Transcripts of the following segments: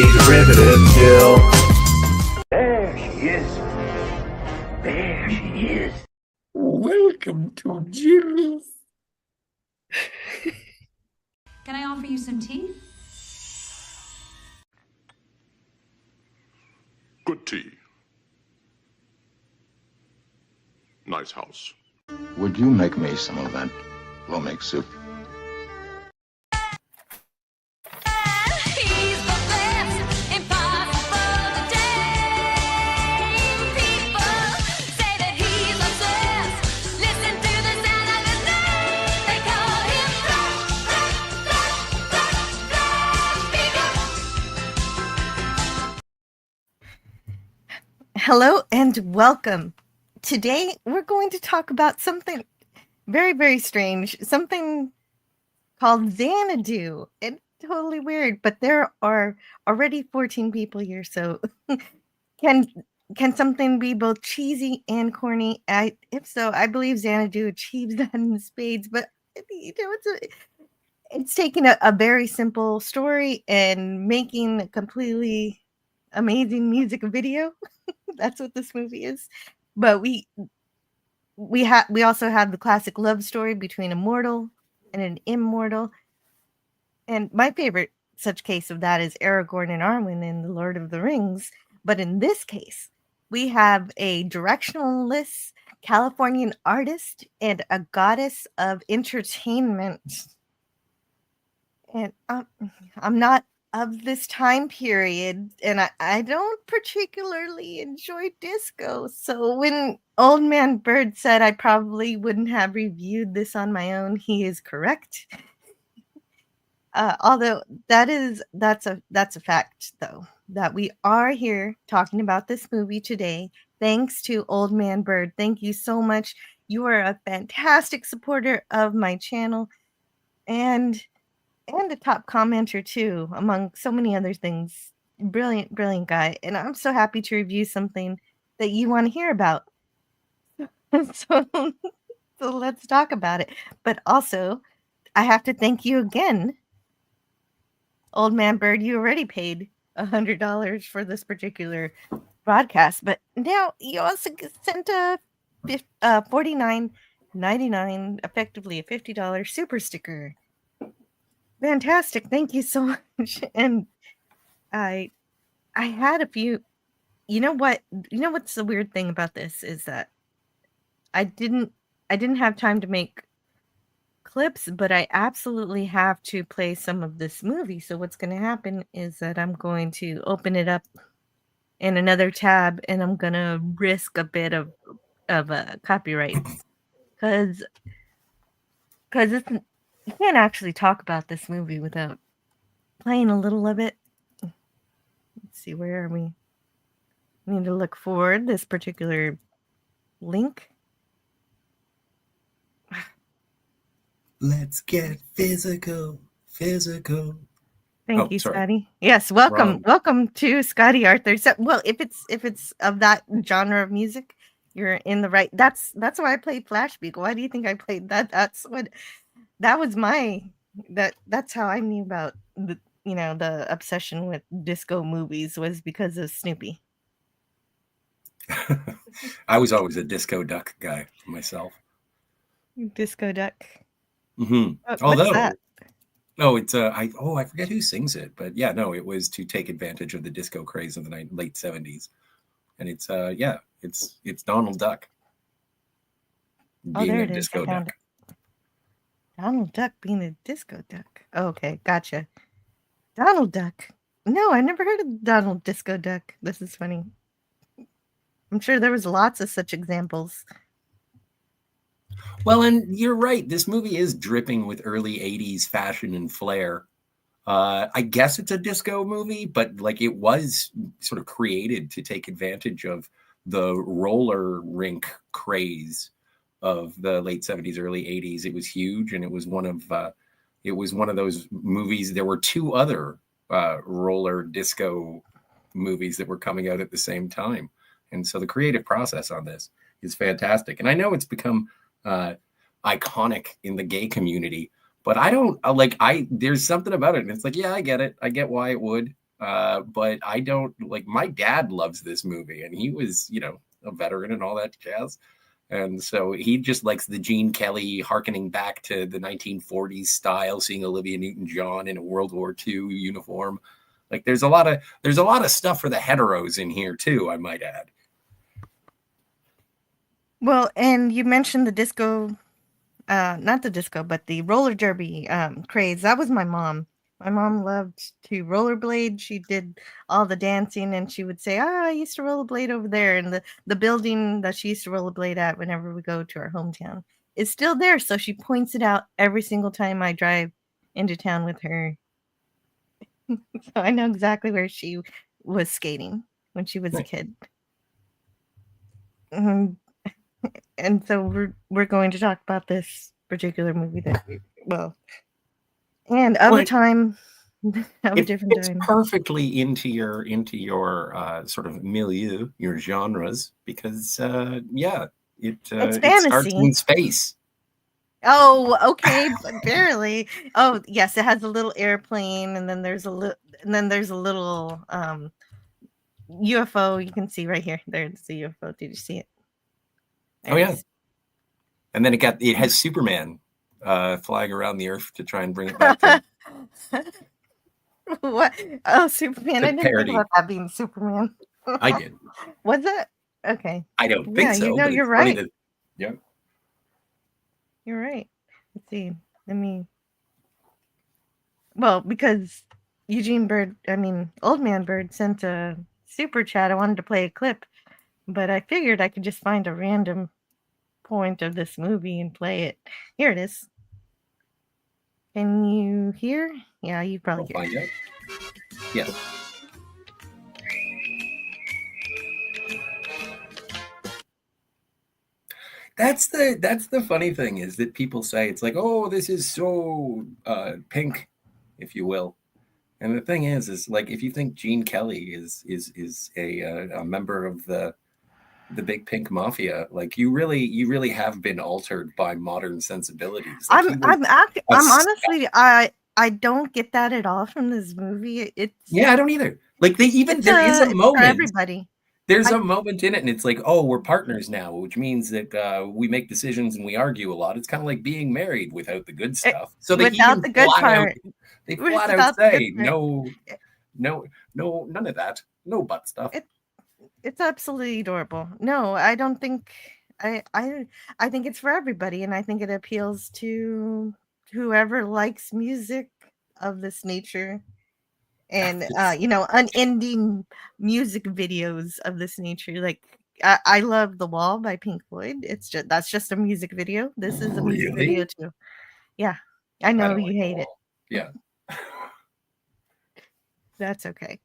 derivative Jill. There she is. There she is. Welcome to Jill's. Can I offer you some tea? Good tea. Nice house. Would you make me some of that Plomeek soup? He's the best, impossible to tame. People say that he's obsessed. Listen to the sound of his name. They call him Plomeek. Hello and welcome. Today we're going to talk about something very, very strange, something called Xanadu. It's totally weird, but there are already 14 people here, so can something be both cheesy and corny? If so, I believe Xanadu achieves that in spades, but it's taking a very simple story and making a completely amazing music video. That's what this movie is. But we also have the classic love story between a mortal and an immortal. And my favorite such case of that is Aragorn and Arwen in The Lord of the Rings. But in this case, we have a directionless Californian artist and a goddess of entertainment. And I'm not of this time period, and I don't particularly enjoy disco. So when Old Man Bird said I probably wouldn't have reviewed this on my own, he is correct. Although that's a fact, though, that we are here talking about this movie today, thanks to Old Man Bird. Thank you so much. You are a fantastic supporter of my channel, and a top commenter too, among so many other things. Brilliant guy. And I'm so happy to review something that you want to hear about. so let's talk about it. But also, I have to thank you again, Old Man Bird. You already paid $100 for this particular broadcast, but now you also sent a $49.99, effectively a $50 super sticker. Fantastic. Thank you so much. And I had a few, what's the weird thing about this is that I didn't have time to make clips, but I absolutely have to play some of this movie. So what's going to happen is that I'm going to open it up in another tab, and I'm going to risk a bit of copyrights because you can't actually talk about this movie without playing a little of it. Let's see, where are we? We need to look forward this particular link. Let's get physical. Thank you, sorry. Scotty. Yes, welcome to Scotty Arthur. So, well, if it's of that genre of music, you're in the right. That's why I played Flashbeat. Why do you think I played that? That's how I knew about the obsession with disco movies was because of Snoopy. I was always a disco duck guy myself. Disco Duck. Mm-hmm. What's that? No, it's I forget who sings it, but yeah, no, it was to take advantage of the disco craze of the late 70s, and it's Donald Duck being there a it is. disco duck. Donald Duck being a disco duck. Oh, okay, gotcha. Donald Duck. No, I never heard of Donald Disco Duck. This is funny. I'm sure there was lots of such examples. Well, and you're right. This movie is dripping with early 80s fashion and flair. I guess it's a disco movie, but like it was sort of created to take advantage of the roller rink craze of the late 70s, early 80s. It was huge, and it was one of those movies. There were two other roller disco movies that were coming out at the same time, and so the creative process on this is fantastic. And I know it's become iconic in the gay community, but I don't there's something about it, and it's like, yeah, I get it. I get why it would. but I don't like. My dad loves this movie, and he was, a veteran and all that jazz. And so he just likes the Gene Kelly harkening back to the 1940s style, seeing Olivia Newton-John in a World War II uniform. Like there's a lot of stuff for the heteros in here too, I might add. Well, and you mentioned the disco, not the disco, but the roller derby craze. That was my mom. My mom loved to rollerblade. She did all the dancing, and she would say, I used to rollerblade over there. And the building that she used to rollerblade at whenever we go to our hometown is still there. So she points it out every single time I drive into town with her. So I know exactly where she was skating when she was a kid. Mhm. And so we're going to talk about this particular movie that and of a Well, time of a it different fits time. perfectly into your sort of milieu, your genres, because It's it starts fantasy. in space. Oh, okay, but barely. Oh, yes, it has a little airplane, and then there's a little UFO. You can see right here. There's the UFO. Did you see it? Oh yeah, and then it has Superman flying around the Earth to try and bring it back to What? Oh, Superman! the I didn't think parody. about that being Superman. I did. Was it? Okay. I don't Yeah, think so, but you're it's funny right. that yeah. You're right. Let's see. Well, because Old Man Bird sent a super chat. I wanted to play a clip, but I figured I could just find a random point of this movie and play it. Here it is. Can you hear? Yeah, you probably We'll hear. find out. Yeah. That's the funny thing is that people say it's like, oh, this is so pink, if you will. And the thing is like if you think Gene Kelly is a member of the big pink mafia, like you really have been altered by modern sensibilities. Like he was I'm honestly I don't get that at all from this movie. I don't either. Like there is a It's for moment. everybody. There's a moment in it, and it's like, oh, we're partners now, which means that we make decisions and we argue a lot. It's kind of like being married without the good stuff. So they Without the good part. they flat out Without the good say part. no, none of that, no butt stuff. It's absolutely adorable. No, I don't think I think it's for everybody, and I think it appeals to whoever likes music of this nature and unending music videos of this nature. Like I love The Wall by Pink Floyd. That's just a music video. This is a music video too. Yeah. I know you hate it. Yeah. That's okay.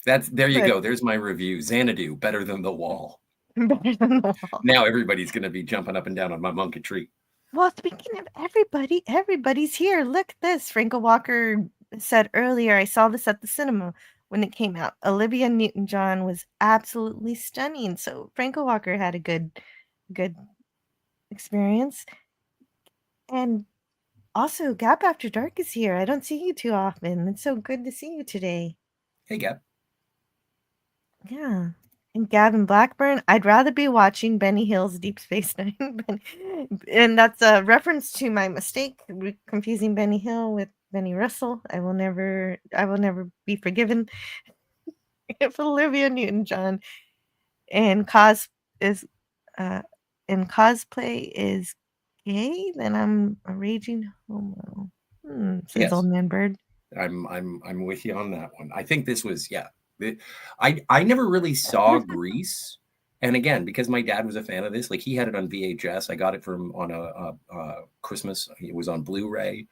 There you go. There's my review. Xanadu, better than The Wall. Better than The Wall. Now everybody's going to be jumping up and down on my monkey tree. Well, speaking of everybody, everybody's here. Look at this. Franco Walker said earlier, I saw this at the cinema when it came out. Olivia Newton-John was absolutely stunning. So Franco Walker had a good experience. And also, Gap After Dark is here. I don't see you too often. It's so good to see you today. Hey, Gap. Yeah. And Gavin Blackburn, I'd rather be watching Benny Hill's Deep Space Nine. And that's a reference to my mistake, confusing Benny Hill with Benny Russell. I will never be forgiven. If Olivia Newton-John in cosplay is gay, then I'm a raging homo. Says Yes. Old Man Bird. I'm with you on that one. I think this was I never really saw Grease, and again because my dad was a fan of this, like he had it on VHS. I got it from on a Christmas. It was on Blu-ray,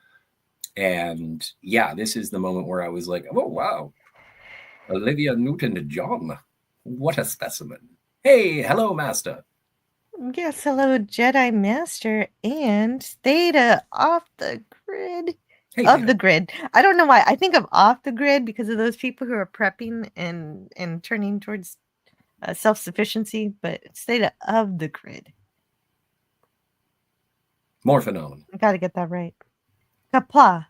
and yeah, this is the moment where I was like, oh wow, Olivia Newton-John, what a specimen. Hey, hello, Master. Yes, hello, Jedi Master and Theta off the grid. Hey, of Theta. the grid. I don't know why. I think of off the grid because of those people who are prepping and turning towards self-sufficiency, but it's Theta of the grid. More phenomenon. I got to get that right. Kapla.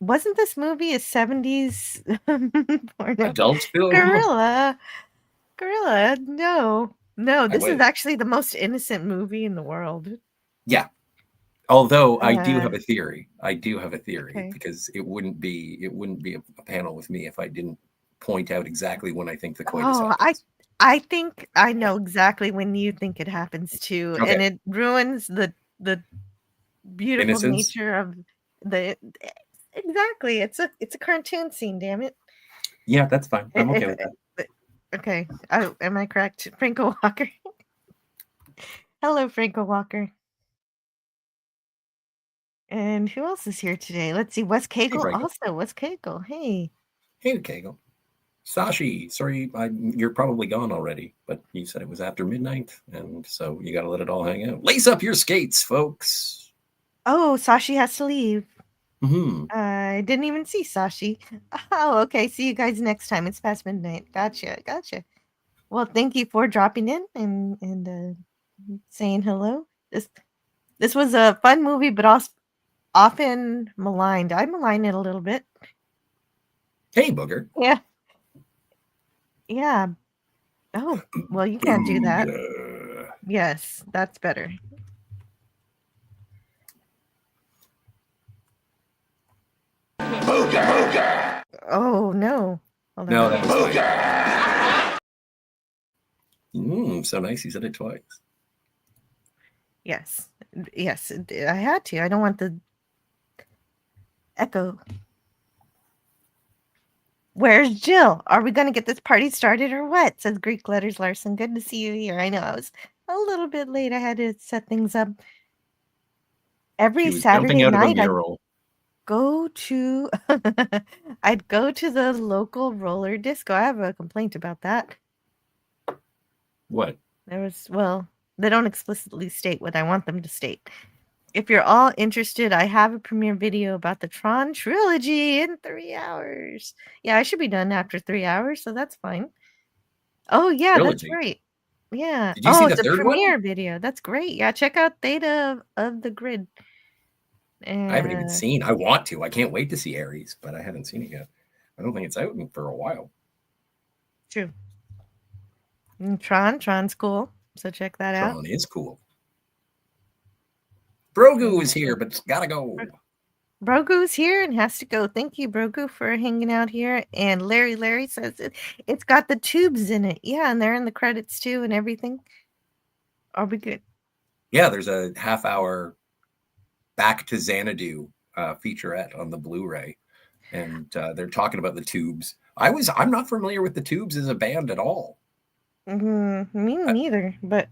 wasn't this movie a 70s porno? Adult film. Gorilla. No. No, I this is wish. actually the most innocent movie in the world. Yeah. Although I do have Uh, a theory. I do have a theory okay. because it wouldn't be a panel with me if I didn't point out exactly when I think the coitus Oh, happens. I think I know exactly when you think it happens too, Okay. and it ruins the beautiful Innocence. nature of the exactly. It's a cartoon scene, damn it. Yeah, that's fine. I'm okay If, with that. okay, am I correct? Franco Walker. Hello, Franco Walker. And who else is here today? Let's see. Wes Hey, Cagle Franco. also. Wes Cagle. Hey. Hey, Kegel. Sashi, sorry, you're probably gone already, but you said it was after midnight, and so you got to let it all hang out. Lace up your skates, folks. Oh, Sashi has to leave. Hmm. I didn't even see Sashi. Oh, okay. See you guys next time. It's past midnight. Gotcha. Well, thank you for dropping in and saying hello. This was a fun movie, but also often maligned. I malign it a little bit. Hey, Booger. Yeah. Yeah. Oh, well, you can't do that. Booger. Yes, that's better. Oh no. Hold on. No, that was fine. So nice. You said it twice. Yes. Yes, I had to. I don't want the echo. Where's Jill? Are we going to get this party started or what? Says Greek Letters Larson. Good to see you here. I know I was a little bit late. I had to set things up. Every She was jumping Saturday out of a night, mural. go to I'd go to the local roller disco. I have a complaint about that. What? They don't explicitly state what I want them to state. If you're all interested, I have a premiere video about the Tron trilogy in 3 hours. Yeah, I should be done after 3 hours, so that's fine. Oh, yeah, that's Trilogy. right. Yeah. Did you Oh, see the it's a third one? premiere video. That's great. Yeah, check out Theta of the Grid. I haven't even seen. I want to. I can't wait to see Ares, but I haven't seen it yet. I don't think it's out for a while. True. And Tron's cool. So check that out. Tron is cool. Brogu is here, but it's gotta go. Brogu's here and has to go. Thank you, Brogu, for hanging out here. And Larry says it's got the tubes in it. Yeah, and they're in the credits too and everything. Are we good? Yeah, there's a half-hour Back to Xanadu featurette on the Blu-ray, and they're talking about the Tubes. I'm not familiar with the Tubes as a band at all. Me neither. But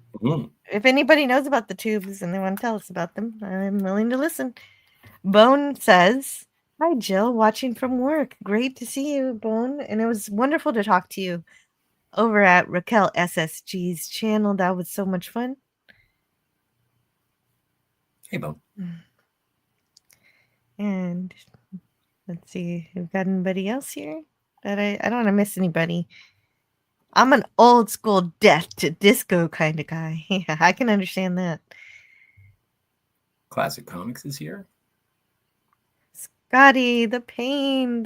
if anybody knows about the tubes and they want to tell us about them, I'm willing to listen. Bone says, "Hi, Jill, watching from work. Great to see you, Bone. And it was wonderful to talk to you over at Raquel SSG's channel. That was so much fun." Hey, Bone. And let's see, we've got anybody else here that I don't want to miss anybody. I'm an old school death to disco kind of guy. Yeah, I can understand that. Classic Comics is here. Scotty, the pain.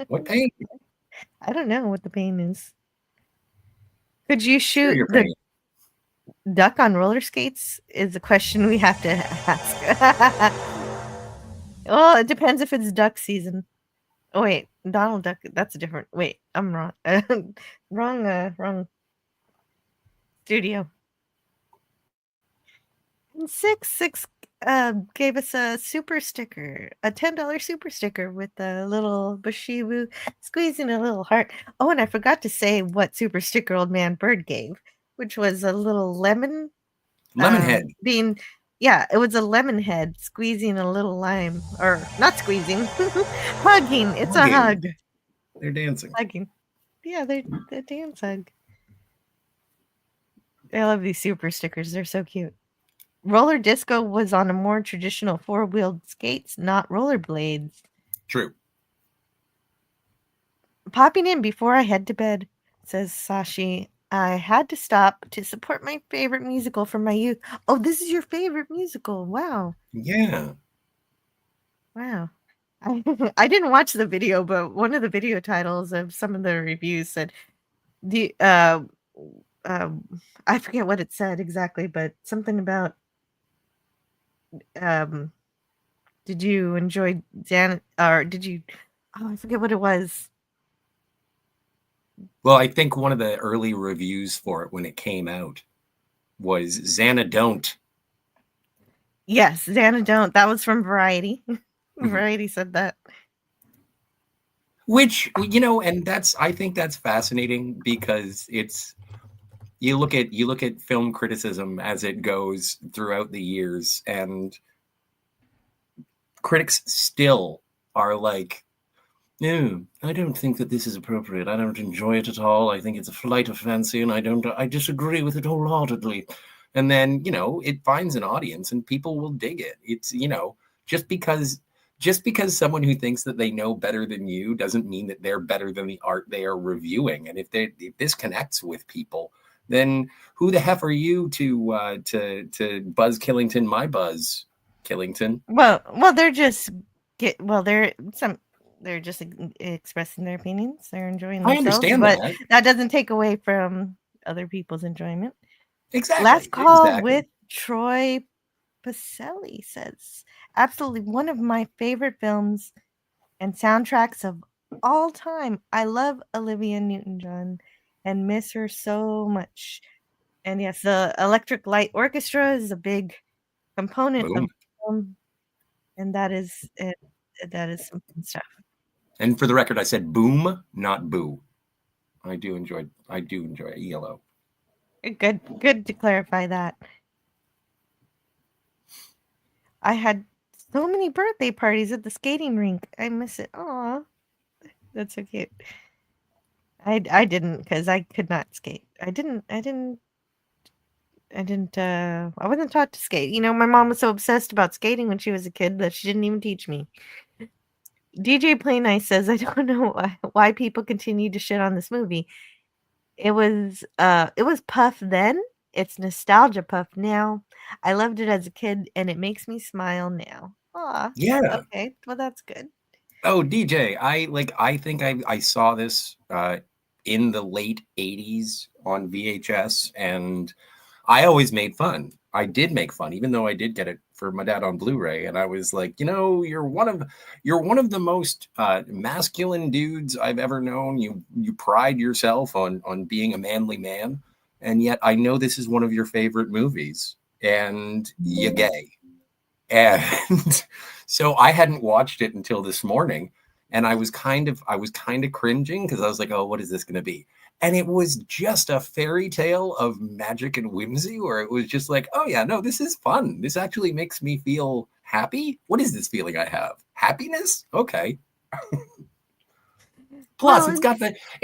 What pain? I don't know what the pain is. Could you Share shoot your the pain. duck on roller skates? Is a question we have to ask. Well, it depends if it's duck season. Oh wait, Donald Duck. That's a different. Wait, I'm wrong. Wrong studio. And six gave us a super sticker, a $10 super sticker with a little Bushibu squeezing a little heart. Oh, and I forgot to say what super sticker Old Man Bird gave, which was a little lemon Lemonhead. being. Yeah, it was a lemon head squeezing a little lime, or not squeezing, hugging. It's a hug. They're dancing. Hugging. Yeah, they're dance hug. I love these super stickers. They're so cute. Roller disco was on a more traditional four-wheeled skates, not rollerblades. True. Popping in before I head to bed, says Sashi. I had to stop to support my favorite musical from my youth. Oh, this is your favorite musical. Wow. Yeah. Wow. I didn't watch the video, but one of the video titles of some of the reviews said the I forget what it said exactly, but something about um did you enjoy Dan or did you I forget what it was. Well, I think one of the early reviews for it when it came out was Xanadu. Yes, Xana Don't. That was from Variety. Mhm. Variety said that. Which, and I think that's fascinating because you look at film criticism as it goes throughout the years, and critics still are like, no, I don't think that this is appropriate. I don't enjoy it at all. I think it's a flight of fancy, and I disagree with it wholeheartedly. And then, it finds an audience and people will dig it. It's, just because someone who thinks that they know better than you doesn't mean that they're better than the art they are reviewing. And if this connects with people, then who the heck are you to buzz Killington my buzz, Killington? Well, they're just they're just expressing their opinions. They're enjoying I themselves, understand but that. that doesn't take away from other people's enjoyment. Last Exactly. Call Exactly. with Troy Pacelli says, absolutely one of my favorite films and soundtracks of all time. I love Olivia Newton-John and miss her so much. And yes, the Electric Light Orchestra is a big component of Boom. the film, and that is some fun stuff. And for the record, I said boom, not boo. I do enjoy ELO. Good to clarify that. I had so many birthday parties at the skating rink. I miss it. Aw, that's so cute. I didn't because I could not skate. I wasn't taught to skate. My mom was so obsessed about skating when she was a kid that she didn't even teach me. DJ Play Nice says, I don't know why people continue to shit on this movie. It was puff then. It's nostalgia puff now. I loved it as a kid and it makes me smile now. Aw. Yeah. Okay. Well, that's good. Oh, DJ, I think I saw this in the late 80s on VHS, and I always made fun. I did make fun, even though I did get it for my dad on Blu-ray, and I was like, you're one of the most masculine dudes I've ever known. You pride yourself on being a manly man, and yet I know this is one of your favorite movies, and you're gay. And so I hadn't watched it until this morning, and I was kind of cringing because I was like, oh, what is this going to be? And it was just a fairy tale of magic and whimsy, where it was just like, oh yeah, no, this is fun. This actually makes me feel happy. What is this feeling I have? Happiness? Okay. Plus, Well, it's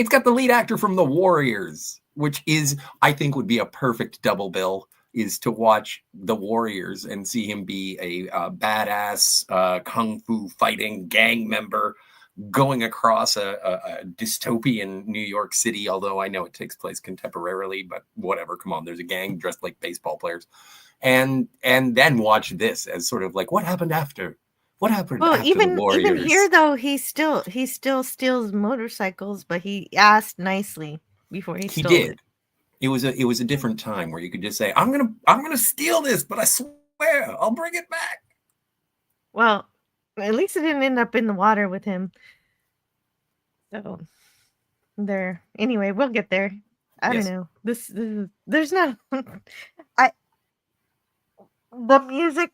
got the lead actor from The Warriors, which is, I think, would be a perfect double bill, is to watch The Warriors and see him be a badass kung fu fighting gang member going across a dystopian New York City, although I know it takes place contemporarily, but whatever. Come on, there's a gang dressed like baseball players. And then watch this as sort of like, what happened after? What happened Well, after The Warriors? even here though, he still steals motorcycles, but he asked nicely before he He stole did. it. It was a different time where you could just say, I'm gonna steal this, but I swear I'll bring it back. Well, at least it didn't end up in the water with him. So there. Anyway, we'll get there. I Yes. don't know. This is, there's not. I the music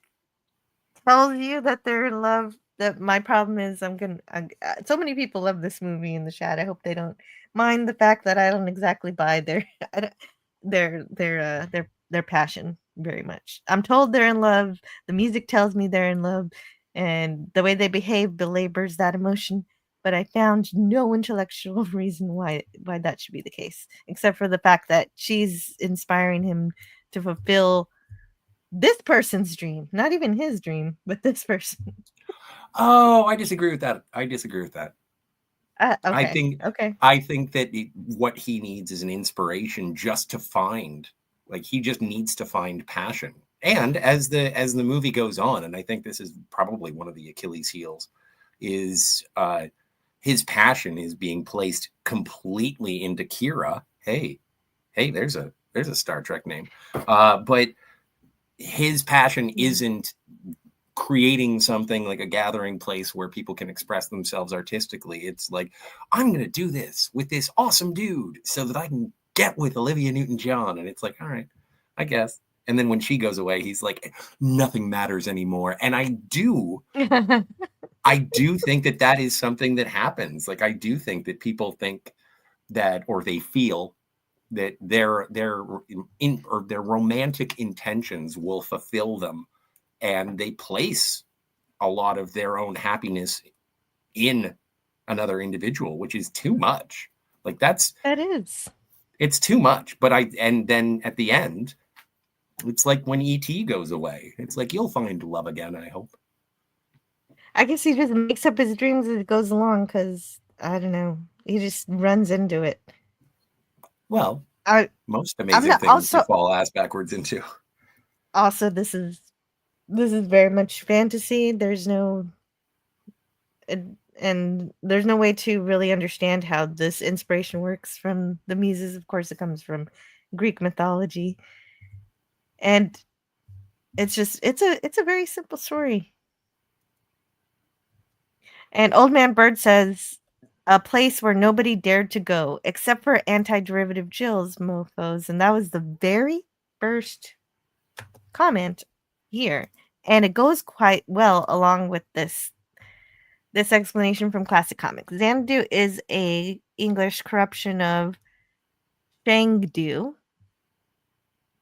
tells you that they're in love. That my problem is so many people love this movie in the chat. I hope they don't mind the fact that I don't exactly buy I don't- their passion very much. I'm told they're in love. The music tells me they're in love, and the way they behave belabors that emotion. But I found no intellectual reason why that should be the case, except for the fact that she's inspiring him to fulfill this person's dream, not even his dream, but this person. Oh, I disagree with that. Okay. Okay. I think that what he needs is an inspiration just to find, like, he just needs to find passion. And as the movie goes on, and I think this is probably one of the Achilles heels, is his passion is being placed completely into Kira. Hey, there's a Star Trek name. But his passion isn't creating something like a gathering place where people can express themselves artistically. It's like, I'm going to do this with this awesome dude so that I can get with Olivia Newton-John. And it's like, all right, I guess. And then when she goes away, he's like, nothing matters anymore. And I do think that that is something that happens. Like, I do think that people think that, or they feel that their romantic intentions will fulfill them, and they place a lot of their own happiness in another individual, which is too much. Like, it's too much. But and then at the end, it's like when ET goes away, it's like, you'll find love again, I hope. I guess he just makes up his dreams as it goes along, because I don't know, he just runs into it. Well, most I'm amazing not things you fall ass backwards into. Also, this is very much fantasy. There's no and there's no way to really understand how this inspiration works from the Muses. Of course, it comes from Greek mythology, and it's a very simple story. And Old Man Bird says, a place where nobody dared to go except for anti-derivative Jill's mofos, and that was the very first comment here, and it goes quite well along with this explanation from classic comics. Xanadu is a English corruption of Shangdu,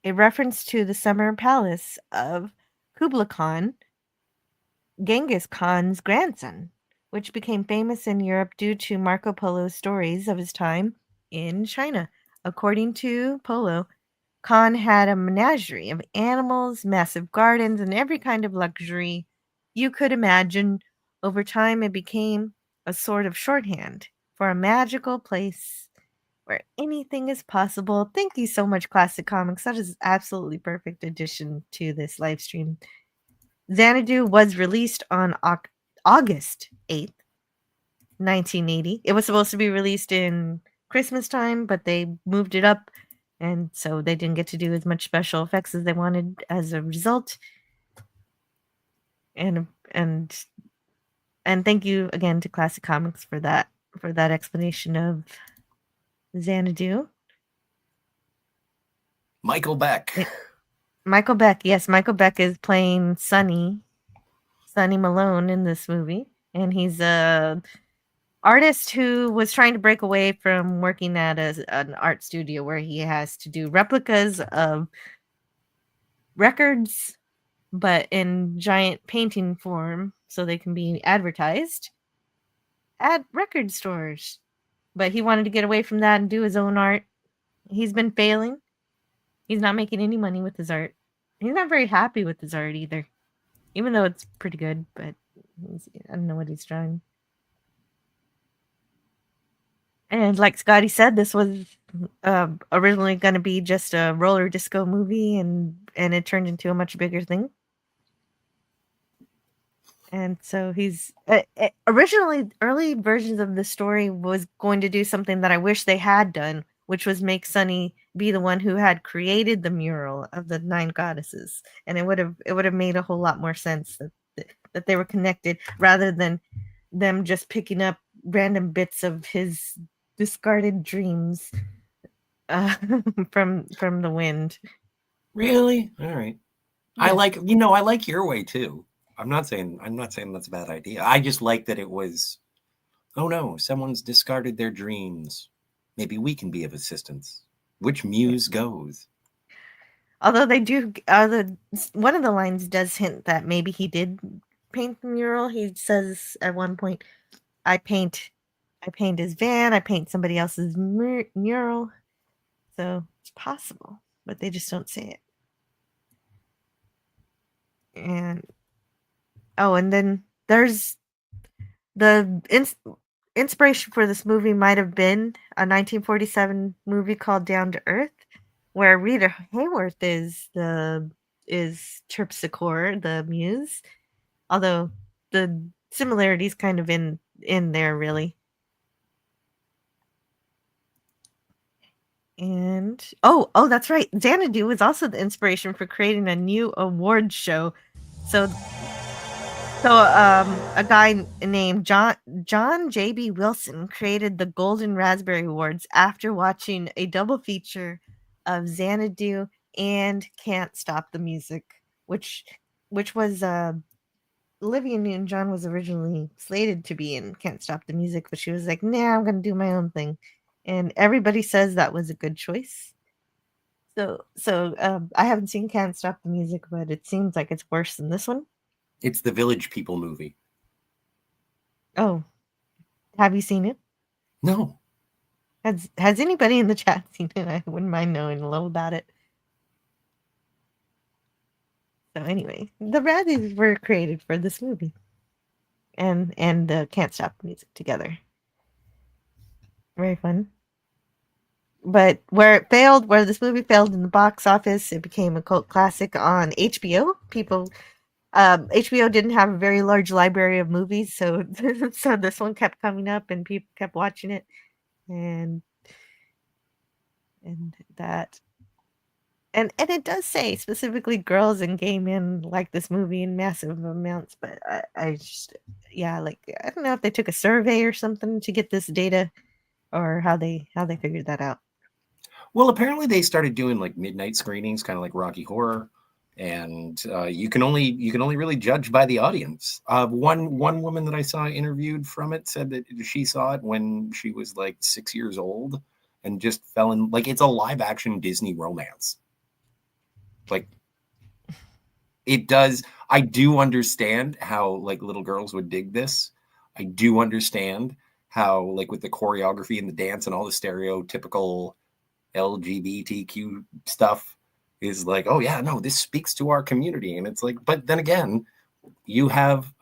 a reference to the summer palace of Kublai Khan, Genghis Khan's grandson, which became famous in Europe due to Marco Polo's stories of his time in China. According to Polo, Khan had a menagerie of animals, massive gardens, and every kind of luxury you could imagine. Over time, it became a sort of shorthand for a magical place where anything is possible. Thank you so much, Classic Comics. That is absolutely perfect addition to this live stream. Xanadu was released on August 8th, 1980. It was supposed to be released in Christmas time, but they moved it up, and so they didn't get to do as much special effects as they wanted as a result. And thank you again to Classic Comics for that explanation of Xanadu. Michael Beck. Michael Beck, yes, Michael Beck is playing Sonny Malone in this movie, and he's a artist who was trying to break away from working at an art studio where he has to do replicas of records, but in giant painting form so they can be advertised at record stores. But he wanted to get away from that and do his own art. He's been failing. He's not making any money with his art. He's not very happy with his art either, even though it's pretty good, but I don't know what he's trying. And like Scotty said, this was originally going to be just a roller disco movie, and it turned into a much bigger thing. And so he's originally, early versions of the story was going to do something that I wish they had done, which was make Sonny be the one who had created the mural of the 9 goddesses, and it would have made a whole lot more sense that they were connected, rather than them just picking up random bits of his discarded dreams from the wind. Really? All right. Yeah. I like your way too. I'm not saying that's a bad idea. I just like that it was, oh no, someone's discarded their dreams. Maybe we can be of assistance. Which muse goes? Although they do, one of the lines does hint that maybe he did paint the mural. He says at one point, I paint his van, I paint somebody else's mural. So it's possible, but they just don't say it. And then there's the inspiration for this movie might have been a 1947 movie called Down to Earth, where Rita Hayworth is Terpsichore, the muse. Although the similarities kind of in there, really. And that's right. Xanadu was also the inspiration for creating a new award show. So a guy named John J.B. Wilson created the Golden Raspberry Awards after watching a double feature of Xanadu and Can't Stop the Music, which was Olivia Newton-John was originally slated to be in Can't Stop the Music, but she was like, "Nah, I'm gonna do my own thing," and everybody says that was a good choice. So I haven't seen Can't Stop the Music, but it seems like it's worse than this one. It's the Village People movie. Oh, have you seen it? No. Has anybody in the chat seen it? I wouldn't mind knowing a little about it. So anyway, the Razzies were created for this movie, and Can't Stop the Music together. Very fun. But where this movie failed in the box office, it became a cult classic on HBO. HBO didn't have a very large library of movies, so so this one kept coming up, and people kept watching it, and that. And it does say specifically girls and gay men like this movie in massive amounts, but I just, yeah, like, I don't know if they took a survey or something to get this data, or how they figured that out. Well, apparently they started doing like midnight screenings, kind of like Rocky Horror, and you can only really judge by the audience. One woman that I saw interviewed from it said that she saw it when she was like 6 years old and just fell in, like, it's a live action Disney romance. Like, it does. I do understand how like little girls would dig this. I do understand how, like, with the choreography and the dance and all the stereotypical LGBTQ stuff is like, oh yeah, no, this speaks to our community. And it's like, but then again, you have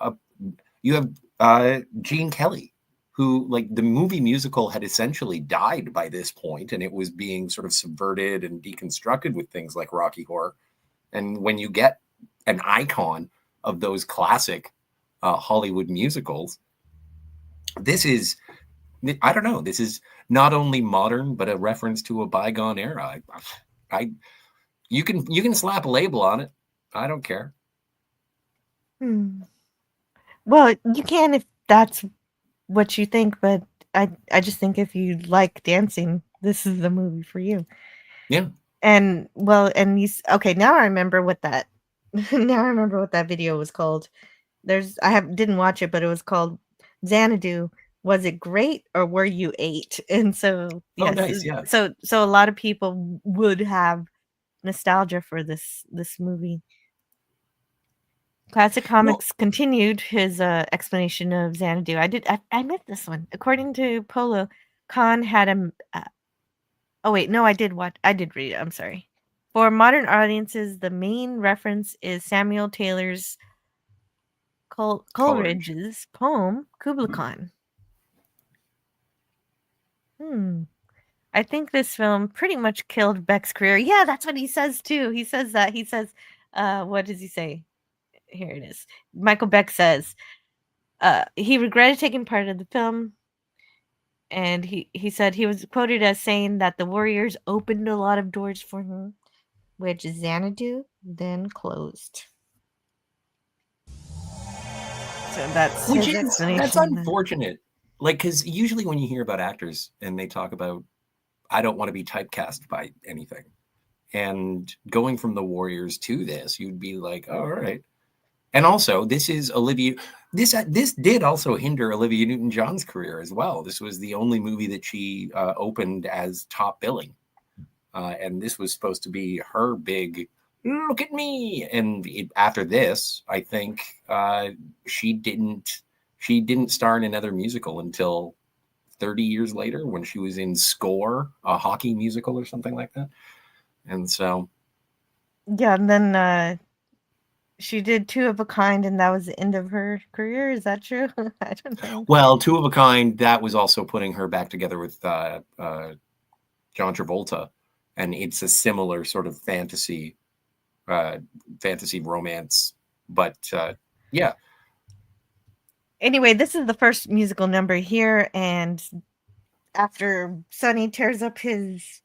Gene Kelly, who, like, the movie musical had essentially died by this point, and it was being sort of subverted and deconstructed with things like Rocky Horror. And when you get an icon of those classic Hollywood musicals, this is, I don't know, this is not only modern, but a reference to a bygone era. You can slap a label on it. I don't care. Well, you can if that's what you think, but I just think if you like dancing, this is the movie for you. Yeah. And okay, now I remember what that now I remember what that video was called. Didn't watch it, but it was called Xanadu. Was it great, or were you 8? And so, Oh, yes, nice. Yeah. so a lot of people would have nostalgia for this movie. Classic Comics continued his explanation of Xanadu. I missed this one. According to Polo, Khan had a. Oh wait, no, I did read it. I'm sorry. For modern audiences, the main reference is Samuel Taylor's Coleridge's poem Kubla Khan. I think this film pretty much killed Beck's career. Yeah, that's what he says too. He says that. He says, what does he say? Here it is. Michael Beck says, he regretted taking part of the film, and he said he was quoted as saying that the Warriors opened a lot of doors for him, which Xanadu then closed. So that's his explanation. That's unfortunate. Like, because usually when you hear about actors and they talk about, I don't want to be typecast by anything, and going from the Warriors to this, you'd be like, oh, all right. And also, this is Olivia. This did also hinder Olivia Newton-John's career as well. This was the only movie that she opened as top billing, and this was supposed to be her big "look at me." And after this, I think she didn't star in another musical until 30 years later, when she was in Score, a hockey musical or something like that. And so, yeah, and then she did Two of a Kind, and that was the end of her career. Is that true? I don't know. Well, Two of a Kind, that was also putting her back together with John Travolta, and it's a similar sort of fantasy romance. But yeah, Anyway, this is the first musical number here, and after Sonny tears up his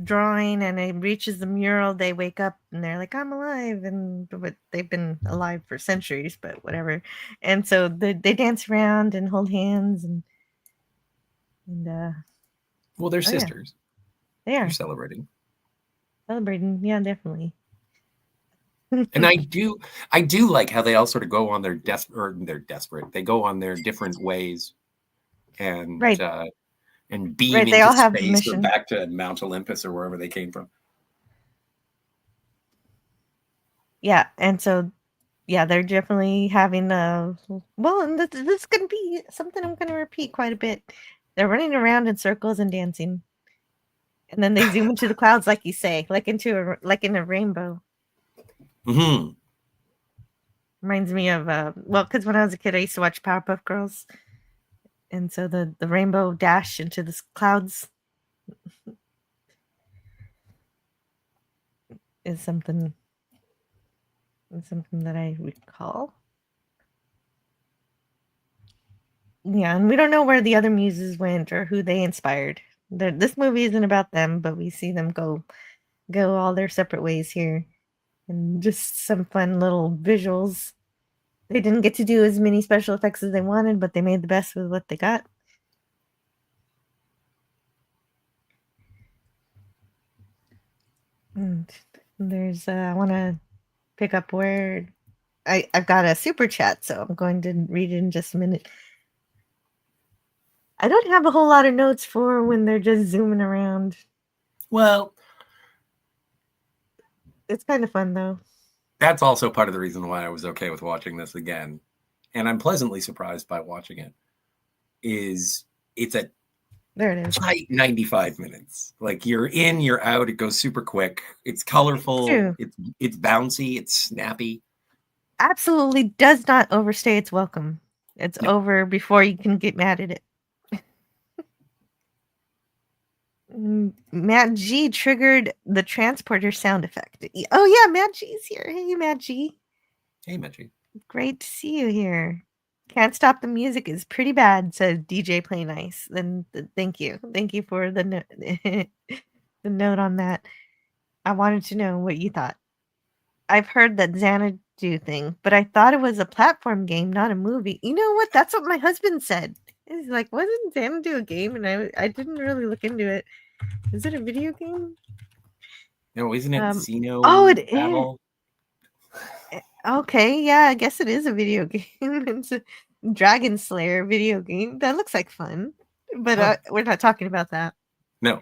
drawing and it reaches the mural, they wake up and they're like, "I'm alive," but they've been alive for centuries, but whatever. And so they dance around and hold hands and Well, they're oh yeah, sisters. they They're are celebrating. celebrating. Yeah, definitely. And I do like how they all sort of go on their they're desperate. They go on their different ways and Right, beam right. They into all have a space or mission. back to Mount Olympus or wherever they came from. Yeah, and so yeah, they're definitely having a well, and this is going to be something I'm going to repeat quite a bit. They're running around in circles and dancing, and then they zoom into the clouds, like you say, like like in a rainbow. Hmm. Reminds me of well, because when I was a kid, I used to watch Powerpuff Girls, and so the rainbow dash into the clouds is something that I recall. Yeah, and we don't know where the other muses went or who they inspired. This movie isn't about them, but we see them go all their separate ways here, and just some fun little visuals. They didn't get to do as many special effects as they wanted, but they made the best with what they got. And there's I want to pick up where I've got a super chat, so I'm going to read it in just a minute. I don't have a whole lot of notes for when they're just zooming around. Well, It's kind of fun though. that's also part of the reason why I was okay with watching this again. And I'm pleasantly surprised by watching it. Is it's a There it is. tight 95 minutes. Like you're in, you're out, it goes super quick. It's colorful, True. it's bouncy, it's snappy. Absolutely does not overstay its welcome. It's No. over before you can get mad at it. Matt G triggered the transporter sound effect. Oh yeah, Matt G's here. Hey, Matt G. Hey, Mitchie. Great to see you here. Can't Stop the Music is pretty bad, said DJ Play Nice. Then thank you. Thank you for the the note on that. I wanted to know what you thought. I've heard that Xanadu thing, but I thought it was a platform game, not a movie. You know what? That's what my husband said. He's like, wasn't Xanadu a game? And I didn't really look into it. Is it a video game? No, isn't it Xeno Oh, it is. Battle? Okay, yeah, I guess it is a video game. It's a Dragon Slayer video game. That looks like fun. But Huh. we're not talking about that. No.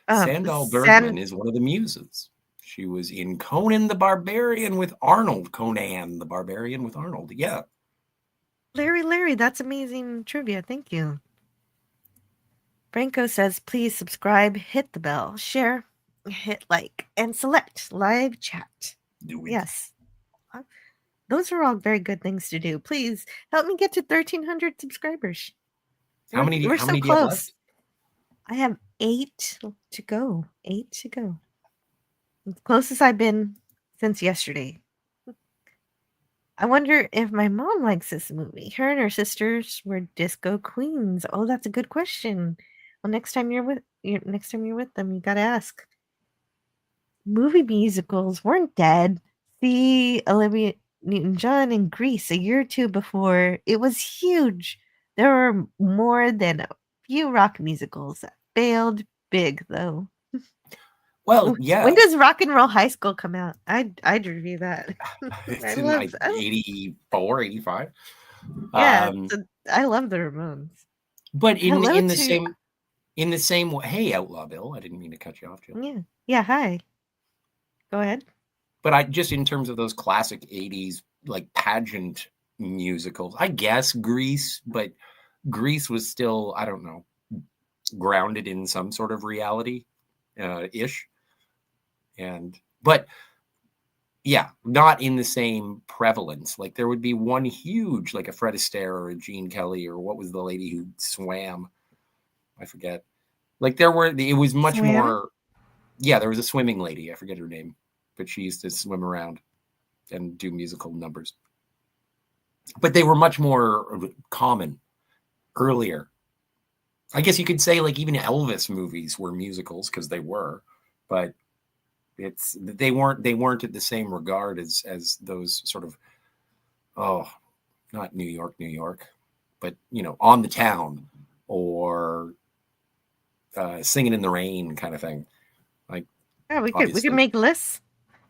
Sandal San- Bergman is one of the muses. She was in Conan the Barbarian with Arnold. Conan the Barbarian with Arnold. Yeah. Larry, that's amazing trivia. Thank you. Franco says, please subscribe, hit the bell, share, hit like, and select live chat. Do it. Yes. Those are all very good things to do. Please help me get to 1,300 subscribers. How many do We're you so have close. left? I have 8 to go. 8 to go. The closest I've been since yesterday. I wonder if my mom likes this movie. Her and her sisters were disco queens. Oh, that's a good question. Well, next time you're with them, you gotta ask. Movie musicals weren't dead. See Olivia Newton-John in Grease a year or two before. It was huge. There were more than a few rock musicals that failed big, though. Well, yeah. When does Rock and Roll High School come out? I'd review that. It's I in love- like I- 84, 85. Yeah, I love the Ramones. But Hello in the to- same way. Hey, Outlaw Bill. I didn't mean to cut you off, Jill. Yeah. Yeah, hi. Go ahead. But I just in terms of those classic 80s like pageant musicals, I guess Grease, but Grease was still, I don't know, grounded in some sort of reality ish. But yeah, not in the same prevalence. Like there would be one huge, like a Fred Astaire or a Gene Kelly, or what was the lady who swam? I forget. Like it was much Swam? more. Yeah, there was a swimming lady. I forget her name, but she used to swim around and do musical numbers. but they were much more common earlier. I guess you could say like even Elvis movies were musicals because they were, but they weren't at the same regard as those sort of, oh, not New York, but on the town or singing in the rain kind of thing. Like Yeah, we could obviously, make lists.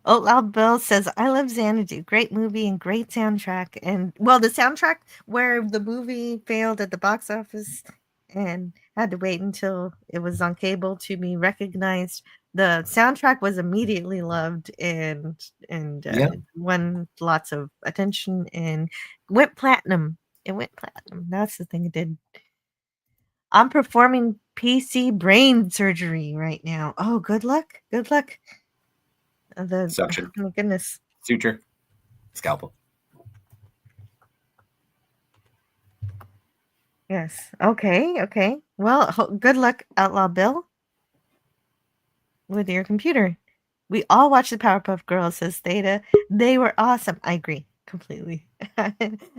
Oh, Loud Bill says, I love Xanadu. Great movie and great soundtrack. And well, the soundtrack where the movie failed at the box office and had to wait until it was on cable to be recognized. The soundtrack was immediately loved and yeah. won lots of attention and went platinum. It went platinum. That's the thing it did. I'm performing PC brain surgery right now. Oh, good luck. Good luck. Suction, Oh my goodness. suture, scalpel. Yes. Okay. Okay. Well, good luck, Outlaw Bill, with your computer. We all watched the Powerpuff Girls, says Theta. They were awesome. I agree completely.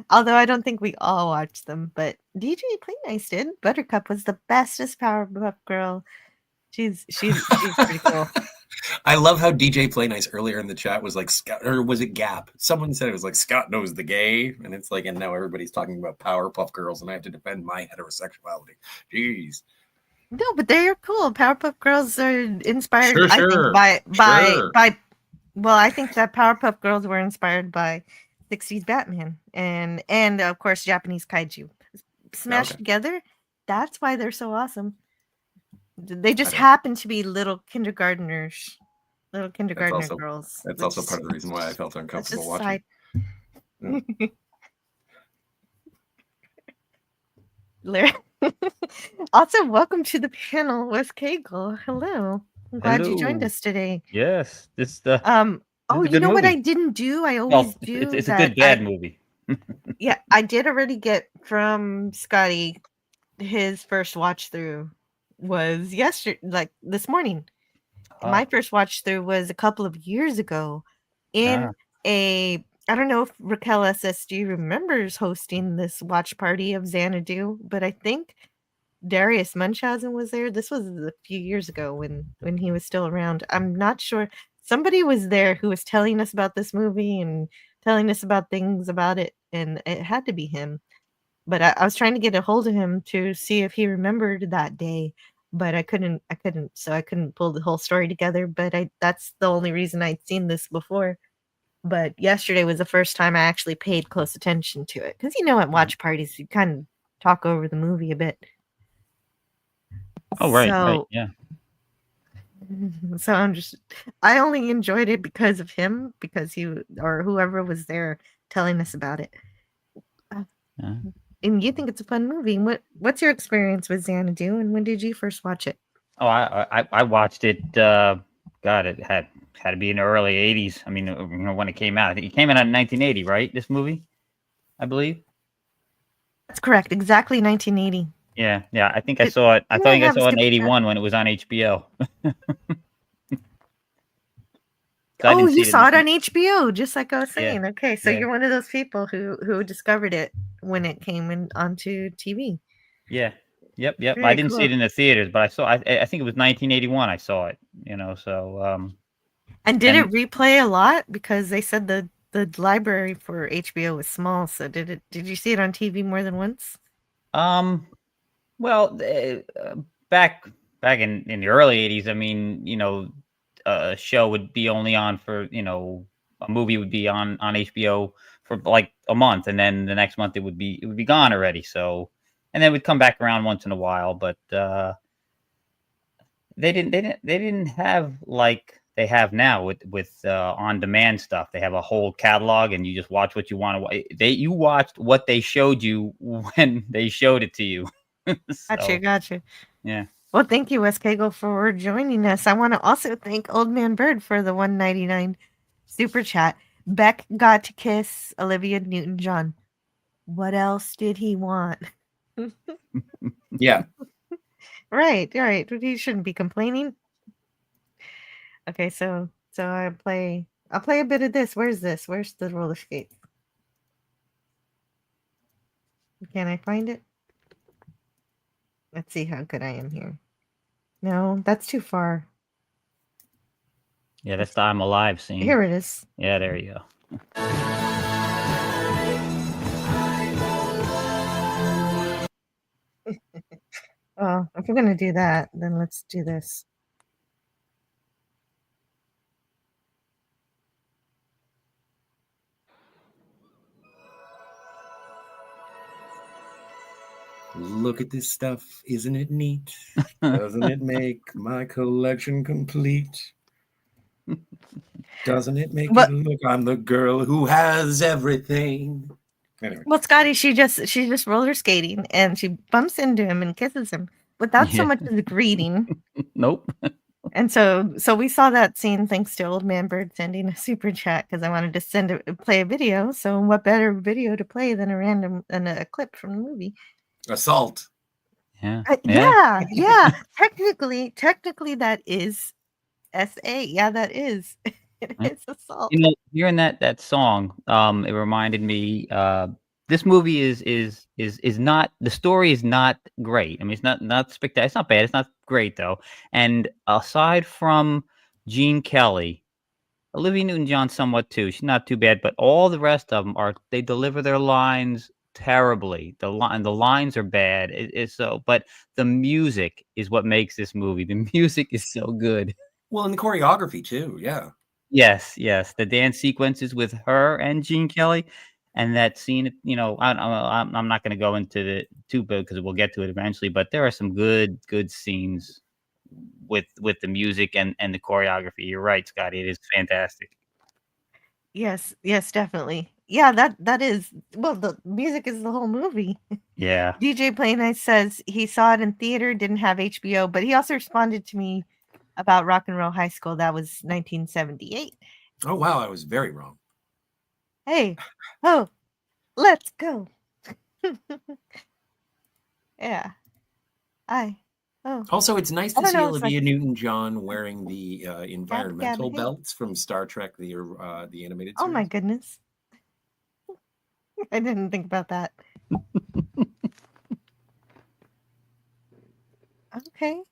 Although I don't think we all watched them, but DJ Play Nice did. Buttercup was the bestest Powerpuff Girl. She's pretty cool. I love how DJ Play Nice earlier in the chat was like, Scott, or was it Gap? Someone said it was like Scott knows the gay, and it's like, and now everybody's talking about Powerpuff Girls, and I have to defend my heterosexuality. Jeez. No, but they are cool. Powerpuff Girls are inspired, Sure, I think, sure, by sure. well, I think that Powerpuff Girls were inspired by 60s Batman and of course Japanese kaiju smashed Okay. together. That's why they're so awesome. They just don't- happen to be little kindergartner also girls. That's which also is- part of the reason why I felt that's uncomfortable just watching. side. Larry. Also, welcome to the panel with Kegel. Hello. I'm glad you joined Hello. us today. Yes, this Oh, is a you good know what I movie. didn't do? I Well, always do it's a that. good bad movie. Yeah, I did already get from Scotty his first watch through was yesterday, like this morning. My first watch through was a couple of years ago in a I don't know if Raquel SSG remembers hosting this watch party of Xanadu, but I think Darius Munchausen was there. This was a few years ago when he was still around. I'm not sure. Somebody was there who was telling us about this movie and telling us about things about it, and it had to be him. But I was trying to get a hold of him to see if he remembered that day, but I couldn't. So I couldn't pull the whole story together. But that's the only reason I'd seen this before. But yesterday was the first time I actually paid close attention to it because at watch parties you kind of talk over the movie a bit. Oh, right, So yeah. so I only enjoyed it because of him, because he or whoever was there telling us about it. Yeah. And you think it's a fun movie. What's your experience with Xanadu and when did you first watch it? Oh, I watched it. God, it had to be in the early '80s. I mean, when it came out. I think it came out in 1980, right? This movie, I believe. That's correct. Exactly 1980. Yeah. I think I saw it. I think I saw it in '81 when it was on HBO. Oh, you saw it on HBO, just like I was Yeah, saying. Okay, so yeah. you're one of those people who discovered it when it came onto TV. Yeah. Yep. I Very didn't see cool. it in the theaters, but I saw. I think it was 1981. I saw it. So. And did And it replay a lot? Because they said the library for HBO was small. So did you see it on TV more than once? Well, back in the early '80s, I mean, a show would be only on for a movie would be on HBO for like a month, and then the next month it would be gone already. So, and then it would come back around once in a while, but they didn't have like they have now with on demand stuff. They have a whole catalog, and you just watch what you want to watch. You watched what they showed you when they showed it to you. So, Gotcha. yeah. Well, thank you, Wes Cagle, for joining us. I want to also thank Old Man Bird for the 199 super chat. Beck got to kiss Olivia Newton-John. What else did he want? Yeah. Right. He shouldn't be complaining. Okay, so I'll play a bit of this. Where's this? Where's the roller skate? Can I find it? Let's see how good I am here. No, that's too far. Yeah, that's the I'm alive scene. Here it is. Yeah, there you go. Oh, if we're gonna do that, then let's do this. Look at this stuff. Isn't it neat? Doesn't it make my collection complete? Doesn't it make But- it look I'm the girl who has everything? Anyway. Well, Scotty, she's just roller skating and she bumps into him and kisses him without so Yeah. much as a greeting. Nope. And so we saw that scene thanks to Old Man Bird sending a super chat because I wanted to play a video. So what better video to play than a clip from the movie? Assault. Yeah. Yeah. Technically, that is SA. Yeah, that is. It Yeah. is assault. You know, hearing that song, it reminded me. This movie is not, the story is not great. I mean, it's not spectacular. It's not bad. It's not great though. And aside from Gene Kelly, Olivia Newton-John somewhat too. She's not too bad, but all the rest of them they deliver their lines terribly. The lines are bad. It's so, but the music is what makes this movie. The music is so good. Well, and the choreography too. Yeah. Yes. The dance sequences with her and Gene Kelly, and that scene. You know, I'm not going to go into the too big because we'll get to it eventually. But there are some good scenes with the music and the choreography. You're right, Scotty. It is fantastic. Yes, definitely. Yeah, that is. Well, the music is the whole movie. Yeah. DJ Play Nice says he saw it in theater, didn't have HBO, but he also responded to me about Rock and Roll High School. That was 1978. Oh wow, I was very wrong. Hey, oh, let's go. Yeah. Also, it's nice I to don't see know, it's Olivia like- Newton-John wearing the environmental hey. belts from Star Trek, the animated series. Oh my goodness. I didn't think about that. Okay.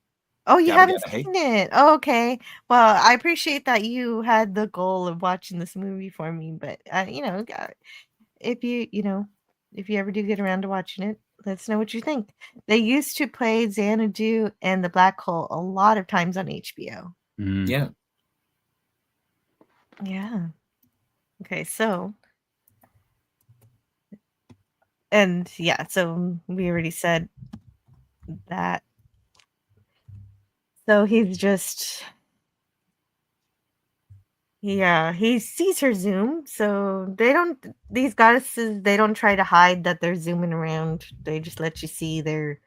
Oh, you Gabba haven't gabba, hey. seen it. Oh, okay. Well, I appreciate that you had the goal of watching this movie for me, but if you ever do get around to watching it, let us know what you think. They used to play Xanadu and The Black Hole a lot of times on HBO. Mm. Yeah. Yeah. Okay, so so we already said that. So he's just he sees her zoom. So these goddesses, they don't try to hide that they're zooming around. They just let you see their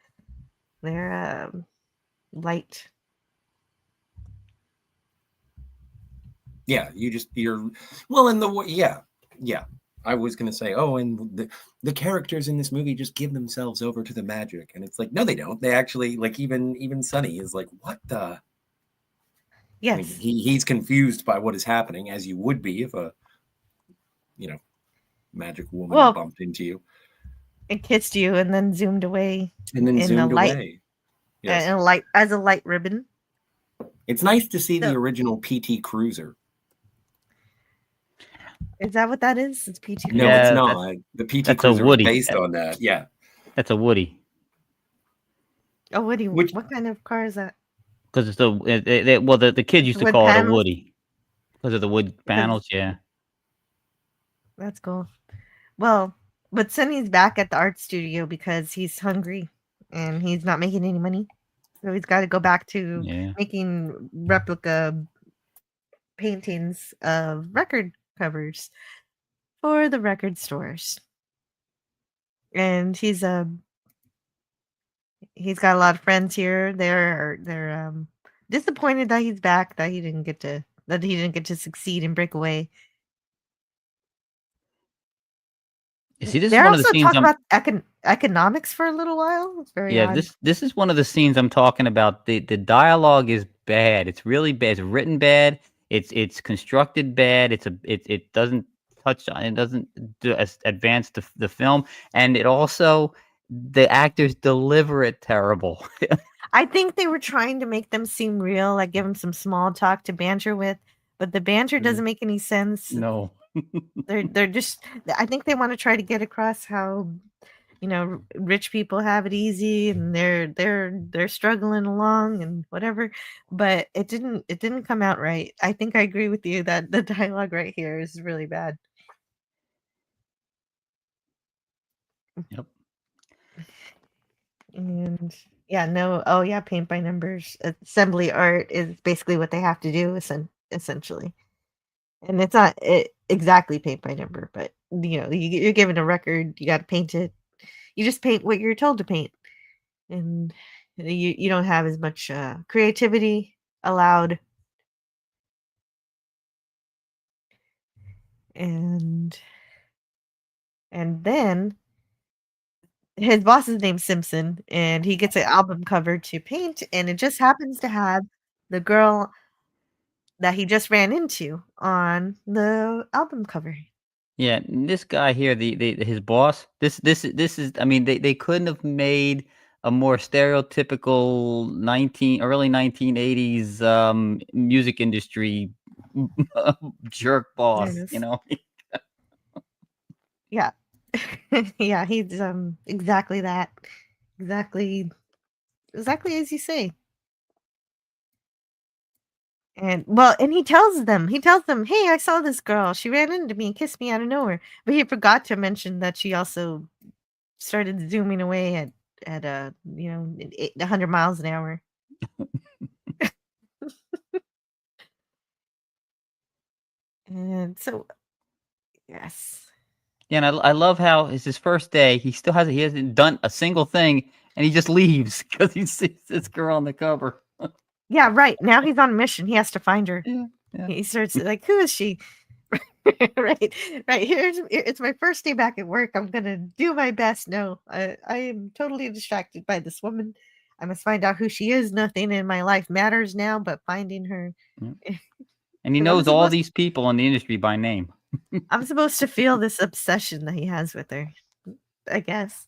light. Yeah, you're well in the yeah. I was gonna say, and the characters in this movie just give themselves over to the magic, and it's like, no, they don't. They actually, like, even Sonny is like, what the? Yes. I mean, he's confused by what is happening, as you would be if a magic woman bumped into you. It kissed you and then zoomed away. And then zoomed away. Yes. And as a light ribbon. It's nice to see the original PT Cruiser. Is that what that is? It's PT Cruiser. No, it's not. The PT Cruiser is based on that. Yeah. That's a Woody. A Woody. What kind of car is that? Because it's the kids used to Wood call panels? it a Woody because of the wood panels. Yeah. That's cool. Well, but Sonny's back at the art studio because he's hungry and he's not making any money. So he's got to go back to making replica paintings of record covers for the record stores. And he's got a lot of friends here. They're disappointed that he's back, that he didn't get to succeed and break away. See, this They're is one of the also scenes talking about economics for a little while. It's very odd. This is one of the scenes I'm talking about. The dialogue is bad. It's really bad. It's written bad. It's constructed bad. It doesn't touch on. It doesn't advance the film, and it also the actors deliver it terrible. I think they were trying to make them seem real, like give them some small talk to banter with, but the banter doesn't make any sense. No. They're just. I think they want to try to get across how rich people have it easy and they're struggling along and whatever, but it didn't come out right. I think I agree with you that the dialogue right here is really bad. Yep. And yeah, no, oh yeah, paint by numbers assembly art is basically what they have to do essentially, and it's not exactly paint by number, but you're given a record, you got to paint it. You just paint what you're told to paint, and you don't have as much creativity allowed. And then his boss is named Simpson, and he gets an album cover to paint, and it just happens to have the girl that he just ran into on the album cover. Yeah, and this guy here, the his boss. This is. I mean, they couldn't have made a more stereotypical early 1980s music industry jerk boss. Yes. Yeah. Yeah, he's exactly that. Exactly as you say. And he tells them, "Hey, I saw this girl. She ran into me and kissed me out of nowhere." But he forgot to mention that she also started zooming away at 100 miles an hour. And so, yes. Yeah, and I love how it's his first day. He hasn't done a single thing, and he just leaves because he sees this girl on the cover. Yeah, right. Now he's on a mission. He has to find her. Yeah, yeah. He starts like, "Who is she?" Right, right. It's my first day back at work. I'm gonna do my best. No, I am totally distracted by this woman. I must find out who she is. Nothing in my life matters now but finding her. Yeah. And he But knows all these people in the industry by name. I'm supposed to feel this obsession that he has with her, I guess.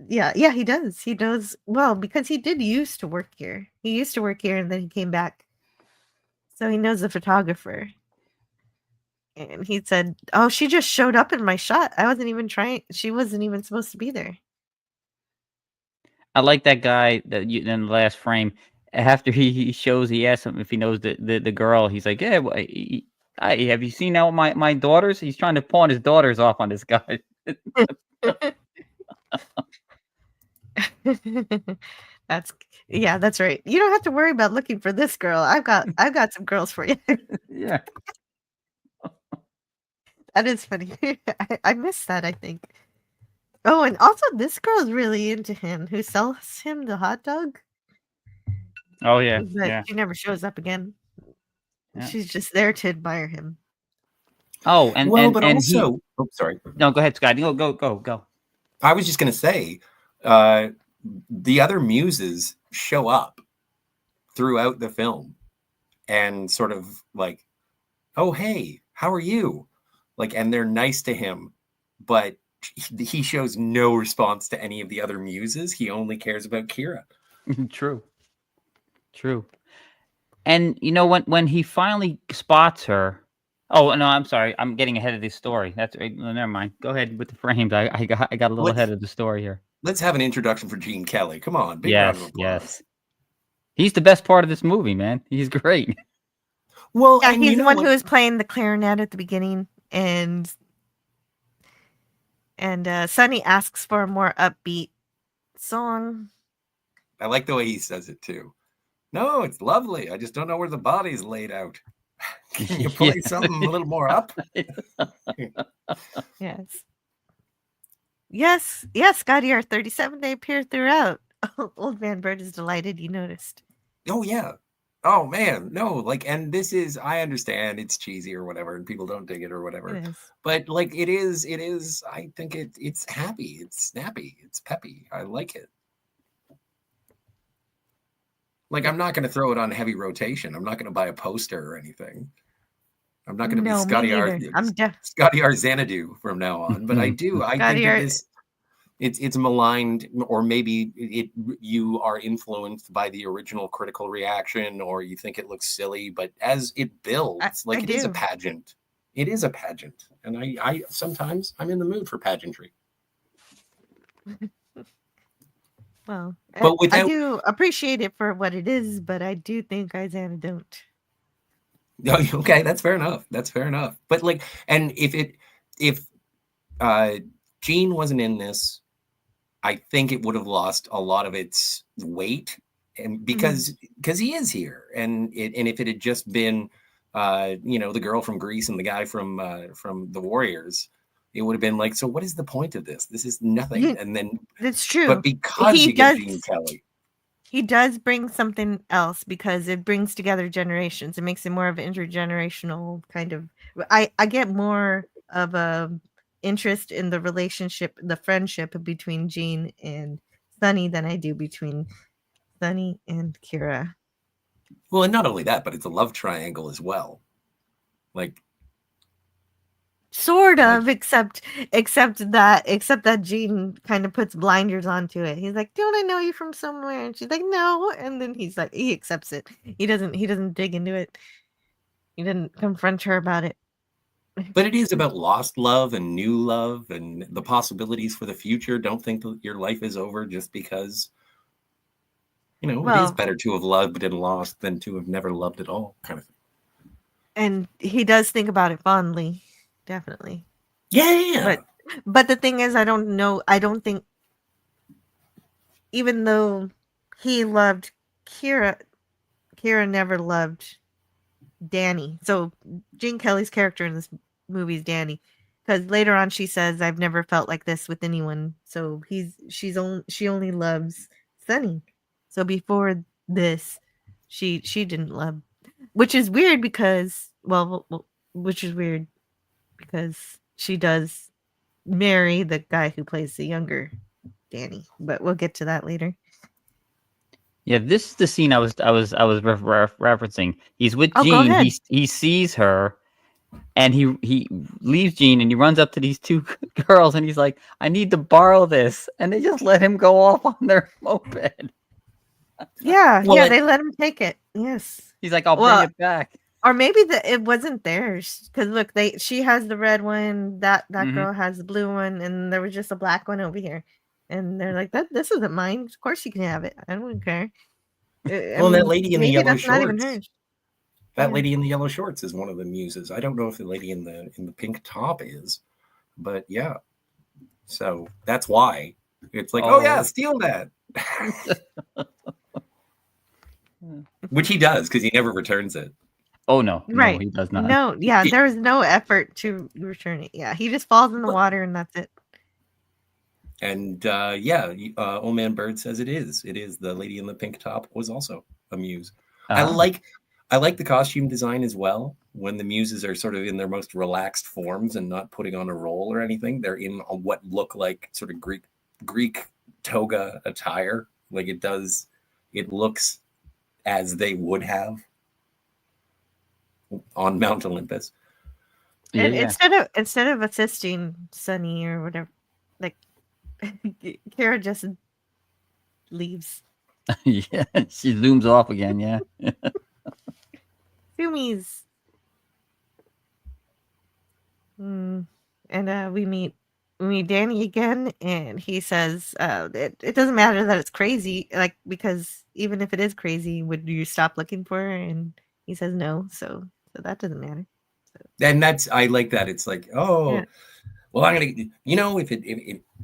Yeah, yeah, he does. He knows well because he did used to work here. He used to work here and then he came back. So he knows the photographer. And he said, "Oh, she just showed up in my shot. I wasn't even trying. She wasn't even supposed to be there." I like that guy in the last frame. After he asks him if he knows the girl. He's like, yeah, have you seen now my daughters? He's trying to pawn his daughters off on this guy. That's yeah, that's right. You don't have to worry about looking for this girl. I've got some girls for you. Yeah. That is funny. I missed that, I think. Oh, and also this girl's really into him, who sells him the hot dog, Oh yeah, but yeah. she never shows up again. Yeah. She's just there to admire him. Oh, and Well, and but and he. also, oh, sorry. No, go ahead, Scott. Go. I was just going to say, the other muses show up throughout the film and sort of like, "Oh, hey, how are you?" Like, and they're nice to him, but he shows no response to any of the other muses. He only cares about Kira. True. And when he finally spots her. Oh no, I'm sorry. I'm getting ahead of this story. That's never mind. Go ahead with the frames. I got a little ahead of the story here. Let's have an introduction for Gene Kelly. Come on, big round of applause. Yes. He's the best part of this movie, man. He's great. Well, Yeah, and he's you the know one what? who was playing the clarinet at the beginning, and Sonny asks for a more upbeat song. I like the way he says it too. No, it's lovely. I just don't know where the body's laid out. Can you play Yeah. something a little more up? Yes. Yes, Scotty, our 37, they appear throughout. Old Man Bird is delighted you noticed. Oh yeah. Oh man, no, like, and this is, I understand it's cheesy or whatever, and people don't dig it or whatever. It is. But like it is, I think it's happy, it's snappy, it's peppy. I like it. Like, I'm not gonna throw it on heavy rotation. I'm not gonna buy a poster or anything. I'm not going to be No, me Scotty R. neither. I'm Scotty R. Xanadu from now on, but I do. I think Scotty that R. this it's maligned, or maybe you are influenced by the original critical reaction, or you think it looks silly. But as it builds, I it is a do. pageant. It is a pageant, and I sometimes I'm in the mood for pageantry. Well, But I without do appreciate it for what it is, but I do think Isaiah don't. okay, that's fair enough. That's fair enough. But like, and if Gene wasn't in this, I think it would have lost a lot of its weight, and because he is here, and if it had just been, the girl from Greece and the guy from the Warriors, it would have been like, so what is the point of this? This is nothing. You- And then, That's true. but because He you get does- Gene Kelly, He does bring something else because it brings together generations. It makes it more of an intergenerational kind of. I get more of a interest in the relationship, the friendship between Gene and Sunny than I do between Sunny and Kira. well, and not only that, but it's a love triangle as well. Like, Sort of, except that Gene kind of puts blinders onto it. He's like, "Don't I know you from somewhere?" And she's like, "No." And then he's like, he accepts it. He doesn't dig into it. He didn't confront her about it. but it is about lost love and new love and the possibilities for the future. Don't think that your life is over just because, it is Well- better to have loved and lost than to have never loved at all, kind of thing. And he does think about it fondly, definitely. Yeah. But the thing is, I don't think, even though he loved Kira never loved Danny. So Gene Kelly's character in this movie is Danny, because later on she says, "I've never felt like this with anyone." So she only loves Sunny. So before this, she didn't love, which is weird because she does marry the guy who plays the younger Danny, but we'll get to that later. Yeah, this is the scene I was referencing. He's with Oh, go Jean. ahead. He sees her, and he leaves Jean, and he runs up to these two girls, and he's like, "I need to borrow this," and they just let him go off on their moped. Yeah, Well, they let him take it. Yes. He's like, "I'll Well, bring it back." Or maybe it wasn't theirs, because look, she has the red one, that girl has the blue one, and there was just a black one over here, and they're like, this isn't mine. Of course you can have it. I don't care. Well, that lady in the maybe yellow that's not even shorts. hers. That Yeah. lady in the yellow shorts is one of the muses. I don't know if the lady in the pink top is, but yeah. So that's why it's like, oh yeah, steal that. Which he does, because he never returns it. Oh no, Right. no, he does not. No, yeah, there was no effort to return it. Yeah, he just falls in the water and that's it. And Old Man Bird says it is. It is. The lady in the pink top was also a muse. I like the costume design as well. When the muses are sort of in their most relaxed forms and not putting on a role or anything, they're in what look like sort of Greek toga attire. Like it looks as they would have on Mount Olympus. And instead of assisting Sunny or whatever, like Kara just leaves. Yeah, she zooms off again. Yeah. Sumi's. And we meet Danny again, and he says, it doesn't matter that it's crazy, like, because even if it is crazy, would you stop looking for her? And he says no, so that doesn't matter. And I like that. It's like, oh, Yeah. well, I'm gonna,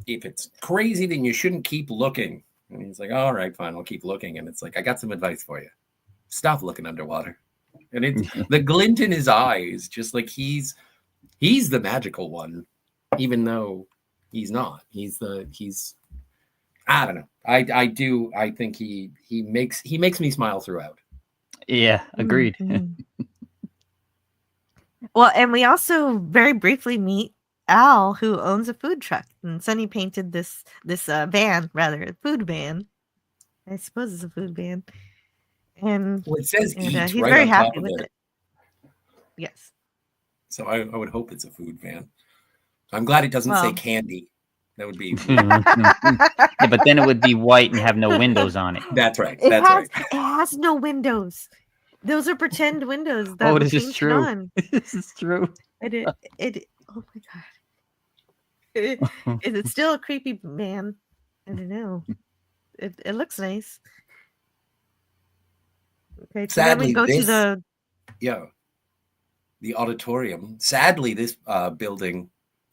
if it's crazy, then you shouldn't keep looking. And he's like, all right, fine, I'll keep looking. And it's like, I got some advice for you. Stop looking underwater. And it's the glint in his eyes, just like he's the magical one, even though he's not. He's I don't know. I think he makes me smile throughout. Yeah, agreed. Well, and we also very briefly meet Al, who owns a food truck, and Sunny painted this van, rather, a food van. I suppose it's a food van. And Well, it says eat he's right very on happy top of with it. it. Yes. So I would hope it's a food van. I'm glad it doesn't say Well. candy. That would be. Yeah, but then it would be white and have no windows on it. That's right. It That's right. has no windows. Those are pretend windows that Oh, were this is painted true. on. This is true. It oh my god. Is it still a creepy man? I don't know. It looks nice. Okay, so then we Sadly, go to this the the auditorium. Sadly, this building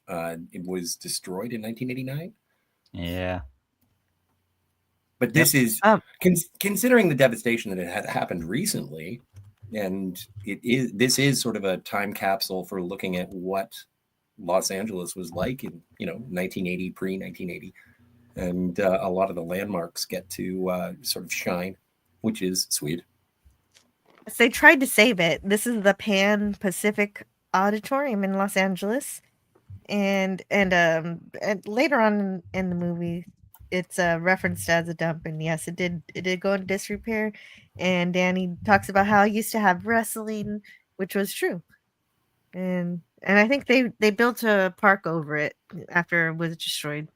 it was destroyed in 1989. Yeah. But this is Oh. considering the devastation that it had happened recently, and this is sort of a time capsule for looking at what Los Angeles was like in 1980, pre 1980, and a lot of the landmarks get to sort of shine, which is sweet. they tried to save it. This is the Pan Pacific Auditorium in Los Angeles, and later on in the movie, it's referenced as a dump. And yes, it did go into disrepair. And Danny talks about how he used to have wrestling, which was true. And I think they built a park over it after it was destroyed.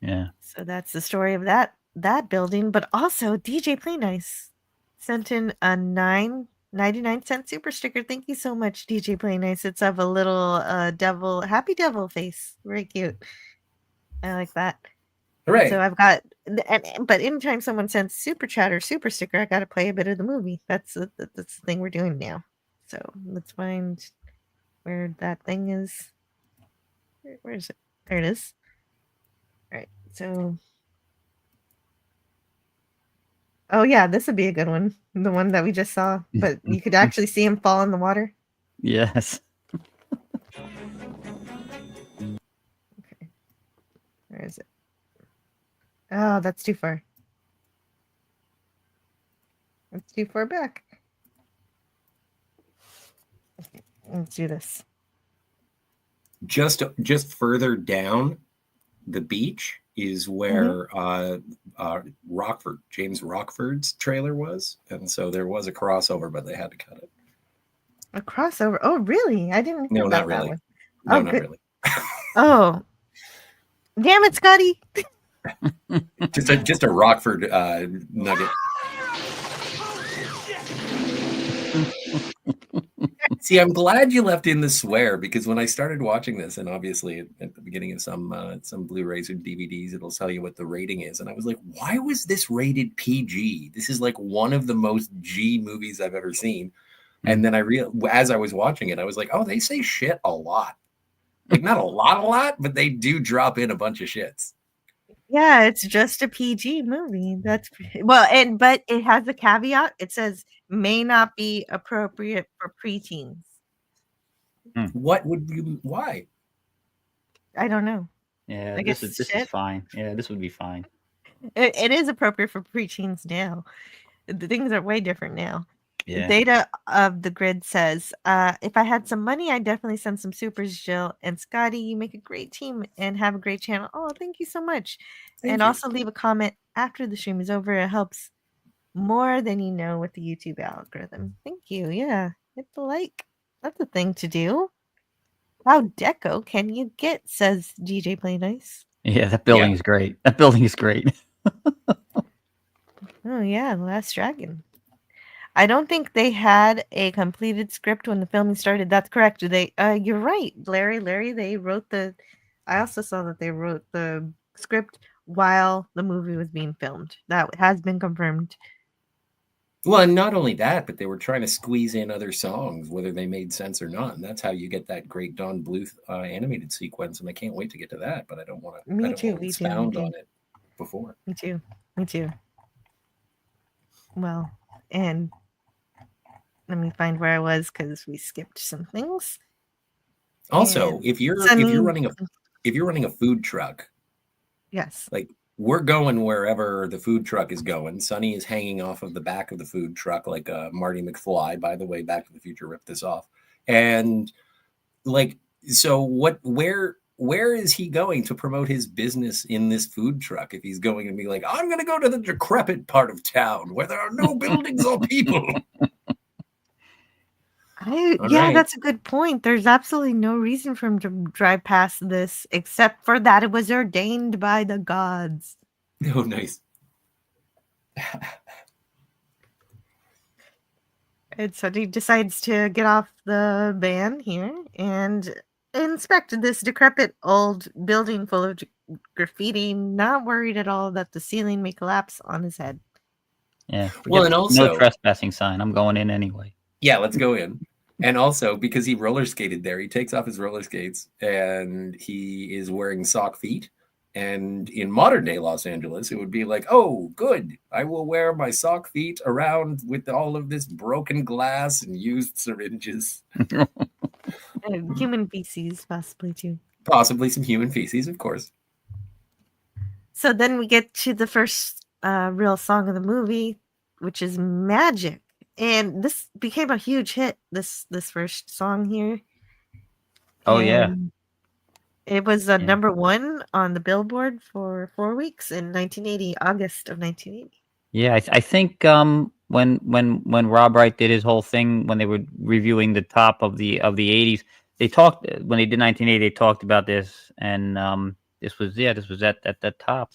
Yeah. So that's the story of that building. But also DJ Play Nice sent in a 99-cent super sticker. Thank you so much, DJ Play Nice. It's of a little happy devil face. Very cute. I like that. Hooray! So I've got, but anytime someone sends super chat or super sticker, I got to play a bit of the movie. That's the thing we're doing now. So let's find where that thing is. Where is it? There it is. All right. So, oh yeah, this would be a good one. The one that we just saw, but you could actually see him fall in the water. Yes. Okay. Where is it? Oh, that's too far. That's too far back. Okay, let's do this. Just further down the beach is where James Rockford's trailer was, and so there was a crossover, but they had to cut it. A crossover? Oh, really? I didn't hear No, about not that really. one. No, Oh, not good. really. Oh, damn it, Scotty! Just a Rockford nugget. See, I'm glad you left in the swear, because when I started watching this, and obviously at the beginning of some Blu-rays or DVDs, it'll tell you what the rating is, and I was like, why was this rated PG? This is like one of the most G movies I've ever seen. And then as I was watching it, I was like, oh, they say shit a lot. Like not a lot, but they do drop in a bunch of shits. Yeah, it's just a PG movie. That's but it has a caveat. It says may not be appropriate for preteens. Why? I don't know. Yeah, I this guess is shit. fine. Yeah, this would be fine. It is appropriate for preteens now. The things are way different now. Yeah. Data of the Grid says, if I had some money, I'd definitely send some supers, Jill and Scotty. You make a great team and have a great channel. Oh, thank you so much. Thank you. Also leave a comment after the stream is over. It helps more than you know with the YouTube algorithm. Thank you. Yeah. Hit the like. That's a thing to do. How deco can you get, says DJ Play Nice. Yeah, that building is great. That building is great. Oh yeah, The Last Dragon. I don't think they had a completed script when the filming started. That's correct. You're right, Larry. They wrote I also saw that they wrote the script while the movie was being filmed. That has been confirmed. Well, and not only that, but they were trying to squeeze in other songs, whether they made sense or not. And that's how you get that great Don Bluth animated sequence. And I can't wait to get to that, but I don't want to expound on it before. Me too. Well, and let me find where I was because we skipped some things. Also, And if you're running a food truck, yes, like we're going wherever the food truck is going. Sonny is hanging off of the back of the food truck like Marty McFly. By the way, Back to the Future ripped this off. And like, so where is he going to promote his business in this food truck if he's going to be like, I'm going to go to the decrepit part of town where there are no buildings or people? All Yeah, right. that's a good point. There's absolutely no reason for him to drive past this except for that it was ordained by the gods. Oh, nice. And so he decides to get off the van here and inspect this decrepit old building full of graffiti, not worried at all that the ceiling may collapse on his head. Yeah. Well, Forget and the no also, trespassing sign. I'm going in anyway. yeah, let's go in. And also, because he roller skated there, he takes off his roller skates and he is wearing sock feet. And in modern day Los Angeles, it would be like, oh, good. I will wear my sock feet around with all of this broken glass and used syringes, Human feces, possibly too. possibly some human feces, of course. So then we get to the first real song of the movie, which is Magic. And this became a huge hit, this first song here. Oh, yeah. And it was number one on the Billboard for 4 weeks in 1980, August of 1980. Yeah, I think when Rob Wright did his whole thing when they were reviewing the top of the 80s, they talked when they did 1980, they talked about this, and this was at the top.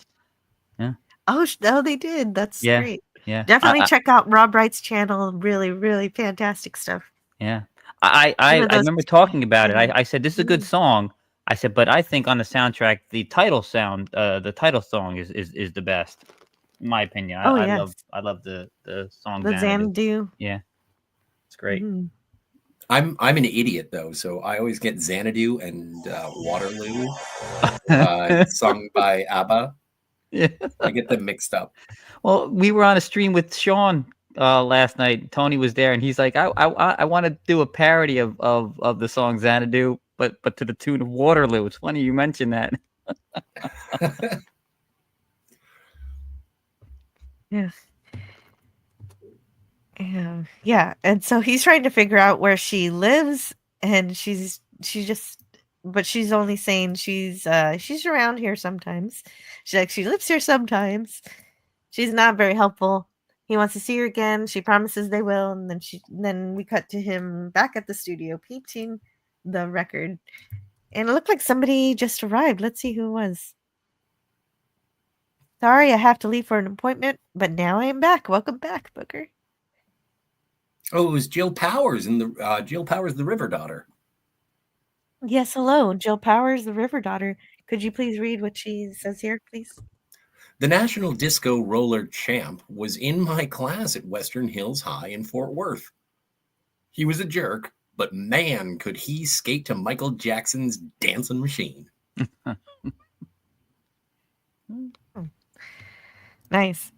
Oh, they did. That's Yeah, great. yeah, Definitely check out Rob Wright's channel. Really, really fantastic stuff. yeah. One I of those remember talking about it. things. I said this is a good song. I said, but I think on the soundtrack, the title song is the best, in my opinion. Oh, I yes. love the song The Xanadu. Xanadu. Yeah, it's great. Mhm. I'm an idiot though, so I always get Xanadu and Waterloo sung by ABBA. Yeah. I get them mixed up. Well, we were on a stream with Sean last night. Tony was there, and he's like, "I want to do a parody of the song Xanadu, but to the tune of Waterloo." It's funny you mentioned that. Yeah. Yeah, and so he's trying to figure out where she lives, and but she's only saying she's around here sometimes. She's like, she lives here sometimes. She's not very helpful. He wants to see her again. She promises they will, and then we cut to him back at the studio painting the record. And it looked like somebody just arrived. Let's see who it was. Sorry, I have to leave for an appointment, but now I am back. Welcome back, Booker. Oh, it was Jill Powers and the Jill Powers, the River Daughter. Yes, hello, Jill Powers, the River Daughter. Could you please read what she says here, please? The National Disco Roller Champ was in my class at Western Hills High in Fort Worth. He was a jerk, but man, could he skate to Michael Jackson's Dancing Machine. Nice.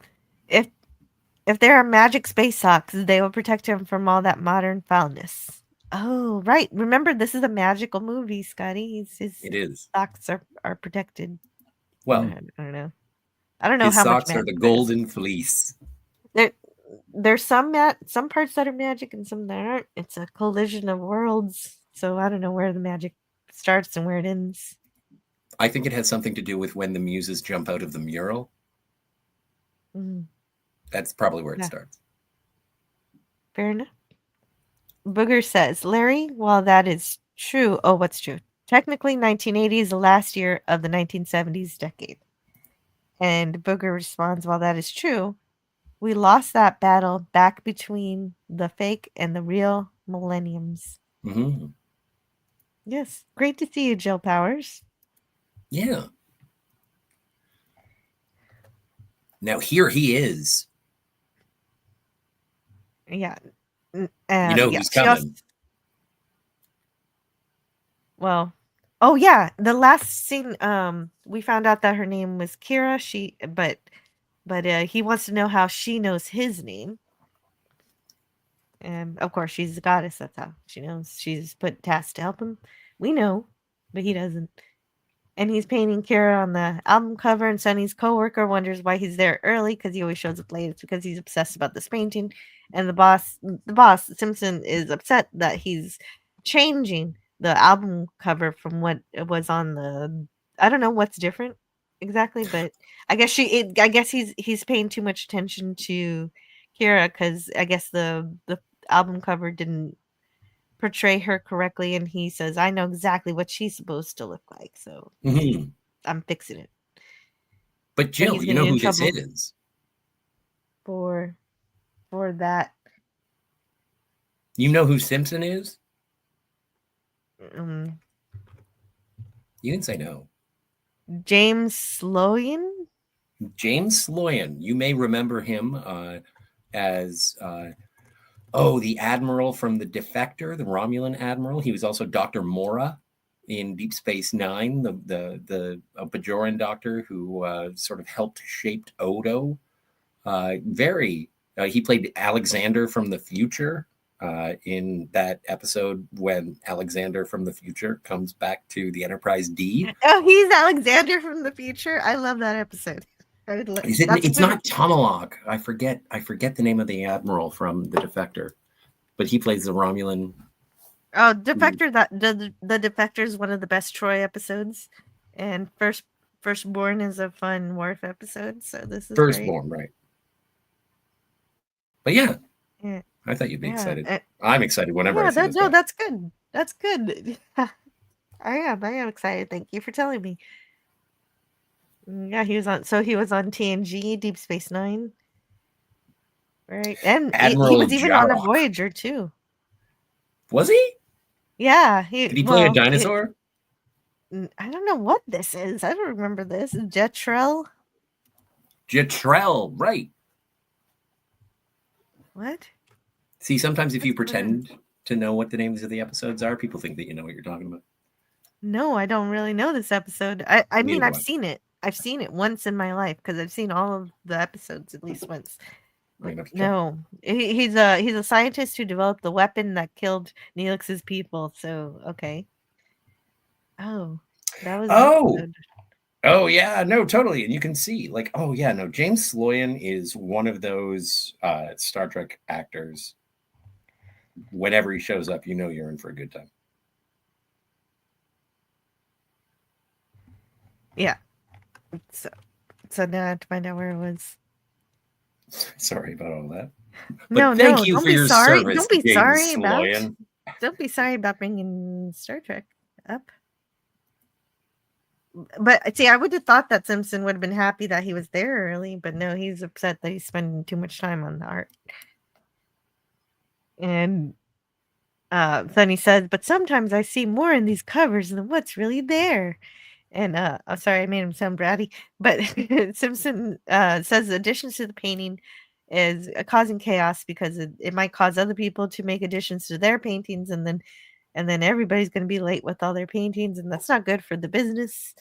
If there are magic space socks, they will protect him from all that modern foulness. Oh, right. Remember, this is a magical movie, Scotty. His It is. socks are protected. Well, I don't know. I don't know his how much socks are the magic there is. golden fleece. There's some parts that are magic and some that aren't. It's a collision of worlds, so I don't know where the magic starts and where it ends. I think it has something to do with when the muses jump out of the mural. Mm, That's probably where it Yeah. starts. fair enough. Booger says, Larry, while that is true, what's true? Technically, 1980 is the last year of the 1970s decade. And Booger responds, while that is true, we lost that battle back between the fake and the real millenniums. Mm-hmm. Yes, great to see you, Jill Powers. Yeah. Now here he is. Yeah. You know yeah, who's she also- coming. well, oh yeah, the last scene, we found out that her name was Kira. But he wants to know how she knows his name. And of course, she's a goddess. That's how she knows. She's put tasks to help him. We know, but he doesn't. And he's painting Kira on the album cover, and Sonny's coworker wonders why he's there early because he always shows up late. It's because he's obsessed about this painting. And the boss, Simpson, is upset that he's changing the album cover from what it was on the. I don't know what's different exactly, but I guess I guess he's paying too much attention to Kira because I guess the album cover didn't portray her correctly, and he says, "I know exactly what she's supposed to look like, so Mhm. I'm fixing it." But And Jill, he's you gonna know get in who this trouble is? for that. You know who Simpson is? Um, You can say no. James Sloyan. James Sloyan. You may remember him as the admiral from the Defector, the Romulan admiral. He was also Dr. Mora in Deep Space Nine, the Bajoran doctor who sort of helped shape Odo. He played Alexander from the future in that episode when Alexander from the future comes back to the Enterprise D. Oh, he's Alexander from the future. I love that episode. It's not Tomahawk. I forget the name of the admiral from the Defector, but he plays the Romulan. Oh, Defector. That the Defector is one of the best Troy episodes, and Firstborn is a fun Worf episode. So this is Firstborn, right? But yeah, great. I thought you'd be excited. Yeah, I'm excited whenever I see this guy. that's good. That's good. I am excited. Thank you for telling me. Yeah, he was on TNG, Deep Space Nine, right? And he Admiral was even on a Jarok. Voyager too. Was he? Yeah, Did he play a dinosaur? I don't know what this is. I don't remember this. Jetrel? Jetrel, right. What? See, sometimes if you That's what it pretend to know what the names of the episodes are, people think that you know what you're talking about. No, I don't really know this episode. I mean, Neither I've do I. seen it. I've seen it once in my life because I've seen all of the episodes at least once. I'm gonna have to check. No, he's a scientist who developed the weapon that killed Neelix's people. So okay. Oh, that was the Oh, episode. oh yeah, no, totally. And you can see, like, oh yeah, no, James Sloyan is one of those Star Trek actors. Whenever he shows up, you know you're in for a good time. Yeah. So now I have to find out where it was. Sorry about all that. But No, thank you don't for be your sorry. service, Don't be James sorry about. Sloyan. Don't be sorry about bringing Star Trek up. But see, I would have thought that Simpson would have been happy that he was there early, but no, he's upset that he's spending too much time on the art. And then he says, "But sometimes I see more in these covers than what's really there." And I'm sorry, I made him sound bratty, but Simpson says additions to the painting is causing chaos because it might cause other people to make additions to their paintings, and then everybody's going to be late with all their paintings, and that's not good for the business.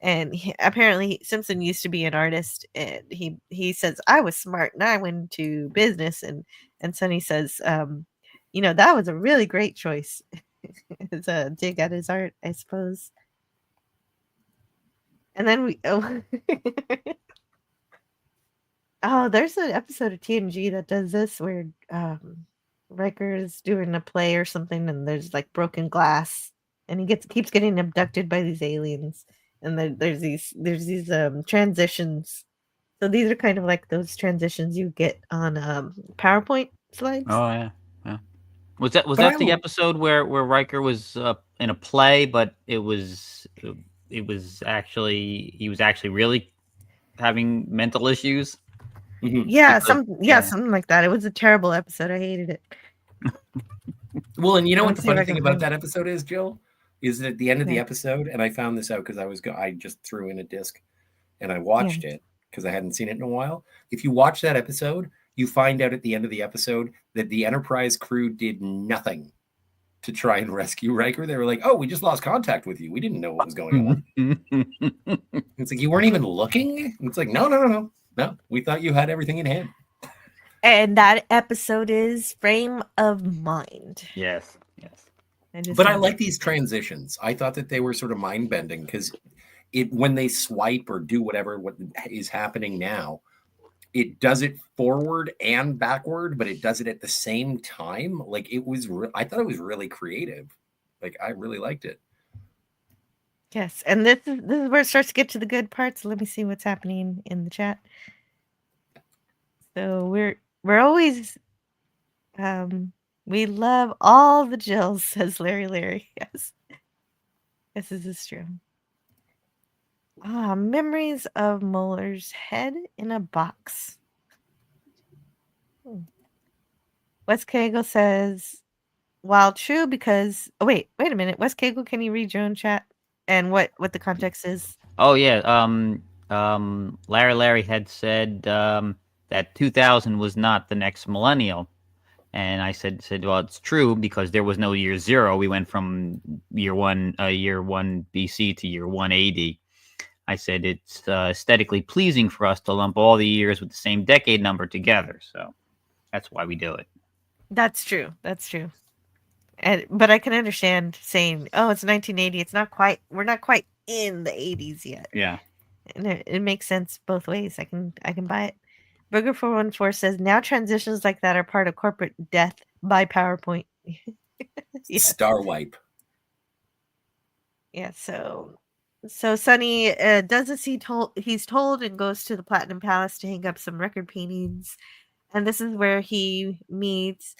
And apparently Simpson used to be an artist, and he says, "I was smart and I went into business." And Sonny says, that was a really great choice. It's a dig at his art, I suppose. And then there's an episode of TNG that does this where Riker is doing a play or something, and there's like broken glass, and he keeps getting abducted by these aliens, and there's these transitions. So these are kind of like those transitions you get on PowerPoint slides. Oh yeah. Was that the episode where Riker was in a play, but he was actually really having mental issues? Mm-hmm. Yeah, something like that. It was a terrible episode. I hated it. Well, and you know what the See if funny I thing can about find that episode is, Jill, is that at the end of the Yeah. episode, and I found this out because I just threw in a disc and I watched it because I hadn't seen it in a while. If you watch that episode, you find out at the end of the episode that the Enterprise crew did nothing to try and rescue Riker. They were like, "Oh, we just lost contact with you. We didn't know what was going on." It's like, you weren't even looking? It's like, no. We thought you had everything in hand. And that episode is Frame of Mind. Yes. But I like these transitions. I thought that they were sort of mind bending because when they swipe or do what is happening now, it does it forward and backward, but it does it at the same time. Like I thought it was really creative. Like I really liked it. Yes, and this is where it starts to get to the good parts. Let me see what's happening in the chat. So we're always We love all the Jills, says Larry. Yes. Yes, this is true. Memories of Muller's head in a box. Wes Cagle says, while true, because wait a minute. Wes Cagle, can you read your own chat and what the context is? Oh yeah. Larry had said that 2000 was not the next millennial, and I said, well, it's true because there was no year zero. We went from year one BC to year 180. I said it's aesthetically pleasing for us to lump all the years with the same decade number together, so that's why we do it. That's true. That's true. But I can understand saying, "Oh, it's 1980. It's not quite. We're not quite in the 80s yet." Yeah. And it makes sense both ways. I can buy it. Burger 414 says now transitions like that are part of corporate death by PowerPoint. Yeah. Star wipe. Yeah. So Sonny does as he's told and goes to the Platinum Palace to hang up some record paintings, and this is where he meets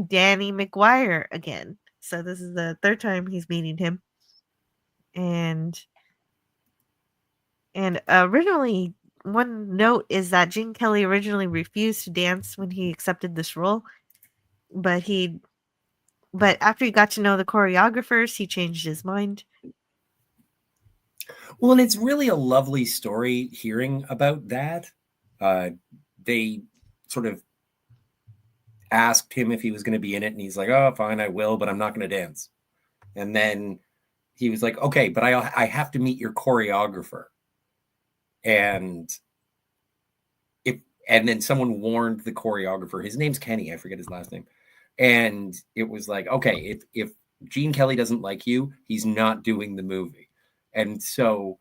Danny McGuire again. So this is the third time he's meeting him. And originally, one note is that Gene Kelly originally refused to dance when he accepted this role, but after he got to know the choreographers, he changed his mind. Well, and it's really a lovely story hearing about that. They sort of asked him if he was going to be in it, and he's like, "Oh, fine, I will, but I'm not going to dance." And then he was like, "Okay, but I have to meet your choreographer." And then someone warned the choreographer. His name's Kenny. I forget his last name. And it was like, okay, if Gene Kelly doesn't like you, he's not doing the movie. And so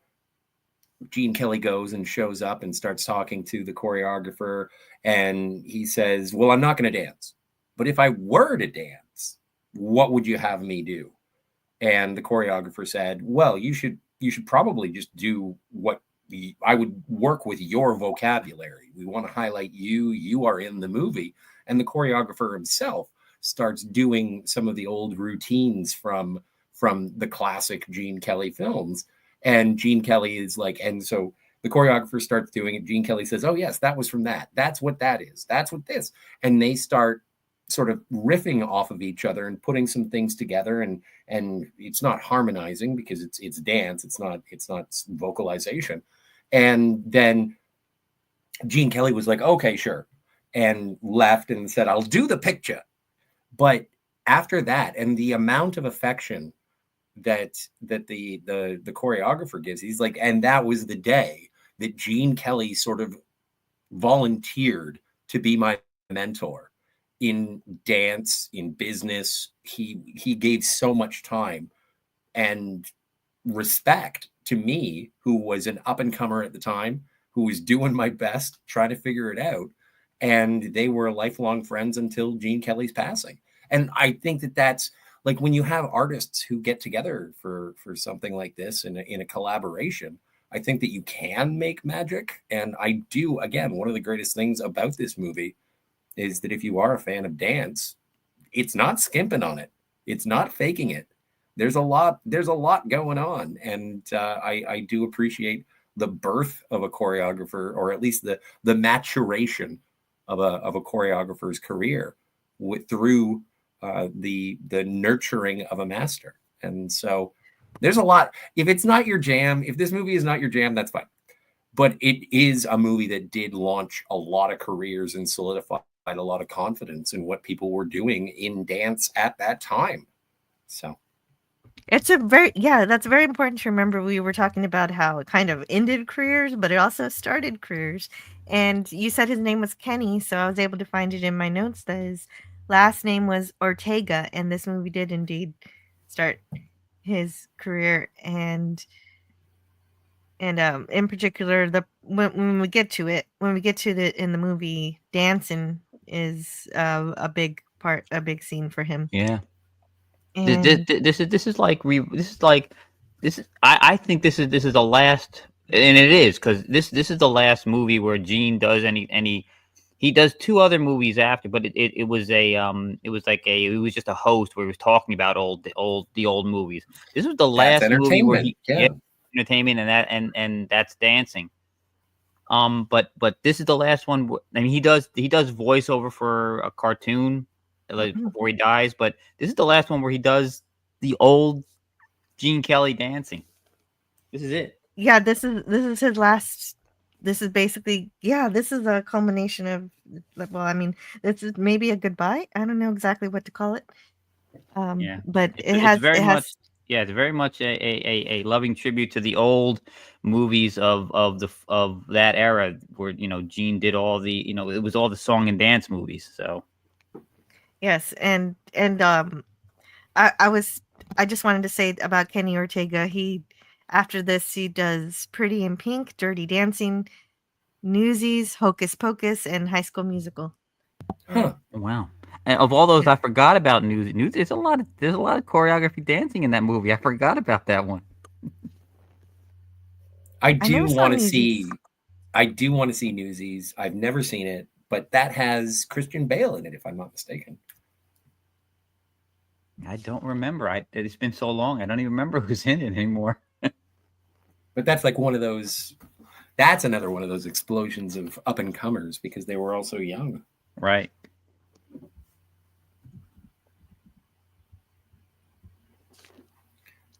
Gene Kelly goes and shows up and starts talking to the choreographer. And he says, "Well, I'm not going to dance. But if I were to dance, what would you have me do?" And the choreographer said, "Well, you should probably just do what I would work with your vocabulary. We want to highlight you. You are in the movie." And the choreographer himself starts doing some of the old routines from the classic Gene Kelly films. And Gene Kelly is like, and so the choreographer starts doing it. Gene Kelly says, "Oh, yes, that was from that. That's what that is. That's what this." And they start sort of riffing off of each other and putting some things together. And it's not harmonizing because it's dance. It's not vocalization. And then Gene Kelly was like, "Okay, sure," and left and said, "I'll do the picture." But after that, and the amount of affection that the choreographer gives, he's like, and that was the day that Gene Kelly sort of volunteered to be my mentor in dance, in business. He gave so much time and respect to me, who was an up and comer at the time, who was doing my best, trying to figure it out. And they were lifelong friends until Gene Kelly's passing. And I think that that's like when you have artists who get together for something like this in a collaboration, I think that you can make magic. And I do, again, one of the greatest things about this movie is that if you are a fan of dance, it's not skimping on it. It's not faking it. There's a lot going on. And I do appreciate the birth of a choreographer, or at least the maturation of a choreographer's career through the nurturing of a master. And so there's a lot. If it's not your jam, if this movie is not your jam, that's fine. But it is a movie that did launch a lot of careers and solidified a lot of confidence in what people were doing in dance at that time. So it's that's very important to remember. We were talking about how it kind of ended careers, but it also started careers. And you said his name was Kenny, so I was able to find it in my notes that his last name was Ortega, and this movie did indeed start his career. And in particular, when we get to it, in the movie, dancing is a big scene for him. Yeah. And I think this is the last, and it is, because this is the last movie where Gene does any He does two other movies after, but it was it was just a host where he was talking about the old movies. This was the That's last movie where entertainment. he Yeah. entertainment and that's dancing. But this is the last one. I mean, he does voiceover for a cartoon like before he dies, but this is the last one where he does the old Gene Kelly dancing. This is it. Yeah, this is his last. This is basically, yeah, this is a culmination of, well, I mean, this is maybe a goodbye. I don't know exactly what to call it. Yeah, But it's very it much has it's very much a loving tribute to the old movies of that era where Gene did all the it was all the song and dance movies. So yes, and I was I just wanted to say about Kenny Ortega. He after this he does Pretty in Pink, Dirty Dancing, Newsies, Hocus Pocus, and High School Musical. Huh. wow. And of all those, Yeah. I forgot about News. News. There's a lot of choreography dancing in that movie. I forgot about that one. I I do never saw want to Newsies. see. I do want to see Newsies. I've never seen it, but that has Christian Bale in it, if I'm not mistaken. I don't remember. It's been so long. I don't even remember who's in it anymore. But that's like one of those. That's another one of those explosions of up and comers because they were all so young. Right.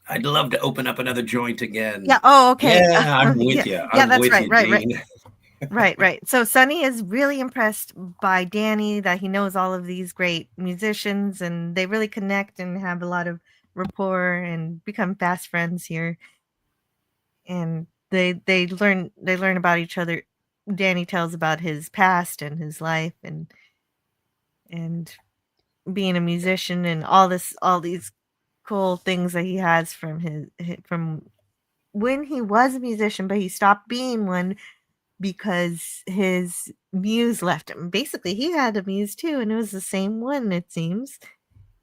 I'd love to open up another joint again. Yeah. Oh, okay. Yeah, I'm with yeah, you. yeah, I'm that's with right, you, right, right. Gene. Right. So Sonny is really impressed by Danny that he knows all of these great musicians and they really connect and have a lot of rapport and become fast friends here. And they learn about each other. Danny tells about his past and his life and being a musician and all these cool things that he has from when he was a musician, but he stopped being one because his muse left him. Basically, he had a muse too, and it was the same one, it seems.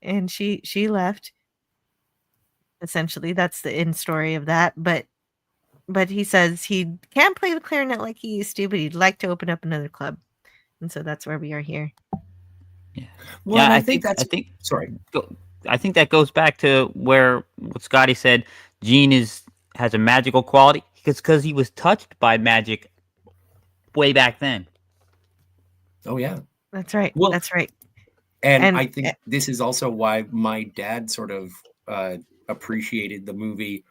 And she left. Essentially, that's the end story of that. But he says he can't play the clarinet like he used to, but he'd like to open up another club. And so that's where we are here. Yeah. Well, and Yeah. I think that's. Sorry. I think that goes back to what Scotty said. Gene has a magical quality because he was touched by magic way back then. Oh yeah. That's right. Well, That's right. And I think this is also why my dad sort of appreciated the movie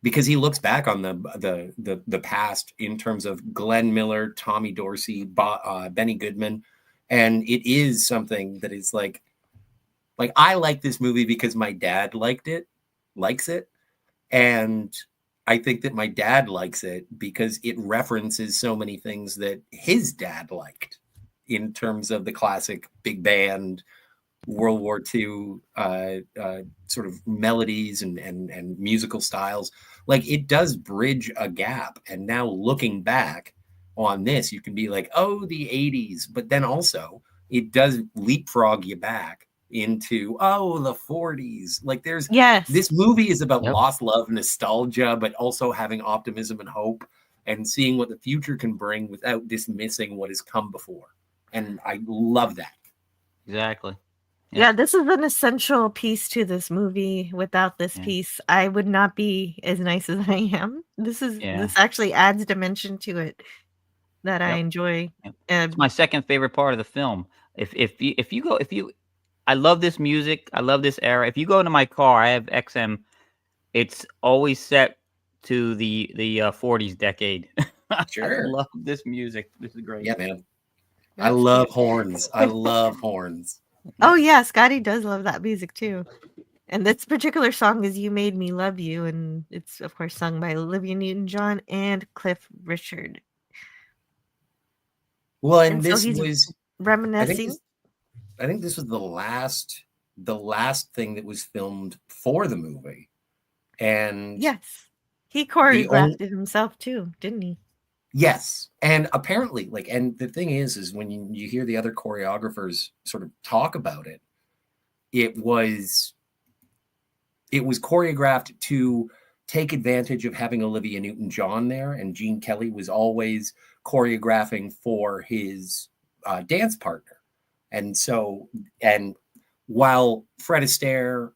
because he looks back on the past in terms of Glenn Miller, Tommy Dorsey, Benny Goodman, and it is something that is like I like this movie because my dad likes it, and I think that my dad likes it because it references so many things that his dad liked in terms of the classic big band, World War II sort of melodies and musical styles. Like it does bridge a gap. And now looking back on this, you can be like, oh, the 80s. But then also it does leapfrog you back into, oh, the 40s. Like this movie is about lost love, nostalgia, but also having optimism and hope and seeing what the future can bring without dismissing what has come before. And I love that. Exactly. Yeah, this is an essential piece to this movie. Without this piece, I would not be as nice as I am. This actually adds dimension to it that I enjoy. It's my second favorite part of the film. I love this music. I love this era. If you go into my car, I have XM. It's always set to the 40s decade. Sure. I love this music. This is great. Yeah, man. I love horns. I love horns. Oh yeah, Scotty does love that music too. And this particular song is "You Made Me Love You," and it's of course sung by Olivia Newton-John and Cliff Richard. Well, and so this he's was reminiscing. I think this was the last thing that was filmed for the movie. And yes, he choreographed it himself too, didn't he? Yes. And apparently, and the thing is when you hear the other choreographers sort of talk about it, it was choreographed to take advantage of having Olivia Newton-John there, and Gene Kelly was always choreographing for his dance partner. And so, and while Fred Astaire,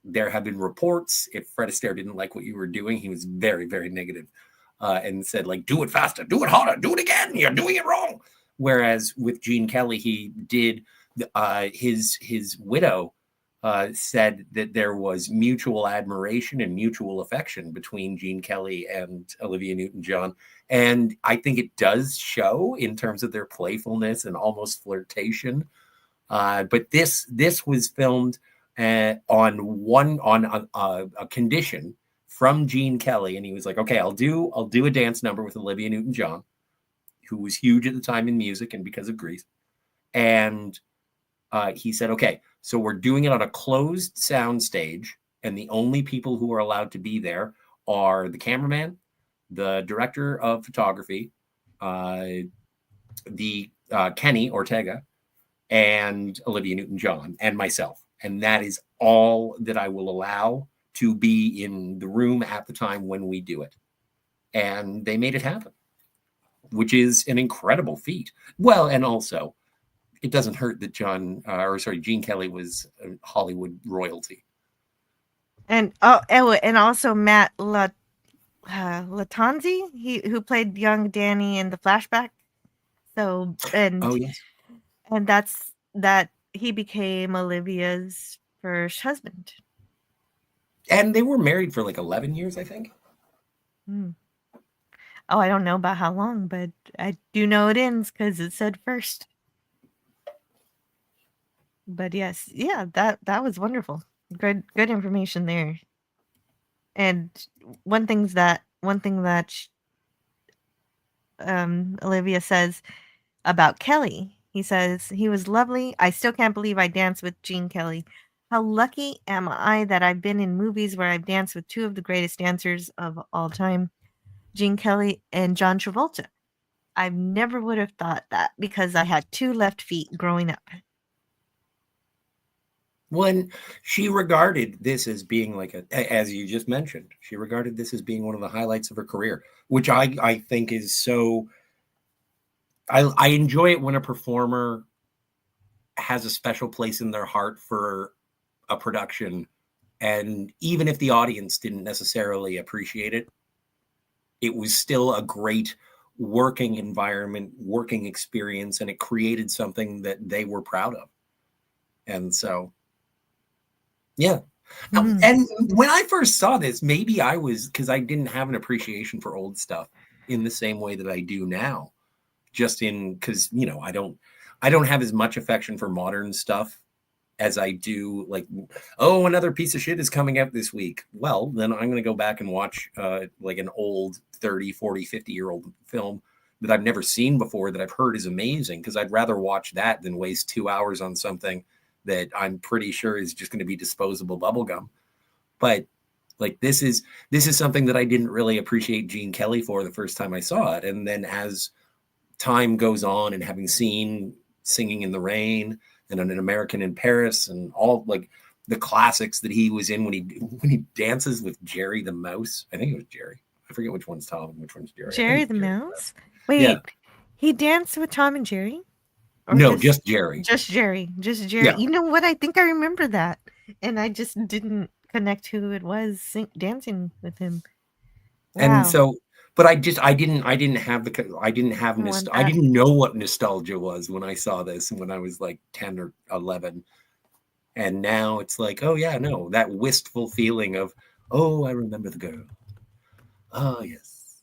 there have been reports, if Fred Astaire didn't like what you were doing, he was very, very negative, and said, like, do it faster, do it harder, do it again, you're doing it wrong. Whereas with Gene Kelly, he did, his widow said that there was mutual admiration and mutual affection between Gene Kelly and Olivia Newton-John. And I think it does show in terms of their playfulness and almost flirtation. But this was filmed on a condition from Gene Kelly, and he was like, okay, I'll do a dance number with Olivia Newton-John, who was huge at the time in music and because of Grease. And he said, okay, so we're doing it on a closed sound stage, and the only people who are allowed to be there are the cameraman, the director of photography, the Kenny Ortega, and Olivia Newton-John, and myself. And that is all that I will allow to be in the room at the time when we do it. And they made it happen, which is an incredible feat. Well, and also, it doesn't hurt that Gene Kelly was a Hollywood royalty. And and also Matt Latanzi, who played young Danny in the flashback. So Yes. and that's that he became Olivia's first husband. And they were married for like 11 years, I think. Oh, I don't know about how long, but I do know it ends because it said first. But yes, yeah, that was wonderful. Good information there. And one thing that Olivia says about Kelly, he says, he was lovely. I still can't believe I danced with Gene Kelly. How lucky am I that I've been in movies where I've danced with two of the greatest dancers of all time, Gene Kelly and John Travolta. I never would have thought that because I had two left feet growing up. When she regarded this as being like as you just mentioned, she regarded this as being one of the highlights of her career, which I think is so. I enjoy it when a performer has a special place in their heart for a production, and even if the audience didn't necessarily appreciate it, it was still a great working environment, working experience, and it created something that they were proud of. And so, yeah. And when I first saw this, maybe I was, because I didn't have an appreciation for old stuff in the same way that I do now. Just because, I don't have as much affection for modern stuff as I do, like, oh, another piece of shit is coming up this week. Well, then I'm going to go back and watch like an old 30, 40, 50-year-old film that I've never seen before that I've heard is amazing, because I'd rather watch that than waste 2 hours on something that I'm pretty sure is just going to be disposable bubblegum. But like, this is something that I didn't really appreciate Gene Kelly for the first time I saw it. And then as time goes on, and having seen Singing in the Rain and An American in Paris and all like the classics that he was in, when he dances with Jerry the Mouse. I think it was Jerry. I forget which one's Tom and which one's Jerry. Jerry the Mouse? Wait, yeah. He danced with Tom and Jerry? Or no, just Jerry. Just Jerry. Just Jerry. Yeah. You know what? I think I remember that. And I just didn't connect who it was dancing with him. Wow. And so, but I didn't know what nostalgia was when I saw this when I was like 10 or 11. And now it's like, oh yeah, no, that wistful feeling of, oh, I remember the girl. Oh yes.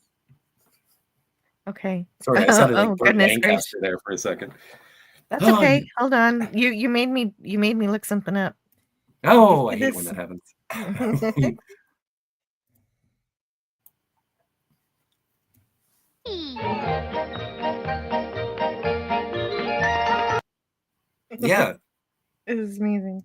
Okay. Sorry, I sounded like Burt Lancaster there for a second. That's okay. Yeah. Hold on. You made me look something up. Oh, I hate it when that happens. Yeah. It was amazing.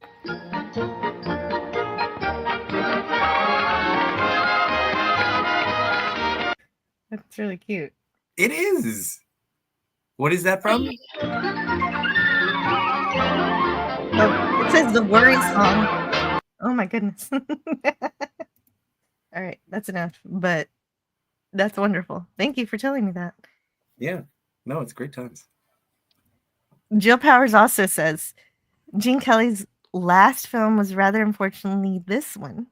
That's really cute. It is. What is that from? Oh, it says The Worry Song. Oh my goodness. All right, that's enough. But that's wonderful. Thank you for telling me that. Yeah. No, it's great times. Jill Powers also says Gene Kelly's last film was rather unfortunately this one,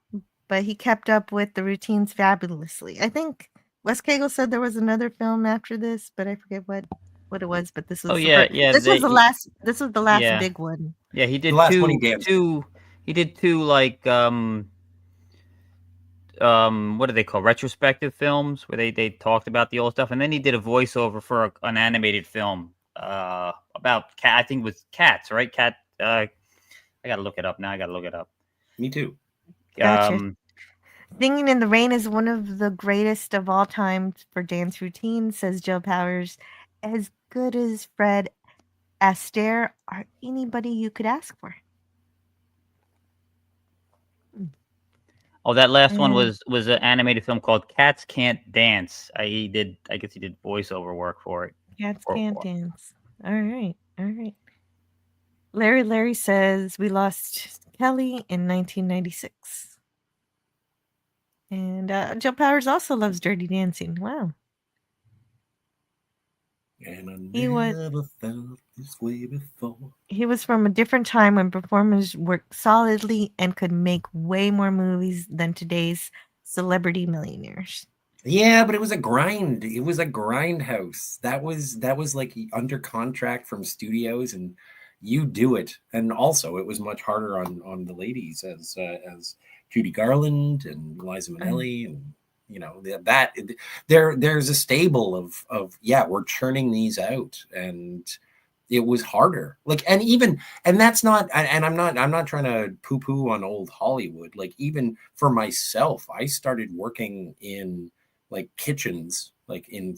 but he kept up with the routines fabulously. I think Wes Cagle said there was another film after this, but I forget what it was. But this was Oh yeah, yeah. this was the last Yeah, big one. yeah. He The did last one he danced. He did two like what do they call retrospective films where they talked about the old stuff, and then he did a voiceover for an animated film about cat. I think it was cats, right? Cat. I gotta look it up now. I gotta look it up. Me too. Gotcha. Singing in the Rain is one of the greatest of all time for dance routines, says Jill Powers. As good as Fred Astaire or anybody you could ask for. Oh, that last one Mm. was an animated film called Cats Can't Dance. I guess he did voiceover work for it. Cats can't dance. All right. All right. Larry says we lost Kelly in 1996. And Jill Powers also loves Dirty Dancing. Wow. And I He was never felt this way before. he was from a different time when performers worked solidly and could make way more movies than today's celebrity millionaires. Yeah, but it was a grind. It was a grindhouse. That was like under contract from studios, and you do it. And also, it was much harder on the ladies as Judy Garland and Liza Minnelli, and there's a stable of yeah, we're churning these out, and it was harder. Like, and that's not, and I'm not trying to poo poo on old Hollywood. Like, even for myself, I started working in like kitchens, like in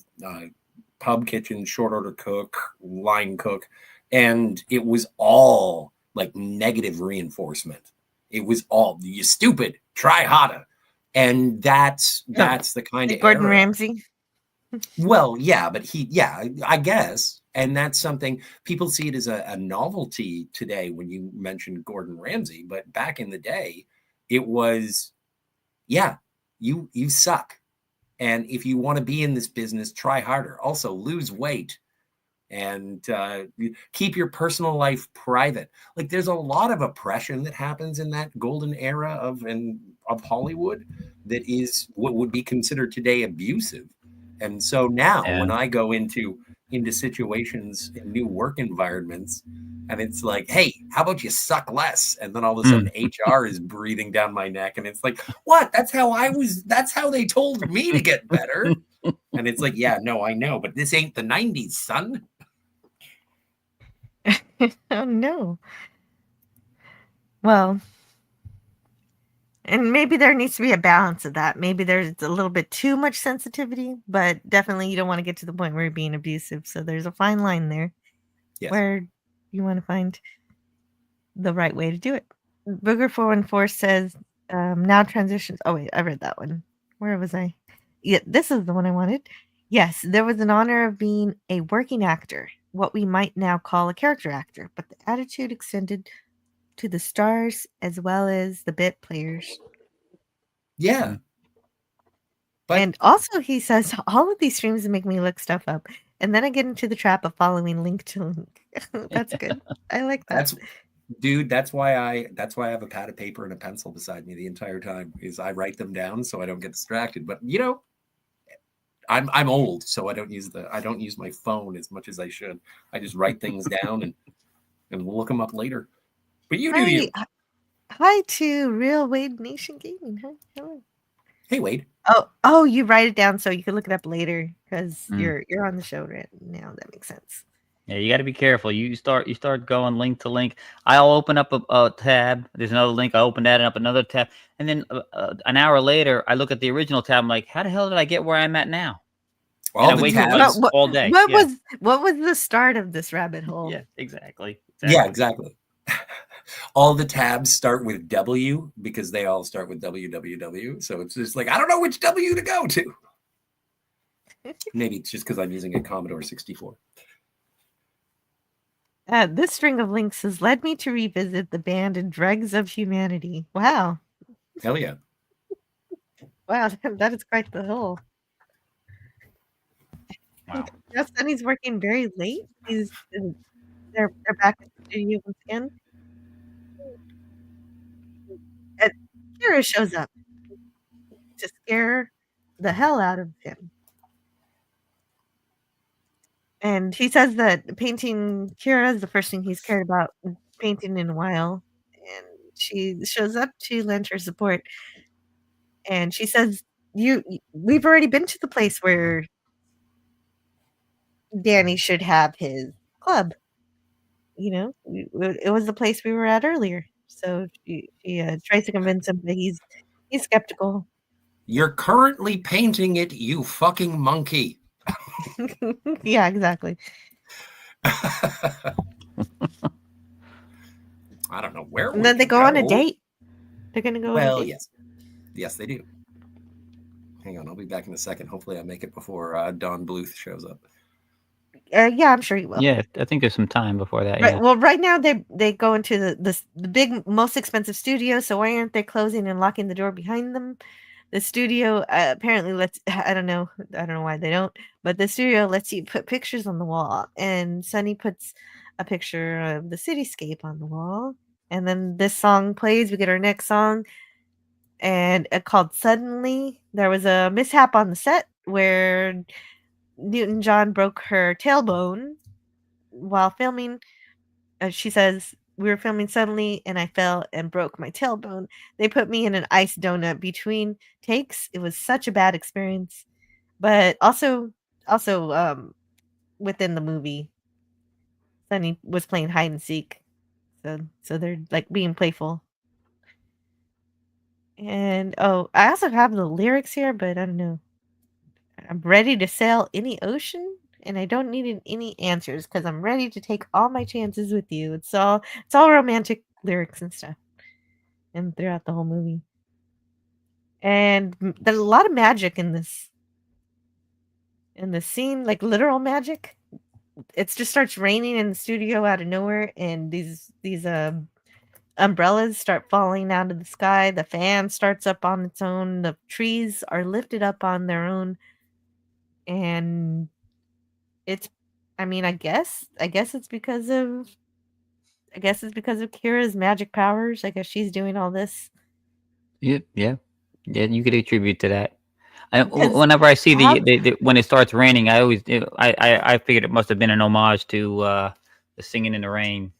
pub kitchens, short order cook, line cook, and it was all like negative reinforcement. It was all, you stupid, try harder, and that's the kind Like of Gordon era. Ramsay. Well, yeah, but I guess, and that's something people see it as a novelty today when you mention Gordon Ramsay, but back in the day, it was, yeah, you suck. And if you want to be in this business, try harder. Also, lose weight and keep your personal life private. Like, there's a lot of oppression that happens in that golden era of Hollywood that is what would be considered today abusive. And so now, when I go into situations in new work environments, and it's like, hey, how about you suck less? And then all of a sudden HR is breathing down my neck. And it's like, what? That's how they told me to get better. And it's like, yeah, no, I know, but this ain't the 90s, son. Oh no. Well, and maybe there needs to be a balance of that. Maybe there's a little bit too much sensitivity, but definitely you don't want to get to the point where you're being abusive. So there's a fine line there where you want to find the right way to do it. Booger 414 says now transitions. Oh wait, I read that one. Where was I? Yeah, this is the one I wanted. Yes, there was an honor of being a working actor, what we might now call a character actor, but the attitude extended to the stars as well as the bit players. Yeah. And also, he says all of these streams make me look stuff up, and then I get into the trap of following link to link. That's good. I like that. That's why I have a pad of paper and a pencil beside me the entire time, is I write them down so I don't get distracted. But I'm old, so I don't use my phone as much as I should. I just write things down and look them up later. But you do you. Hi to Real Wade Nation Gaming. Hi, hello. Hey Wade. Oh, you write it down so you can look it up later because you're on the show right now. That makes sense. Yeah, you got to be careful. You start going link to link. I'll open up a tab. There's another link. I open that and up another tab, and then an hour later, I look at the original tab. I'm like, how the hell did I get where I'm at now? All and the I wait tabs all day. What was the start of this rabbit hole? Yeah, exactly. Yeah, exactly. All the tabs start with W because they all start with www. So it's just like, I don't know which W to go to. Maybe it's just because I'm using a Commodore 64. This string of links has led me to revisit the band and Dregs of Humanity. Wow. Hell yeah. Wow, that is quite the hill. Wow. Now Sunny's working very late. He's they're back at the studio once again. And Kira shows up to scare the hell out of him. And he says that painting Kira is the first thing he's cared about painting in a while. And she shows up to lend her support. And she says, we've already been to the place where Danny should have his club. You know, it was the place we were at earlier. So she tries to convince him that he's skeptical. You're currently painting it, you fucking monkey. Yeah, exactly. I don't know where. And then they go on a date. They're gonna go on a Well, date. yes, they do. Hang on, I'll be back in a second. Hopefully, I make it before Don Bluth shows up. Yeah, I'm sure you will. Yeah, I think there's some time before that. Right. Yeah. Well, right now they go into the big, most expensive studio. So why aren't they closing and locking the door behind them? The studio apparently lets, I don't know why they don't, but the studio lets you put pictures on the wall. And Sunny puts a picture of the cityscape on the wall. And then this song plays. We get our next song, and called Suddenly. There was a mishap on the set where Newton-John broke her tailbone while filming. She says, we were filming suddenly and I fell and broke my tailbone. They put me in an ice donut between takes. It was such a bad experience. But also within the movie, Sunny was playing hide and seek. So they're like being playful. And I also have the lyrics here, but I don't know. I'm ready to sail any ocean, and I don't need any answers because I'm ready to take all my chances with you. It's all romantic lyrics and stuff, and throughout the whole movie. And there's a lot of magic in this scene, like literal magic. It just starts raining in the studio out of nowhere, and these umbrellas start falling out of the sky. The fan starts up on its own. The trees are lifted up on their own. And it's, I mean, I guess it's because of Kira's magic powers. I guess she's doing all this. Yeah. You could attribute to that. Because Whenever I see how- the when it starts raining, I always I figured it must have been an homage to the Singing in the Rain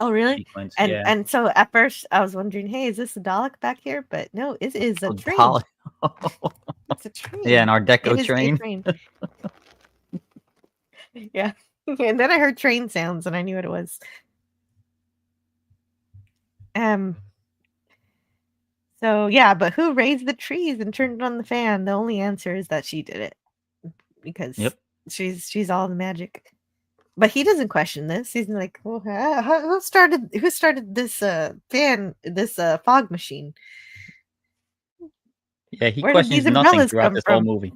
Oh, really? sequence. And Yeah. and so at first I was wondering, hey, is this a Dalek back here? But no, it is a Oh, train. Dalek. It's a train. Yeah, an Art It Deco is train. a train. Yeah. And then I heard train sounds and I knew what it was. So yeah, but who raised the trees and turned on the fan? The only answer is that she did it because Yep. she's all the magic. But he doesn't question this. He's like, well, who started this fan, this fog machine? Yeah, he Where did questions these nothing umbrellas throughout come this whole from? movie.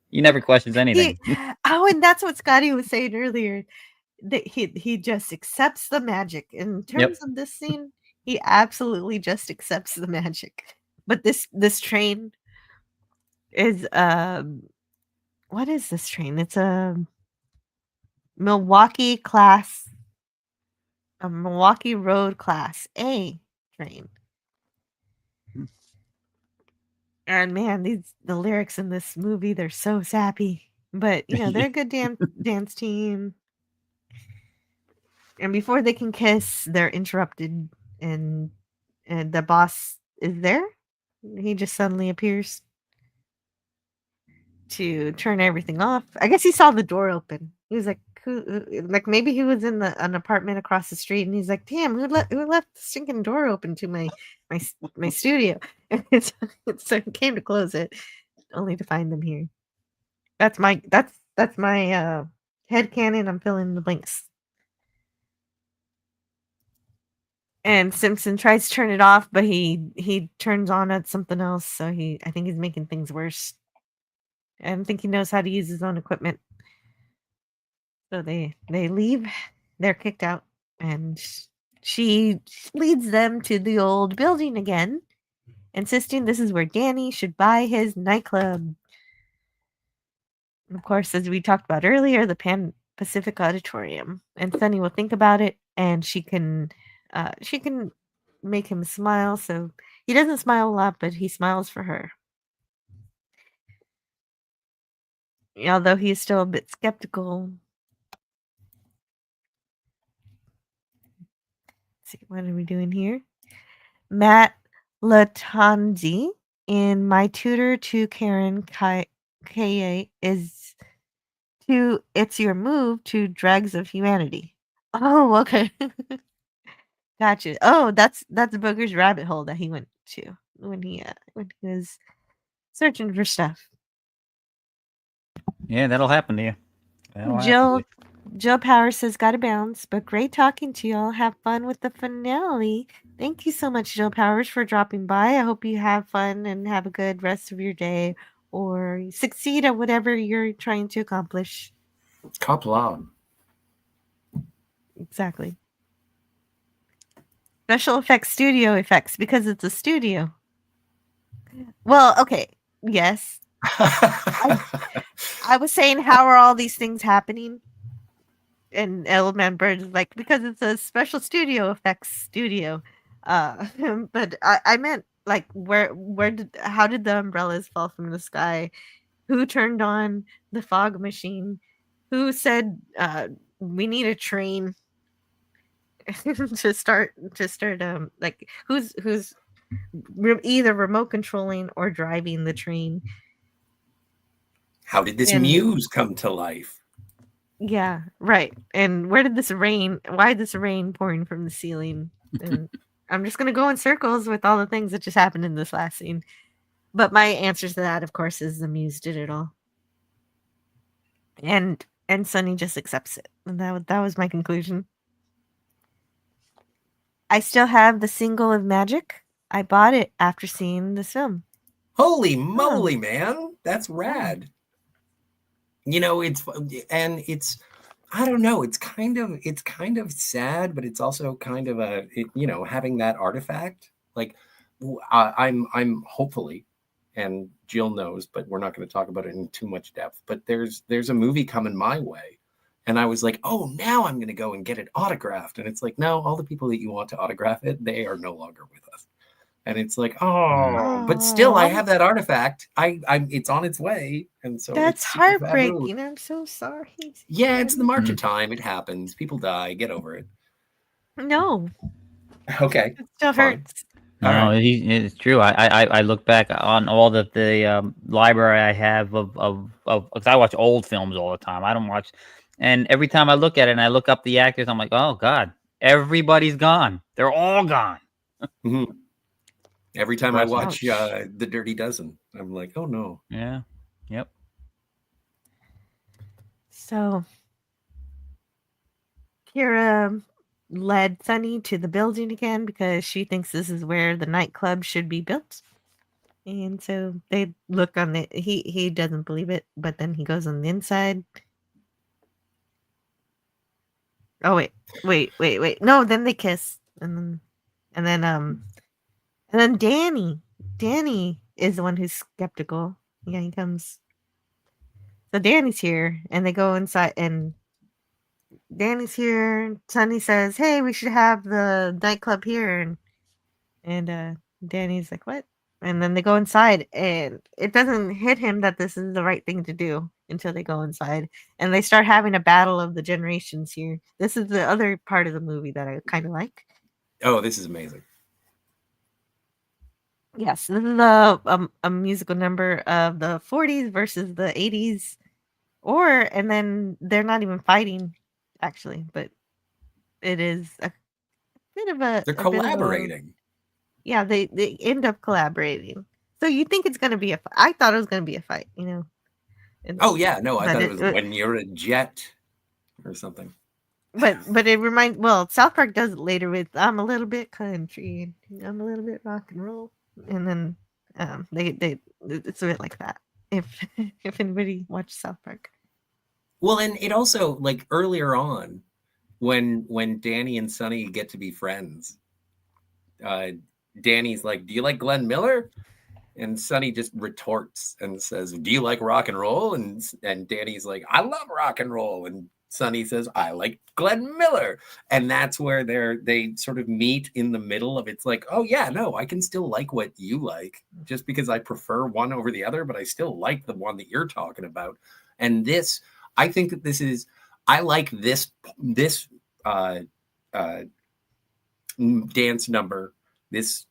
He never questions anything. And that's what Scotty was saying earlier. That he just accepts the magic. In terms of this scene, he absolutely just accepts the magic. But this train is what is this train? It's a Milwaukee Road Class A train. And man, the lyrics in this movie, they're so sappy. But you know, they're a good dance team. And before they can kiss, they're interrupted, and the boss is there. He just suddenly appears to turn everything off. I guess he saw the door open. He was like, like maybe he was in an apartment across the street, and he's like, "Damn, who left the stinking door open to my studio?" And so he came to close it, only to find them here. That's my headcanon. I'm filling in the blanks. And Simpson tries to turn it off, but he turns on at something else. So I think he's making things worse. I don't think he knows how to use his own equipment. So they leave. They're kicked out, and she leads them to the old building again, insisting this is where Danny should buy his nightclub. And of course, as we talked about earlier, the Pacific Auditorium, and Sunny will think about it, and she can make him smile. So he doesn't smile a lot, but he smiles for her. Although he is still a bit skeptical. Let's see, what are we doing here? Matt Latanzi in My Tutor to Karen Kaye is to It's Your Move to Dregs of Humanity. Oh, okay. Gotcha. Oh, that's Booger's rabbit hole that he went to when he was searching for stuff. Yeah, that'll happen to you. That'll happen to Jill you. Jill Power says gotta bounce, but great talking to y'all. Have fun with the finale. Thank you so much, Jill Powers, for dropping by. I hope you have fun and have a good rest of your day or you succeed at whatever you're trying to accomplish. Cop loud. Exactly. Special effects, studio effects, because it's a studio. Well, okay. Yes. I was saying, how are all these things happening? And Old Man Bird is like, because it's a special studio effects studio. But I meant like how did the umbrellas fall from the sky? Who turned on the fog machine? Who said we need a train to start like who's either remote controlling or driving the train? How did this And muse come to life? yeah, right. And where did this rain? Why this rain pouring from the ceiling? And I'm just gonna go in circles with all the things that just happened in this last scene. But my answer to that, of course, is the muse did it all. And Sunny just accepts it. And that was my conclusion. I still have the single of Magic. I bought it after seeing this film. Holy moly, man. That's rad. You know, it's I don't know, it's kind of sad, but it's also kind of having that artifact. Like I'm hopefully, and Jill knows, but we're not going to talk about it in too much depth, but there's a movie coming my way. And I was like, oh, now I'm going to go and get it autographed. And it's like, no, all the people that you want to autograph it, they are no longer with us. And it's like, oh, but still, I have that artifact. It's on its way, and so that's it's super heartbreaking. fabulous. I'm so sorry. Yeah, it's the march of time. It happens. People die. Get over it. No, Okay, it still fine. hurts. All No, right. it's true. I look back on all the library I have of because I watch old films all the time. I don't watch, and every time I look at it and I look up the actors, I'm like, oh God, everybody's gone. They're all gone. Mhm. Every time I watch Ouch. The Dirty Dozen, I'm like, oh no. Yeah. Yep. So Kira led Sunny to the building again because she thinks this is where the nightclub should be built. And so they look on the he doesn't believe it, but then he goes on the inside. Oh wait. No, then they kiss. And then Danny is the one who's skeptical. Yeah, he comes. So Danny's here and they go inside and Danny's here. Sunny says, "Hey, we should have the nightclub here." And Danny's like, "What?" And then they go inside, and it doesn't hit him that this is the right thing to do until they go inside, and they start having a battle of the generations here. This is the other part of the movie that I kind of like. Oh, this is amazing. Yes, this is a musical number of the 40s versus the 80s, and then they're not even fighting, actually, but it is a bit of They're a bit of a collaborating. yeah, they end up collaborating. So you think it's gonna be a fight. I thought it was gonna be a fight, Oh yeah, no, I but thought it was when you're a jet or something. but it reminds South Park does it later with I'm a little bit country, I'm a little bit rock and roll, and then they it's a bit like that. If if anybody watched South Park, Well, and it also like earlier on when Danny and Sonny get to be friends, Danny's like, "Do you like Glenn Miller?" And Sonny just retorts and says, "Do you like rock and roll?" And Danny's like, "I love rock and roll." And Sonny says, I like Glenn Miller. And that's where they sort of meet in the middle of it's like, oh yeah, no, I can still like what you like just because I prefer one over the other, but I still like the one that you're talking about. And this, I think that this is, I like this uh, dance number, this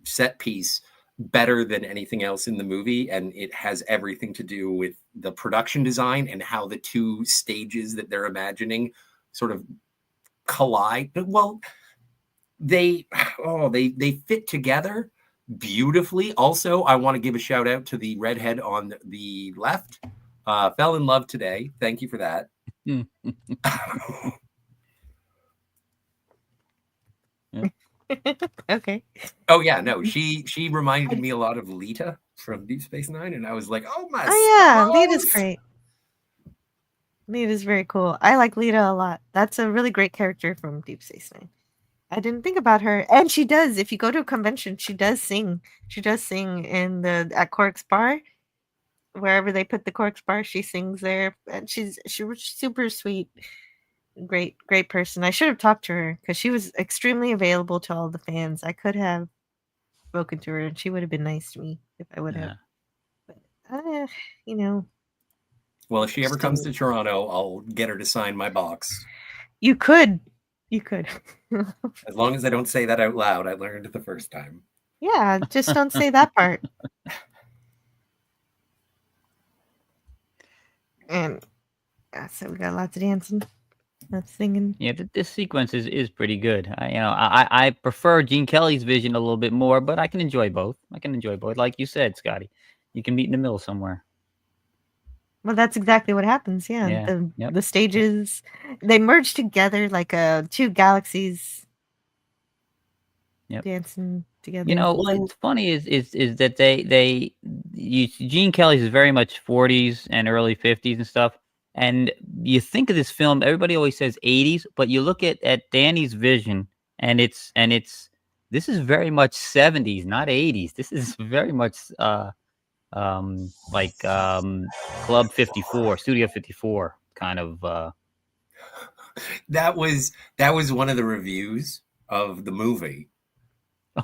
set piece better than anything else in the movie, and it has everything to do with the production design and how the two stages that they're imagining sort of collide. But well, they fit together beautifully. Also, I want to give a shout out to the redhead on the left. Fell in love today. Thank you for that. Okay. Oh yeah, no, she reminded me a lot of Lita from Deep Space Nine, and I was like, oh my Oh yeah, stars. Lita's great. Lita's very cool. I like Lita a lot. That's a really great character from Deep Space Nine. I didn't think about her, and she does. If you go to a convention, she does sing. She does sing in the at Cork's Bar, wherever they put the Cork's Bar. She sings there, and she was super sweet, great person. I should have talked to her because she was extremely available to all the fans. I could have spoken to her, and she would have been nice to me if I would have. But you know, Well, if she ever comes to Toronto, I'll get her to sign my box. you could. As long as I don't say that out loud, I learned it the first time. Yeah, just don't say that part. And so we got lots of dancing, lots of singing. Yeah, this sequence is pretty good. I prefer Gene Kelly's vision a little bit more, but I can enjoy both. Like you said, Scotty, you can meet in the middle somewhere. Well, that's exactly what happens. Yeah, Yeah, the stages, they merge together like two galaxies. Yep. Dancing together. You know, what's funny is that Gene Kelly's is very much 40s and early 50s and stuff. And you think of this film, everybody always says 80s, but you look at Danny's vision, and it's this is very much 70s, not 80s. This is very much Club 54, Studio 54 kind of. That was one of the reviews of the movie.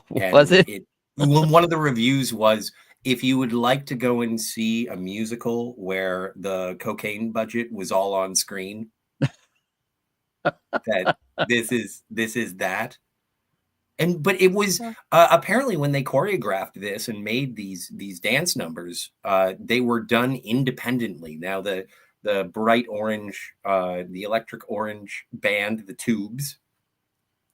Was it? One of the reviews was, if you would like to go and see a musical where the cocaine budget was all on screen, that this is that. But it was apparently when they choreographed this and made these dance numbers, they were done independently. Now the bright orange, the electric orange band, the Tubes,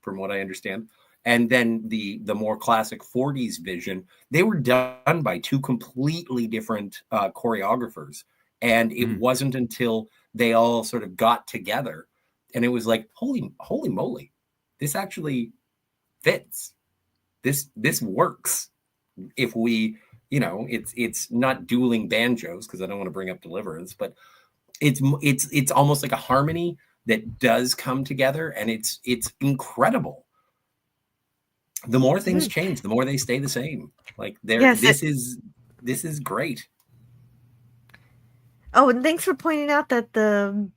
from what I understand, and then the more classic 40s vision, they were done by two completely different choreographers. And it wasn't until they all sort of got together, and it was like, holy moly, this actually fits. This works. If we, it's not dueling banjos, because I don't want to bring up Deliverance, but it's almost like a harmony that does come together, and it's incredible. The more things change, the more they stay the same. Like this is great. Oh, and thanks for pointing out that the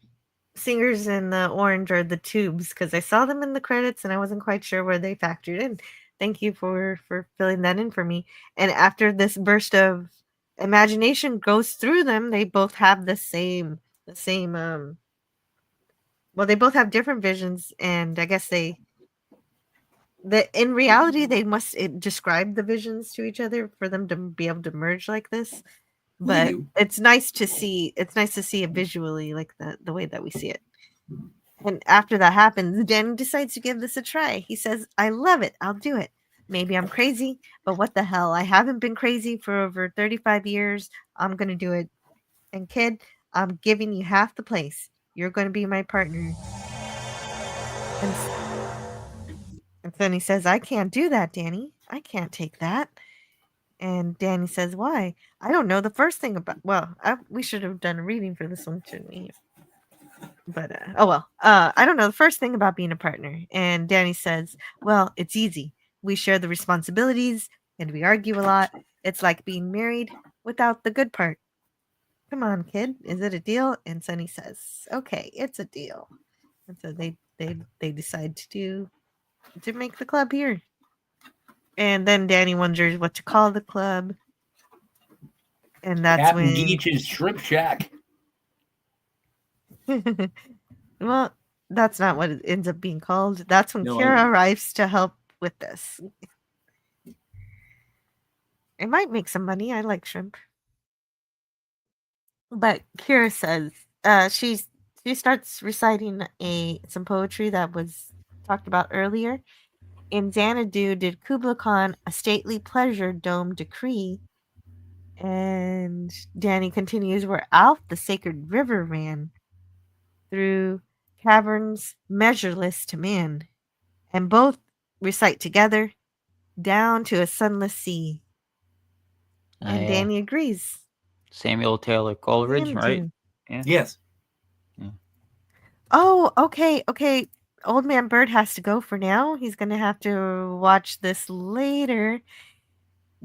singers in the orange are the Tubes, because I saw them in the credits and I wasn't quite sure where they factored in. Thank you for filling that in for me. And after this burst of imagination goes through them, they both have the same well, they both have different visions, and I guess in reality they must describe the visions to each other for them to be able to merge like this. But it's nice to see it visually, like the way that we see it. And after that happens, Danny decides to give this a try. He says, I love it. I'll do it. Maybe I'm crazy, but what the hell? I haven't been crazy for over 35 years. I'm going to do it. And kid, I'm giving you half the place. You're going to be my partner. And then he says, I can't do that, Danny. I can't take that. And Danny says, why? I don't know the first thing about... Well, we should have done a reading for this one, shouldn't we? But, oh well. I don't know the first thing about being a partner. And Danny says, well, it's easy. We share the responsibilities, and we argue a lot. It's like being married without the good part. Come on, kid. Is it a deal? And Sonny says, okay, it's a deal. And so they decide to make the club here. And then Danny wonders what to call the club. And that's Captain when Geach's Shrimp Shack. well, that's not what it ends up being called. That's when No, I Kira know. arrives to help with this. It might make some money. I like shrimp. But Kira says she starts reciting some poetry that was talked about earlier. In Xanadu did Kubla Khan a stately pleasure dome decree. And Danny continues, where out the sacred river ran through caverns measureless to man. And both recite together, down to a sunless sea. And Danny agrees. Samuel Taylor Coleridge, right? Xanadu. Yeah. Yes. Oh, okay. Old Man Bird has to go for now. He's going to have to watch this later.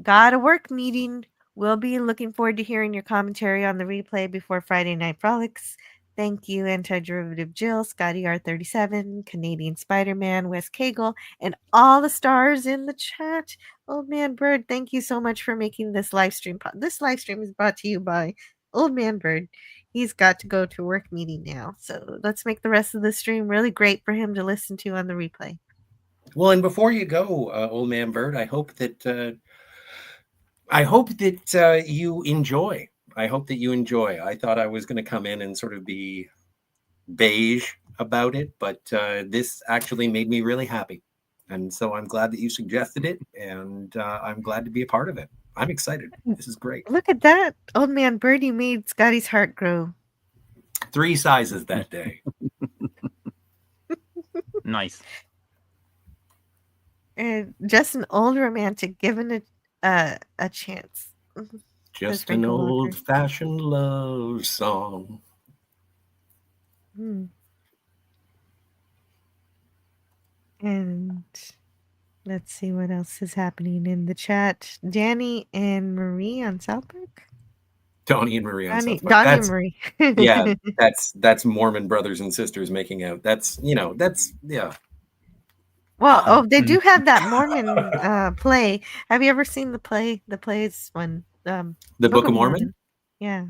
Got a work meeting. We'll be looking forward to hearing your commentary on the replay before Friday Night Frolics. Thank you, Anti-Derivative Jill, Scotty R37, Canadian Spider-Man, Wes Cagle, and all the stars in the chat. Old Man Bird, thank you so much for making this live stream. This live stream is brought to you by Old Man Bird. He's got to go to a work meeting now. So let's make the rest of the stream really great for him to listen to on the replay. Well, and before you go, Old Man Bird, I hope that you enjoy. I hope that you enjoy. I thought I was going to come in and sort of be beige about it, but this actually made me really happy. And so I'm glad that you suggested it, and I'm glad to be a part of it. I'm excited. This is great. Look at that. Old Man Bird, you made Scotty's heart grow. 3 sizes that day. Nice. And just an old romantic given a chance. Just Frank an Walker. old-fashioned love song. And let's see what else is happening in the chat. Danny and Marie on South Park. Donnie and Marie on South Park. Donnie and Marie. Yeah, that's Mormon brothers and sisters making out. That's yeah. Well, they do have that Mormon play. Have you ever seen the play? The play's one. The Book of Mormon? Yeah.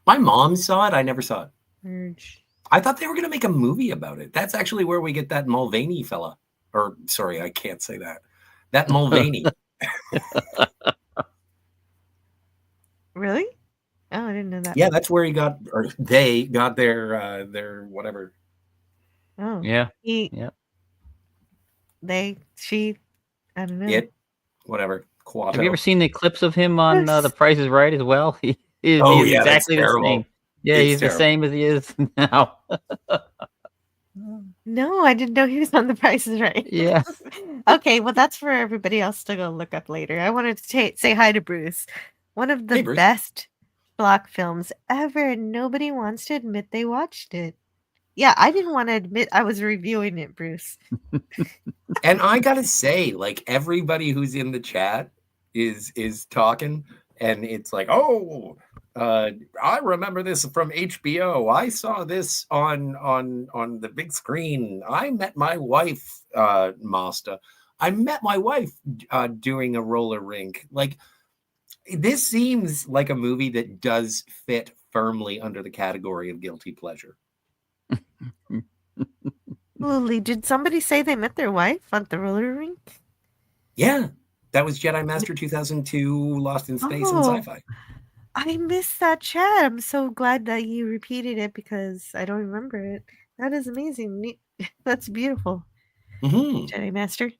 My mom saw it. I never saw it. Urge. I thought they were going to make a movie about it. That's actually where we get that Mulvaney fella. Or, sorry, I can't say that. That Mulvaney. Really? Oh, I didn't know that. Yeah, that's where he got, or they got their whatever. Oh. Yeah. I don't know. It, whatever. Quato. Have you ever seen the clips of him on The Price is Right as well? He's yeah, exactly that's the same. Yeah, It's he's terrible. the same as he is now. No, I didn't know he was on The Price is Right. Yeah. Okay, well, that's for everybody else to go look up later. I wanted to say hi to Bruce. One of the Hey, Bruce. best block films ever, and nobody wants to admit they watched it. Yeah, I didn't want to admit I was reviewing it, Bruce. And I gotta say, like, everybody who's in the chat is talking, and it's like, oh, I remember this from HBO. I saw this on the big screen. I met my wife, Master. I met my wife doing a roller rink. Like, this seems like a movie that does fit firmly under the category of guilty pleasure. Lily, did somebody say they met their wife on the roller rink? Yeah, that was Jedi Master 2002, Lost in Space and Oh. Sci-Fi. I missed that chat. I'm so glad that you repeated it because I don't remember it. That is amazing. That's beautiful. Mm-hmm. Jedi Master.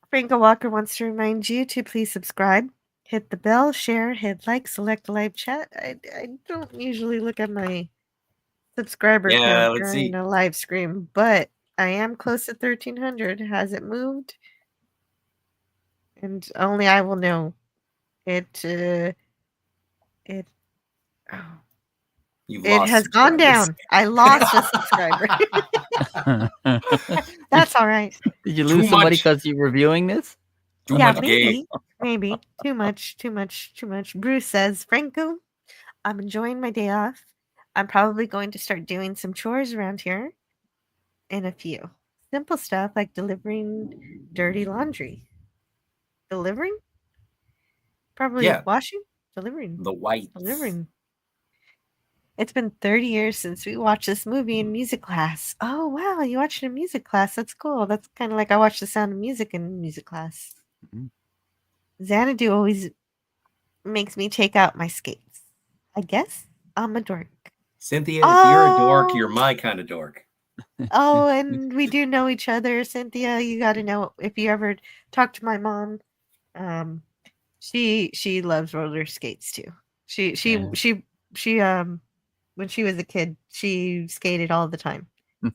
Franco Walker wants to remind you to please subscribe, hit the bell, share, hit like, select the live chat. I don't usually look at my subscriber Yeah, count let's during see. a live stream, but I am close to 1,300. Has it moved? And only I will know. It You've it lost has gone subscribers. down. I lost a subscriber. That's all right. Did you lose Too somebody much. because you're reviewing this? Too Yeah, much gay. maybe. Too much. Bruce says, Franco, I'm enjoying my day off. I'm probably going to start doing some chores around here in a few. Simple stuff like delivering dirty laundry. Delivering? Probably Yeah, washing? Delivering. the whites. Delivering. It's been 30 years since we watched this movie in music class. Oh, wow, you watched it in music class. That's cool. That's kind of like I watched The Sound of Music in music class. Mhm. Xanadu always makes me take out my skates. I guess I'm a dork. Cynthia, if you're a dork, you're Oh, my kind of dork. oh, and we do know each other, Cynthia. You got to know if you ever talk to my mom. Um, she loves roller skates too. She she Yeah. she she when she was a kid, she skated all the time.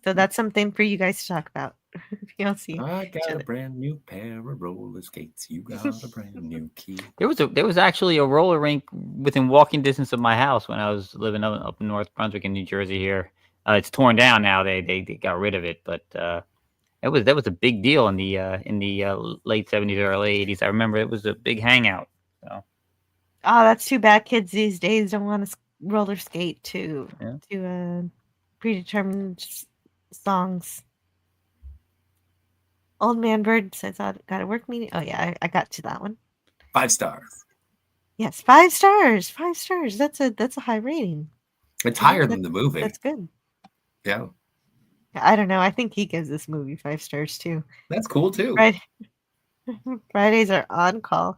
So that's something for you guys to talk about if you don't see I each got a other. brand new pair of roller skates. You got a brand new key. There was actually a roller rink within walking distance of my house when I was living up in North Brunswick in New Jersey here. It's torn down now. They got rid of it, but that was a big deal in the late 70s, early 80s. I remember it was a big hangout. So Oh, that's too bad. Kids these days don't want to roller skate yeah. to predetermined songs. Old Man Bird says, "I got a work meeting." Oh yeah, I got to that one. 5 stars. Yes, 5 stars. 5 stars. That's a high rating. It's I think higher than the movie. that's good. Yeah, I don't know. I think he gives this movie 5 stars too. that's cool too. Right. Fridays are on call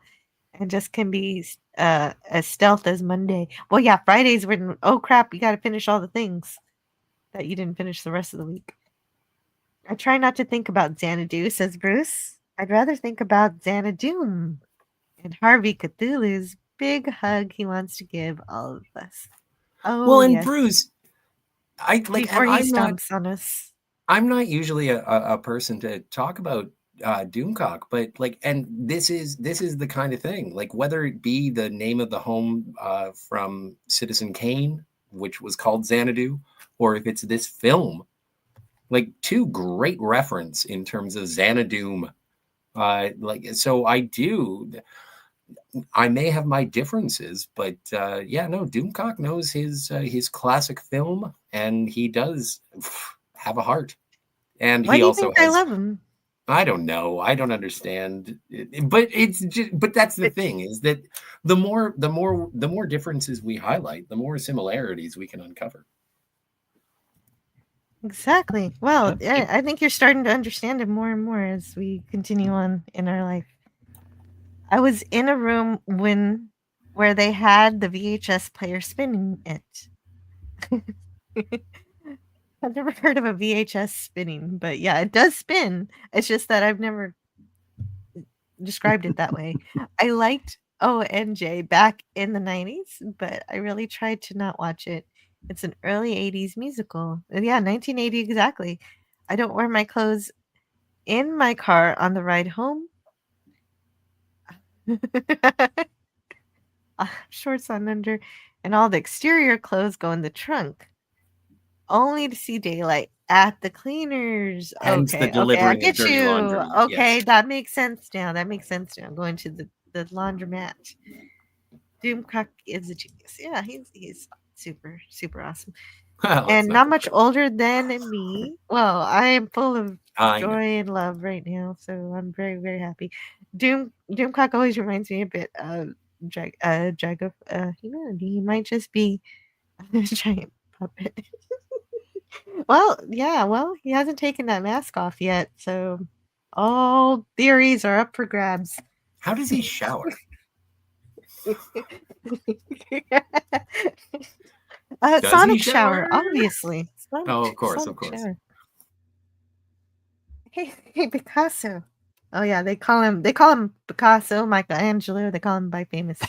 and just can be as stealth as Monday. Well, yeah, Fridays when oh crap, you got to finish all the things that you didn't finish the rest of the week. I try not to think about Xanadu, says Bruce. I'd rather think about Xanadoom and Harvey Cthulhu's big hug he wants to give all of us. Oh Well, and yes, Bruce, before he stomps on us. I'm not usually a person to talk about Doomcock, but like, and this is the kind of thing, like whether it be the name of the home from Citizen Kane, which was called Xanadu, or if it's this film, like two great reference in terms of Xanadoom. Like, so I may have my differences, but yeah, no, Doomcock knows his classic film, and he does have a heart, and Why he do you also think I has. love him? I don't know. I don't understand. But it's just, but that's the But thing is that the more differences we highlight, the more similarities we can uncover. exactly. Well, Yeah. I think you're starting to understand him more and more as we continue on in our life. I was in a room where they had the VHS player spinning it. I've never heard of a VHS spinning, but yeah, it does spin. It's just that I've never described it that way. I liked ONJ back in the 90s, but I really tried to not watch it. It's an early 80s musical. Yeah, 1980 exactly. I don't wear my clothes in my car on the ride home. Shorts on under, and all the exterior clothes go in the trunk, only to see daylight at the cleaners. Hence the Okay, I delivering of get dirty you. laundry. Okay, Yes. that makes sense now. That makes sense now. Going to the laundromat. Doomcock is a genius. Yeah, he's super super awesome, Well, let's and not not much complain. older than me. Well, I am full of I know. joy and love right now, so I'm very very happy. Doomcock always reminds me a bit of Jag of Humanity. He might just be a giant puppet. Well, yeah, well, he hasn't taken that mask off yet, so all theories are up for grabs. How does he shower? Does he Sonic shower, shower? obviously. Oh, of course, of Sonic course. shower. Hey, Picasso. Oh yeah, they call him Picasso, Michelangelo. They call him by famous,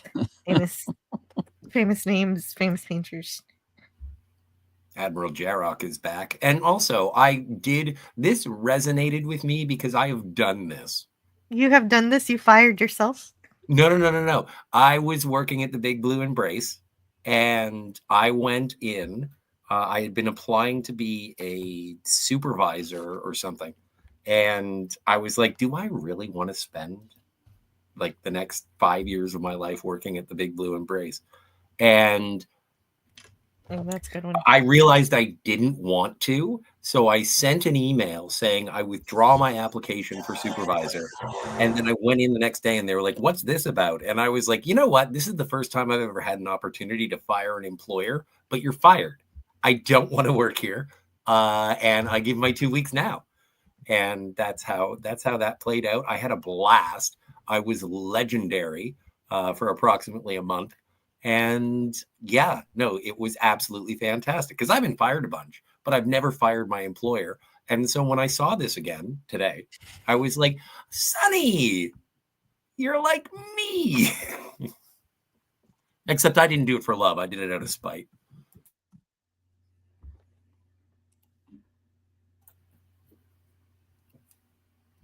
famous names, famous painters. Admiral Jarrock is back. And also, this resonated with me because I have done this. You have done this. You fired yourself. No. I was working at the Big Blue Embrace, and I went in. I had been applying to be a supervisor or something. And I was like, do I really want to spend like the next 5 years of my life working at the Big Blue Embrace? And Oh, that's a good one. I realized I didn't want to, so I sent an email saying I withdraw my application for supervisor. And then I went in the next day and they were like, "What's this about?" And I was like, "You know what? This is the first time I've ever had an opportunity to fire an employer, but you're fired. I don't want to work here." And I give my 2 weeks now. And that's how that played out. I had a blast. I was legendary for approximately a month. And yeah, no, it was absolutely fantastic because I've been fired a bunch, but I've never fired my employer. And so when I saw this again today, I was like, Sonny, you're like me. Except I didn't do it for love. I did it out of spite.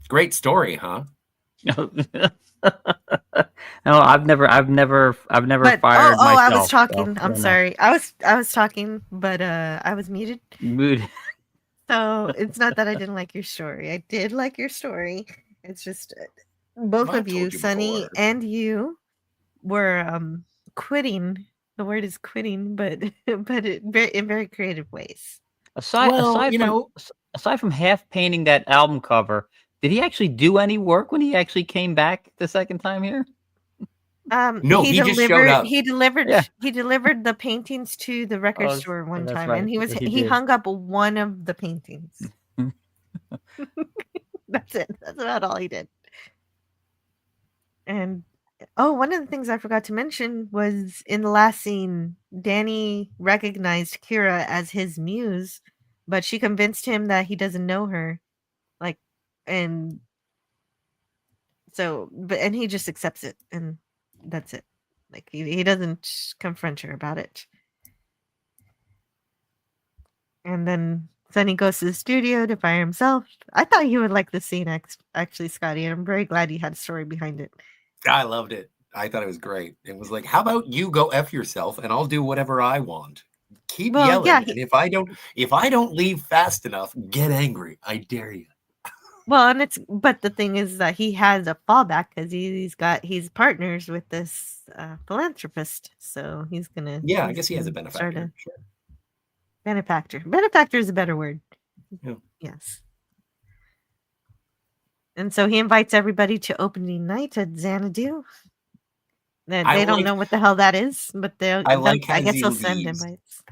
Great story, huh? No, I've never But fired I was myself. talking. So, I'm sorry. I was talking, but I was muted. Mood. So it's not that I didn't like your story. I did like your story. It's just both Well, I've of you, told you Sunny before. and you, were quitting. The word is quitting, but in very creative ways. Well, you know, Aside from half painting that album cover, did he actually do any work when he actually came back the second time here? no, he just showed up. He delivered Yeah. he delivered the paintings to the record Oh, store one that's time, right. and He he did. hung up one of the paintings. That's it. That's about all he did. And one of the things I forgot to mention was in the last scene, Danny recognized Kira as his muse, but she convinced him that he doesn't know her. Like, and so, and he just accepts it, and that's it. Like, he doesn't confront her about it. And then Sonny goes to the studio to fire himself. I thought you would like the scene, actually, Scotty, and I'm very glad you had a story behind it. I loved it. I thought it was great. It was like, how about you go F yourself and I'll do whatever I want. Keep Well, yelling. yeah, And if I don't leave fast enough, get angry. I dare you. well, but the thing is that he has a fallback because he's partners with this philanthropist, so he's gonna. Yeah, I guess he has a gonna start benefactor. Sure. benefactor. Benefactor is a better word. Yeah. Yes. And so he invites everybody to opening night at Xanadu. They don't know what the hell that is, but I guess they'll send invites.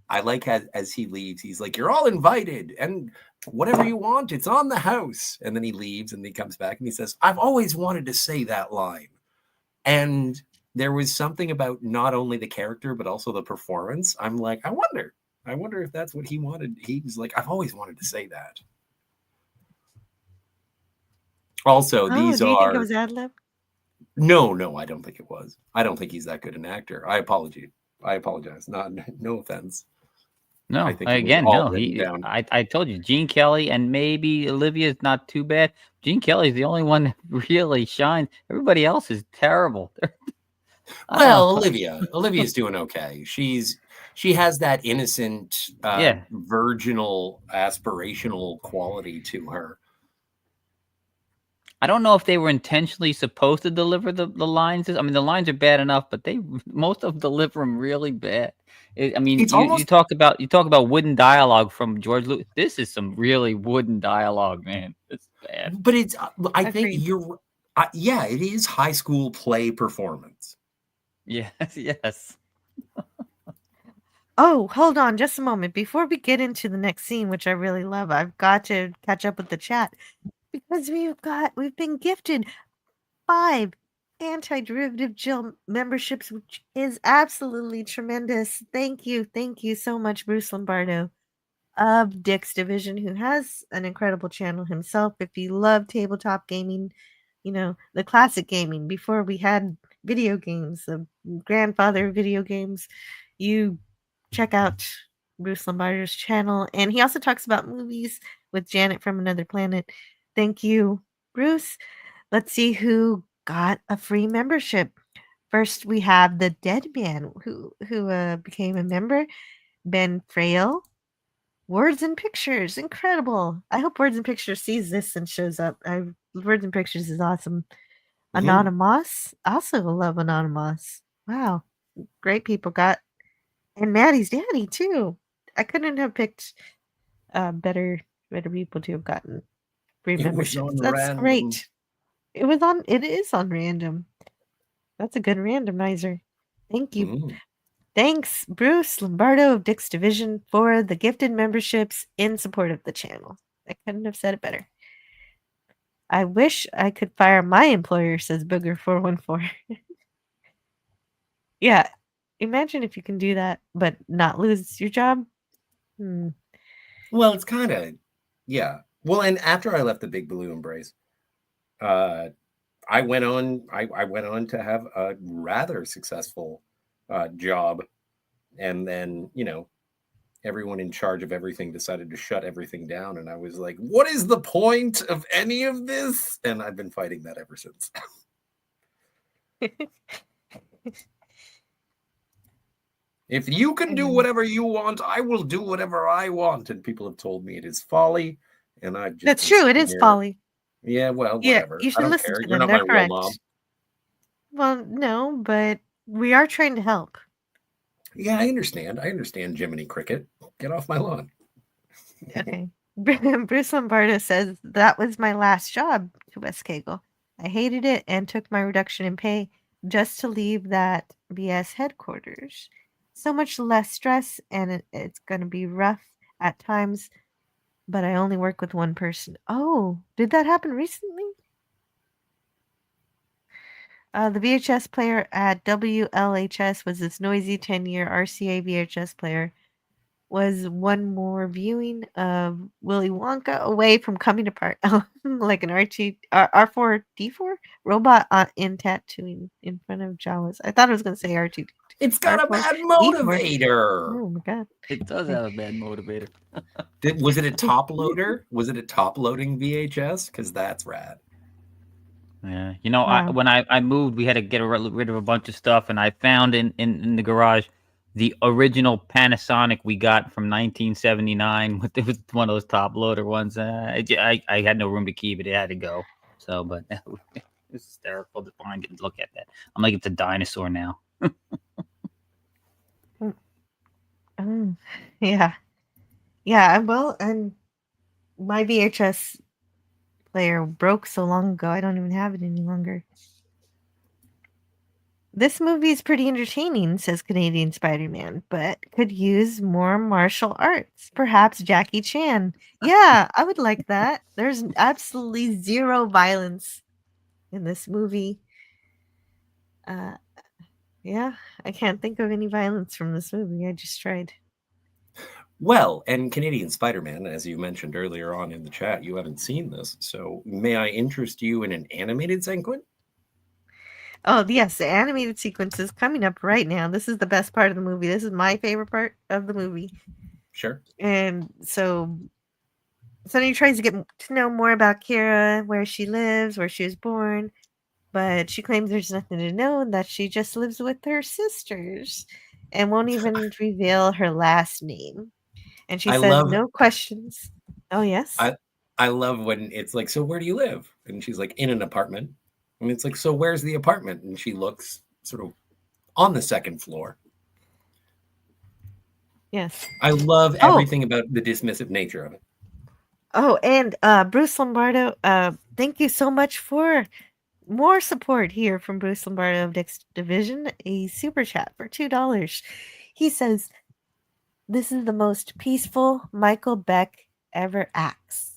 I like as he leaves, he's like, "You're all invited, and whatever you want, it's on the house." And then he leaves, and he comes back, and he says, "I've always wanted to say that line." And there was something about not only the character but also the performance. I'm like, I wonder if that's what he wanted. He was like, "I've always wanted to say that." Also, these do you think it are was ad lib? no, I don't think it was. I don't think he's that good an actor. I apologize. No offense. No, I think it was again, all no. written down. I told you, Gene Kelly and maybe Olivia is not too bad. Gene Kelly's the only one that really shines. Everybody else is terrible. Well, Olivia's doing okay. She has that innocent, Yeah. virginal, aspirational quality to her. I don't know if they were intentionally supposed to deliver the lines. I mean, the lines are bad enough, but most of them deliver them really bad. I mean, It's you almost talk about wooden dialogue from George Lucas. This is some really wooden dialogue, man. It's bad. but it's I think Agreed. you're yeah, it is high school play performance. Yes, yes. Oh, hold on just a moment. Before we get into the next scene, which I really love, I've got to catch up with the chat because we've been gifted 5 anti-derivative Jill memberships, which is absolutely tremendous. Thank you so much, Bruce Lombardo of Dick's Division, who has an incredible channel himself. If you love tabletop gaming, the classic gaming before we had video games, the grandfather video games, you check out Bruce Lombardo's channel. And he also talks about movies with Janet from Another Planet. Thank you, Bruce. Let's see who got a free membership. First, we have the Dead Man who became a member, Ben Frail. Words and Pictures, incredible. I hope Words and Pictures sees this and shows up. Words and Pictures is awesome. Anonymous, also love Anonymous. Wow, great people got And Maddie's daddy too. I couldn't have picked better people to have gotten free It was memberships. on That's random. great. It is on random. That's a good randomizer. Thank you. Mm. Thanks, Bruce Lombardo of Dick's Division, for the gifted memberships in support of the channel. I couldn't have said it better. I wish I could fire my employer, says Booger414. Yeah, imagine if you can do that, but not lose your job. Well, it's kind of, yeah. Well, and after I left the Big Blue Embrace, uh, I went on. I went on to have a rather successful job, and then everyone in charge of everything decided to shut everything down, and I was like, "What is the point of any of this?" And I've been fighting that ever since. If you can do whatever you want, I will do whatever I want. And people have told me it is folly, and I've just That's been true. It sitting is here. folly. Yeah, well, Yeah, whatever. you I should don't listen care. to You're them. not They're my real correct. mom. Well, no, but we are trying to help. Yeah, I understand. I understand, Jiminy Cricket. Get off my lawn. Okay. Bruce Lombardo says that was my last job to West Cagle. I hated it and took my reduction in pay just to leave that BS headquarters. So much less stress, and it's going to be rough at times, but I only work with one person. Oh, did that happen recently? The VHS player at WLHS was this noisy 10-year RCA VHS player. Was one more viewing of Willy Wonka away from coming apart, like an R4D4 robot in tattooing in front of Jawas. I thought I was going to say R2. It's got a bad R4D4. motivator. Oh my god! It does have a bad motivator. Was it a top loader? Was it a top loading VHS? Because that's rad. Yeah, Wow. when I moved, we had to get rid of a bunch of stuff, and I found in the garage the original Panasonic we got from 1979. With it was one of those top loader ones. I had no room to keep it; it had to go. So, but it was hysterical to find it and look at that. I'm like, it's a dinosaur now. Oh, yeah, yeah. Well, and my VHS player broke so long ago. I don't even have it any longer. This movie is pretty entertaining, says Canadian Spider-Man, but could use more martial arts. Perhaps Jackie Chan. Yeah, I would like that. There's absolutely zero violence in this movie. Yeah, I can't think of any violence from this movie. I just tried. Well, and Canadian Spider-Man, as you mentioned earlier on in the chat, you haven't seen this. So may I interest you in an animated segment? Oh, yes, the animated sequence is coming up right now. This is the best part of the movie. This is my favorite part of the movie. Sure. And so Sonny tries to get to know more about Kira, where she lives, where she was born, but she claims there's nothing to know and that she just lives with her sisters and won't even reveal her last name. And she I says love no questions. Oh, yes. I love when it's like, so where do you live? And she's like, in an apartment. And it's like, so where's the apartment? And she looks sort of on the second floor. Yes. I love Oh. everything about the dismissive nature of it. Oh, and Bruce Lombardo, thank you so much for more support here from Bruce Lombardo of Dick's Division, a super chat for $2. He says, this is the most peaceful Michael Beck ever acts.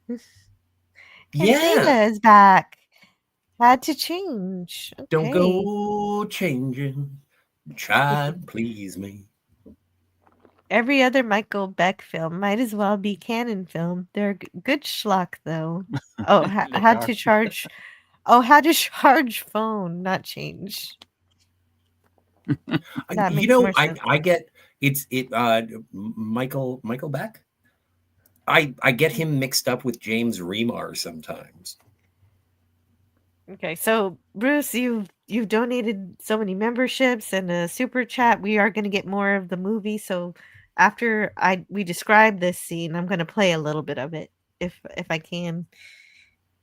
Yeah. Canada is back. Had to change. Okay. Don't go changing. Try and please me. Every other Michael Beck film might as well be canon film. They're good schlock, though. Oh, had to charge. Oh, had to charge phone, not change. That makes more sense. I get Michael Beck. I get him mixed up with James Remar sometimes. Okay, so Bruce, you've donated so many memberships and a super chat. We are going to get more of the movie. So after we describe this scene, I'm going to play a little bit of it if I can.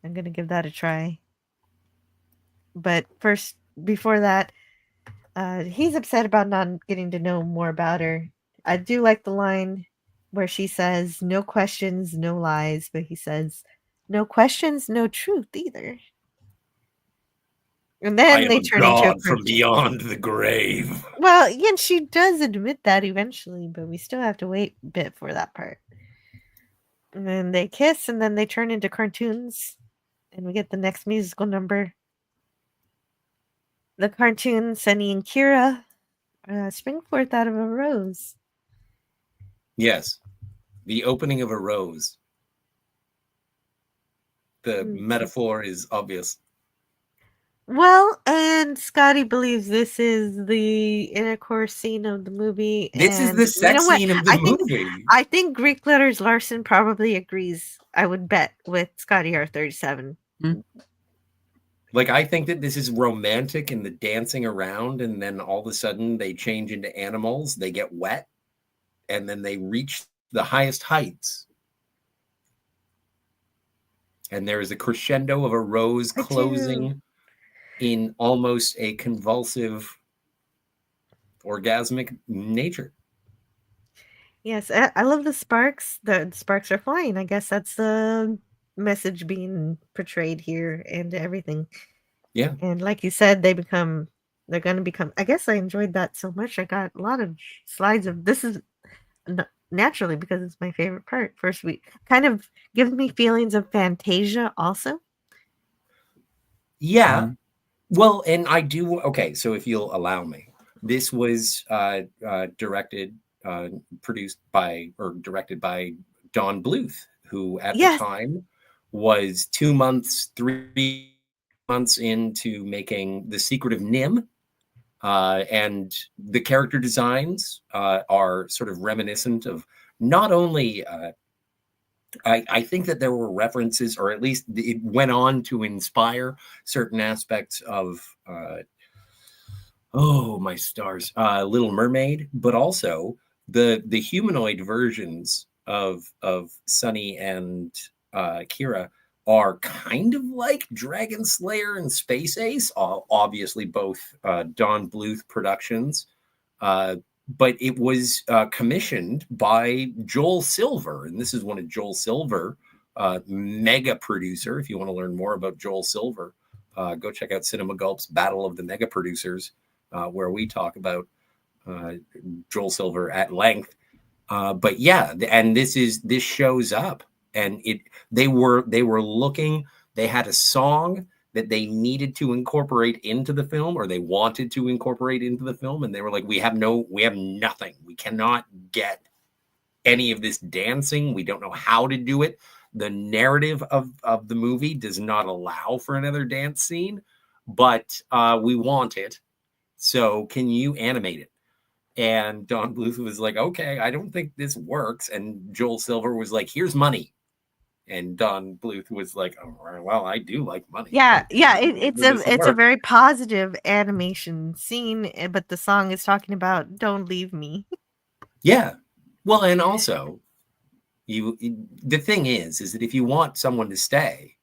I'm going to give that a try. But first, before that, He's upset about not getting to know more about her. I do like the line where she says, "No questions, no lies," but he says, "No questions, no truth either." And I then am they a turn into a god from cartoon. beyond the grave. Well, yeah, she does admit that eventually, but we still have to wait a bit for that part. And then they kiss, and then they turn into cartoons, and we get the next musical number. The cartoon Sunny and Kira spring forth out of a rose. Yes, the opening of a rose. The Mhm. metaphor is obvious. Well, and Scotty believes this is the intercourse scene of the movie, This is and the you know sex what? scene of the movie. I think Greek letters Larson probably agrees. I would bet with Scotty R37. Like, I think that this is romantic in the dancing around, and then all of a sudden they change into animals, they get wet, and then they reach the highest heights. And there is a crescendo of a rose I do. closing in almost a convulsive, orgasmic nature. Yes, I love the sparks. The sparks are flying. I guess that's the message being portrayed here and everything. Yeah. And like you said, they're going to become. I guess I enjoyed that so much. I got a lot of slides of this is naturally because it's my favorite part. First week kind of gives me feelings of Fantasia also. Yeah. Mhm. Well, and I do. Okay, so if you'll allow me, this was directed, produced by, or directed by Don Bluth, who at the Yes. time was 2 months, 3 months into making The Secret of Nim. And the character designs are sort of reminiscent of not only I think that there were references, or at least it went on to inspire certain aspects of oh my stars, Little Mermaid, but also the humanoid versions of Sunny and Kira are kind of like Dragon Slayer and Space Ace, obviously both Don Bluth productions. But it was commissioned by Joel Silver, and this is one of Joel Silver, mega producer. If you want to learn more about Joel Silver, go check out Cinema Gulp's Battle of the Mega Producers, where we talk about uh, Joel Silver at length. But yeah, and this shows up, and they were looking. They had a song that they needed to incorporate into the film, or they wanted to incorporate into the film, and they were like, we have nothing. We cannot get any of this dancing. We don't know how to do it. The narrative of the movie does not allow for another dance scene, but we want it. So can you animate it? And Don Bluth was like, okay, I don't think this works. And Joel Silver was like, here's money. And Don Bluth was like, oh, well, I do like money. Yeah, Like, yeah, it's this will a work. very positive animation scene, but the song is talking about "Don't leave me." Yeah. Well, and also, the thing is that if you want someone to stay,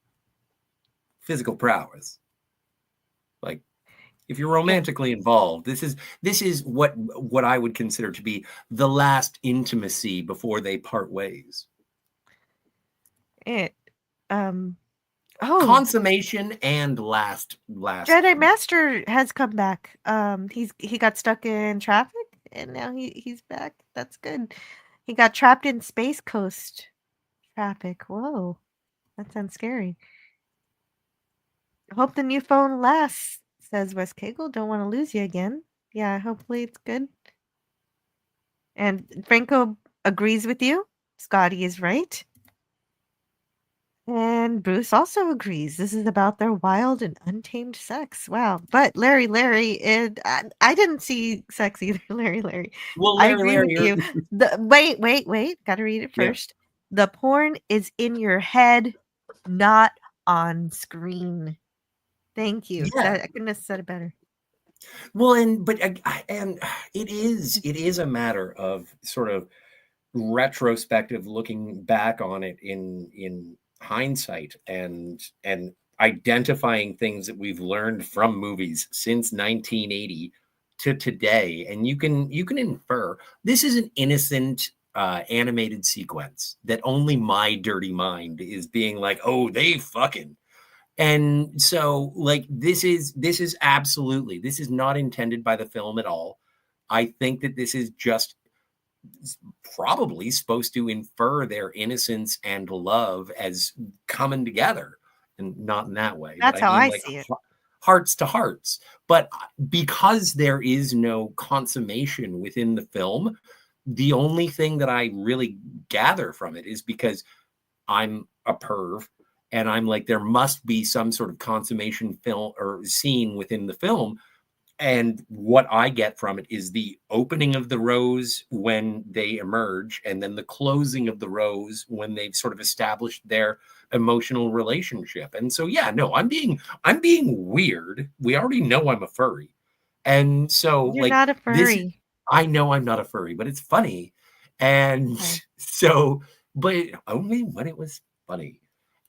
physical prowess. Like, if you're Yeah, romantically involved, this is what I would consider to be the last intimacy before they part ways. it. Oh, Consummation and last. Jedi Master has come back. He got stuck in traffic, and now he's back. That's good. He got trapped in Space Coast traffic. Whoa, that sounds scary. Hope the new phone lasts, says Wes Cagle. Don't want to lose you again. Yeah, hopefully it's good. And Franco agrees with you. Scotty is right. And Bruce also agrees. This is about their wild and untamed sex. Wow. But Larry, and I didn't see sex either. Larry. Well, I agree with Larry, you. Wait. Gotta read it yeah, first. The porn is in your head, not on screen. Thank you. yeah. I couldn't have said it better. Well, and it is a matter of sort of retrospective looking back on it in hindsight, and identifying things that we've learned from movies since 1980 to today, and you can infer this is an innocent animated sequence that only my dirty mind is being like, oh, they fucking. And so, like, this is absolutely, this is not intended by the film at all. I think that this is just probably supposed to infer their innocence and love as coming together, and not in that way. That's but how I like see it. hearts to hearts. But because there is no consummation within the film, the only thing that I really gather from it is because I'm a perv and I'm like, there must be some sort of consummation film or scene within the film. And what I get from it is the opening of the rose when they emerge, and then the closing of the rose when they've sort of established their emotional relationship. And so, yeah, no, I'm being weird. We already know I'm a furry. And so, You're like, not a this, furry. I know I'm not a furry, but it's funny. And Okay. so, but only when it was funny.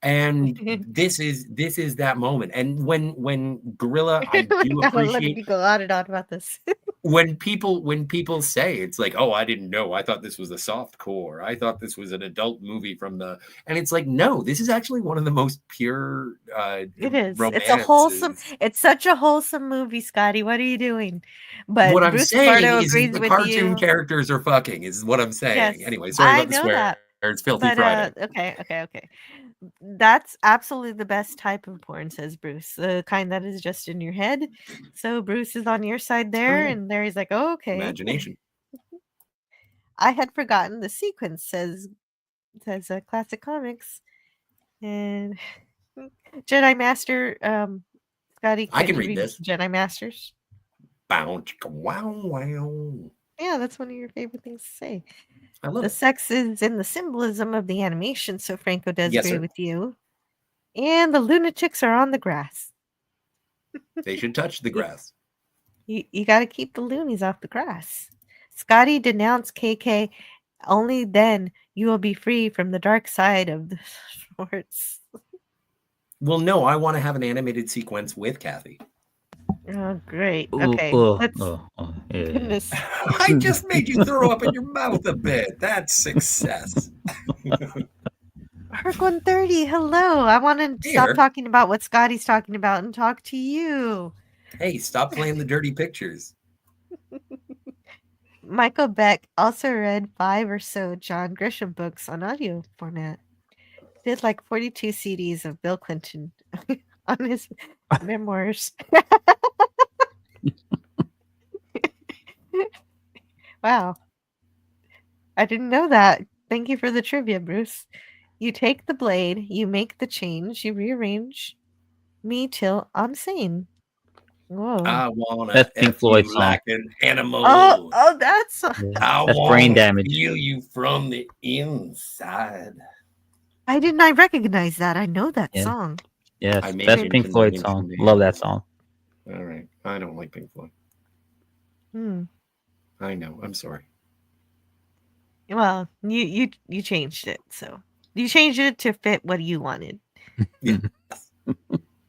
And this is that moment. And when Gorilla, I do Gotta let appreciate me go on and on about this. when people say it's like, oh, I didn't know, I thought this was a soft core, I thought this was an adult movie from the, and it's like, no, this is actually one of the most pure It is. It's a romances. wholesome. It's such a wholesome movie, Scotty. What are you doing? But What I'm Bruce saying Pardo is agrees the with cartoon you. characters are fucking, is what I'm saying. Yes, Anyway, sorry I about the know swear. that. It's Filthy But Friday. okay. That's absolutely the best type of porn, says Bruce. The kind that is just in your head. So Bruce is on your side there, yeah. and there he's like, oh, okay. Imagination. I had forgotten the sequence, says Classic Comics. And Jedi Master, Scotty, I can can you read read this. Jedi Masters? Bow, chicka, wow, wow. Yeah, that's one of your favorite things to say. I love The it. sex is in the symbolism of the animation, so Franco does Yes, agree sir. with you. And the lunatics are on the grass. They should touch the grass. You got to keep the loonies off the grass. Scotty denounced KK. Only then you will be free from the dark side of the shorts. Well, no, I want to have an animated sequence with Kathy. Oh, great. Ooh, Okay, let's. yeah. Goodness. I just made you throw up in your mouth a bit. That's success. Herc 130, hello. I want to Hey, stop Herc. talking about what Scotty's talking about and talk to you. Hey, stop playing the dirty pictures. Michael Beck also read 5 or so John Grisham books on audio format. Did like 42 CDs of Bill Clinton on his memoirs. Wow. I didn't know that. Thank you for the trivia, Bruce. You take the blade, you make the change, you rearrange me till I'm sane. Whoa. I wanna That's Pink F Floyd you song. like an animal. Oh, that's I That's wanna Brain Damage. feel you from the inside. I did not recognize that. I know that Yeah. song. Yes, I made that's an Pink Floyd inconvenient song. name. Love that song. All right. I don't like Pink Floyd. Hmm. I know. I'm sorry. Well, you changed it, so you changed it to fit what you wanted. Yeah.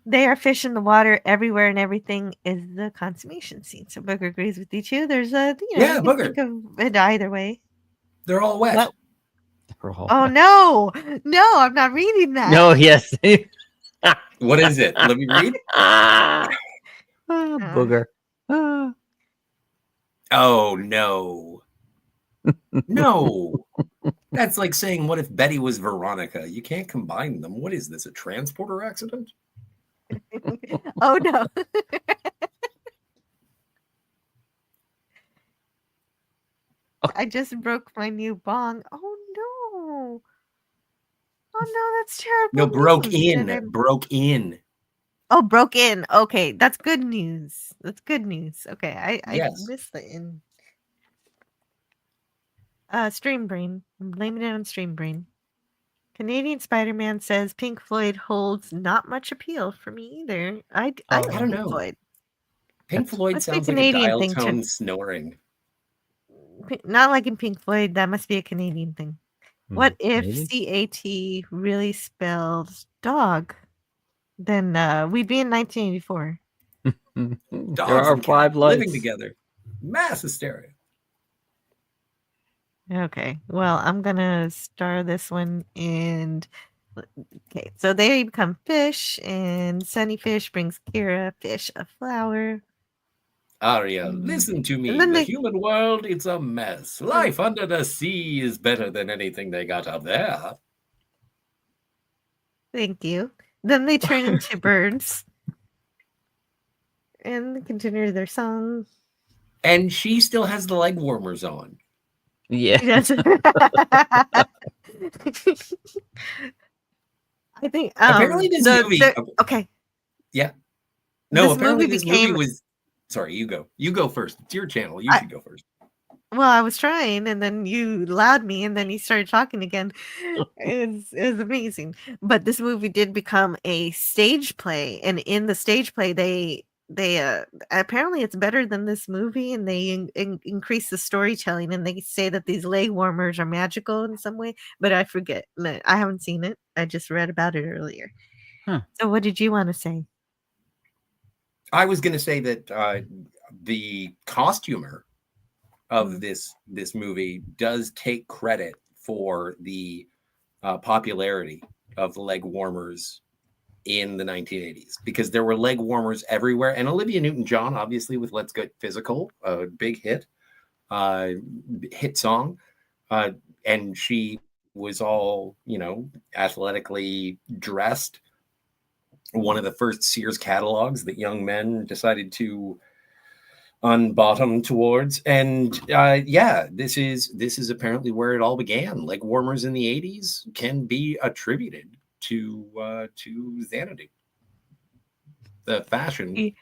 They are fish in the water everywhere, and everything is the consummation scene. So Booker agrees with you too. There's a Yeah, you can Booker. think of it either way. They're all wet. What? Oh, Oh no, I'm not reading that. no, yes. What is it? Let me read. Booger. Ah. Oh no. No. That's like saying, what if Betty was Veronica? You can't combine them. What is this? A transporter accident? Oh no. I just broke my new bong. Oh no. Oh no, that's terrible. No, broke news. in. Broke in. Oh, broke in. Okay, that's good news. That's good news. Okay, I Yes. missed the in. Stream Brain. I'm blaming it on Stream Brain. Canadian Spider-Man says Pink Floyd holds not much appeal for me either. I Oh, like I don't Pink know. Floyd. Pink Floyd Must be a sounds like a Canadian dial thing to- tone snoring. Not like in Pink Floyd. That must be a Canadian thing. What if maybe? CAT really spelled dog? Then we'd be in 1984. There Dogs are and 5 cats living lights. together. Mass hysteria. Okay. Well, I'm gonna star this one and okay. So they become fish, and Sunny Fish brings Kira Fish a flower. Arya, listen to And me. then The they human world, it's a mess. Life under the sea is better than anything they got up there. thank you. Then they turn into birds and continue their song. And she still has the leg warmers on. Yeah. Yes. I think Apparently this movie okay. Yeah. No, This apparently movie this movie became was sorry, you go. You go first. It's your channel. You I, should go first. well, I was trying, and then you allowed me, and then you started talking again. It was amazing. But this movie did become a stage play, and in the stage play, they apparently it's better than this movie, and they increase the storytelling, and they say that these leg warmers are magical in some way, but I forget. I haven't seen it. I just read about it earlier. Huh. So, what did you want to say? I was going to say that the costumer of Mm. this movie does take credit for the popularity of the leg warmers in the 1980s because there were leg warmers everywhere. And Olivia Newton-John, obviously, with "Let's Get Physical," a big hit song, and she was all athletically dressed. One of the first Sears catalogs that young men decided to unbottom towards, and this is apparently where it all began. Leg warmers in the 80s can be attributed to Xanadu, the fashion,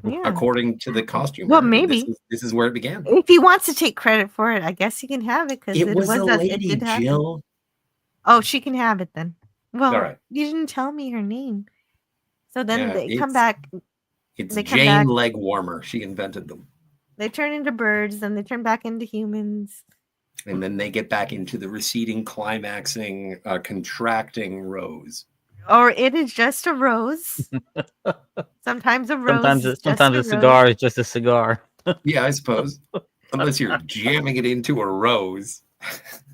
Yeah. according to the costumer. Well, maybe this is where it began. if he wants to take credit for it, I guess he can have it because It was a it lady, did happen. Jill. Oh, she can have it then. Well, All right. you didn't tell me her name. So then Yeah, they come back. It's They come Jane back. Leg Warmer. She invented them. They turn into birds, then they turn back into humans. And then they get back into the receding, climaxing, contracting rose. Or it is just a rose. Sometimes a rose Sometimes is sometimes a just a cigar rose. is just a cigar. Yeah, I suppose. Unless you're jamming it into a rose,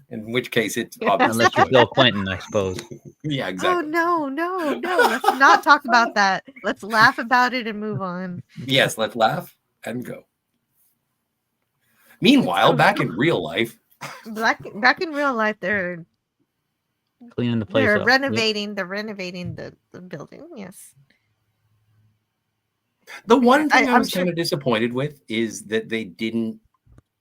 in which case it's obviously Unless you're good. Bill Clinton, I suppose. Yeah, Oh exactly. no. Let's not talk about that. Let's laugh about it and move on. Yes, let's laugh and go. Meanwhile, back in real life, Back in real life, they're Cleaning the place up. renovating. They're renovating the building. Yes. the one thing I I'm was sure. kind of disappointed with is that they didn't.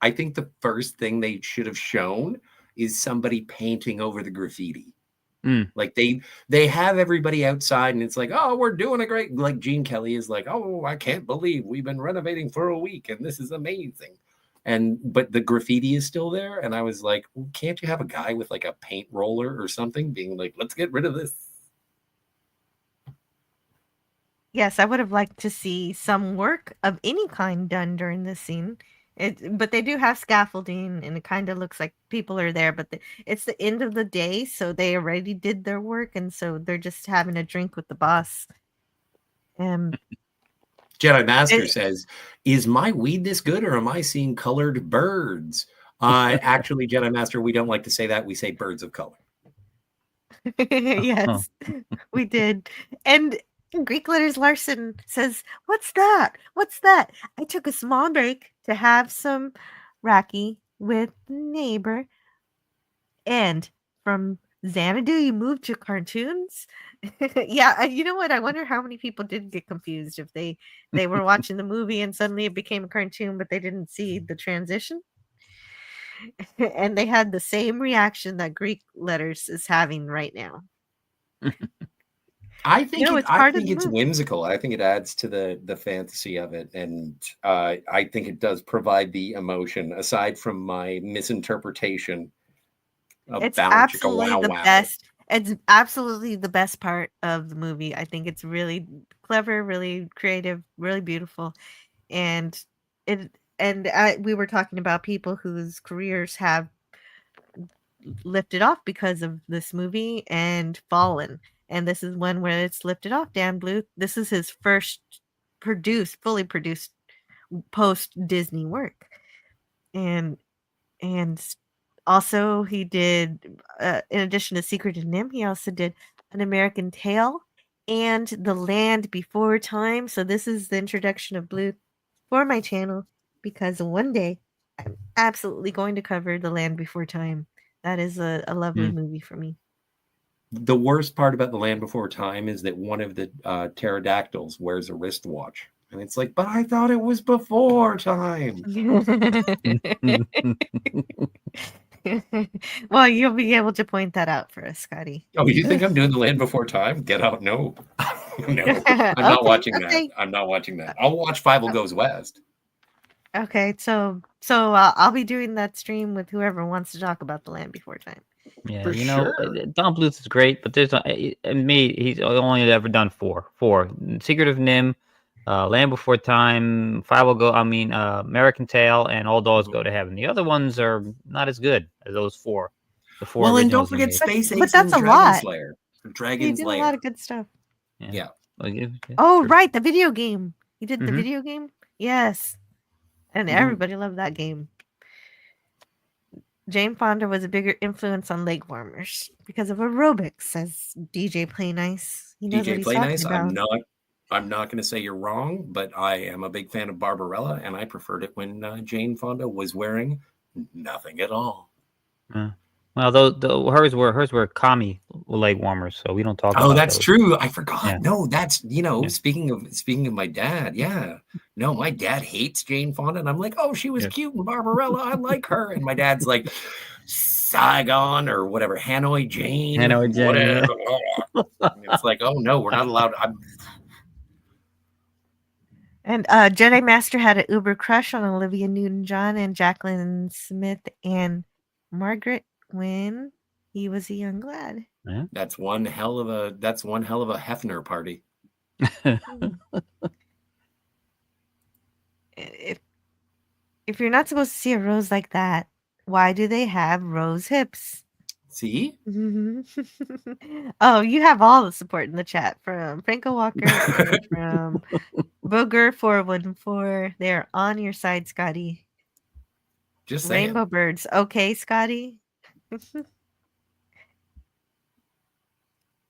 I think the first thing they should have shown is somebody painting over the graffiti. Mm. Like they have everybody outside, and it's like, oh, we're doing a great. Like Gene Kelly is like, oh, I can't believe we've been renovating for a week, and this is amazing. But the graffiti is still there, and I was like, well, can't you have a guy with like a paint roller or something, being like, let's get rid of this? Yes, I would have liked to see some work of any kind done during this scene. But they do have scaffolding, and it kind of looks like people are there. But it's the end of the day, so they already did their work, and so they're just having a drink with the boss. Jedi Master says, is my weed this good, or am I seeing colored birds? Actually, Jedi Master, we don't like to say that. We say birds of color. Yes, we did. And Greek Letters Larson says, "What's that? What's that? I took a small break to have some raki with neighbor, and from Xanadu, you moved to cartoons." Yeah, you know what? I wonder how many people did get confused if they were watching the movie and suddenly it became a cartoon, but they didn't see the transition. And they had the same reaction that Greek Letters is having right now. I think No, it's part of the it's movie. whimsical. I think it adds to the fantasy of it, and I think it does provide the emotion. Aside from my misinterpretation of It's Bow Chicka absolutely Wow the Wow. best. It's absolutely the best part of the movie. I think it's really clever, really creative, really beautiful, and we were talking about people whose careers have lifted off because of this movie and fallen. And this is one where it's lifted off. Dan Bluth, this is his first fully produced post Disney work. And also he did, in addition to Secret of Nim, he also did An American Tale and The Land Before Time. So this is the introduction of Blue for my channel, because one day I'm absolutely going to cover The Land Before Time. That is a lovely movie for me. The worst part about The Land Before Time is that one of the pterodactyls wears a wristwatch. And it's like, but I thought it was before time. Well, you'll be able to point that out for us, Scotty. Oh, you think I'm doing The Land Before Time? Get out. No. No. I'm not watching that. I'm not watching that. I'll watch Five Goes West. Okay, so I'll be doing that stream with whoever wants to talk about The Land Before Time. Yeah, For you know, sure. Don Bluth is great, but there's he's only ever done four. Secret of Nim, Land Before Time, American Tale, and All Dogs Go to Heaven. The other ones are not as good as those four. The four Well, and don't originals he forget made. Space But Ace that's and a Dragon lot. Slayer. He Dragon's did a Lair. lot of good stuff. Yeah. Well, yeah, Oh, true. right, the video game. He did the Mhm. video game? Yes. And everybody loved that game. Jane Fonda was a bigger influence on leg warmers because of aerobics, says DJ Play Nice. He knows what DJ he's Play talking Nice. about. I'm not going to say you're wrong, but I am a big fan of Barbarella, and I preferred it when Jane Fonda was wearing nothing at all. Well, hers were commie leg warmers, so we don't talk about Oh, that's those. true. I forgot. Yeah. No, that's Yeah. speaking of my dad. Yeah. No, my dad hates Jane Fonda, and I'm like, oh, she was Yeah. cute in Barbarella. I like her. And my dad's like, Saigon or whatever, Hanoi Jane. Hanoi Jane, Whatever. yeah. And it's like, oh no, we're not allowed. And Jedi Master had an uber crush on Olivia Newton-John and Jacqueline Smith and Margaret when he was a young lad. That's one hell of a Hefner party. If you're not supposed to see a rose like that, why do they have rose hips? See? Oh, you have all the support in the chat from Franco Walker and from Booger414. They're on your side, Scotty. Just saying. Rainbow birds. Okay, Scotty.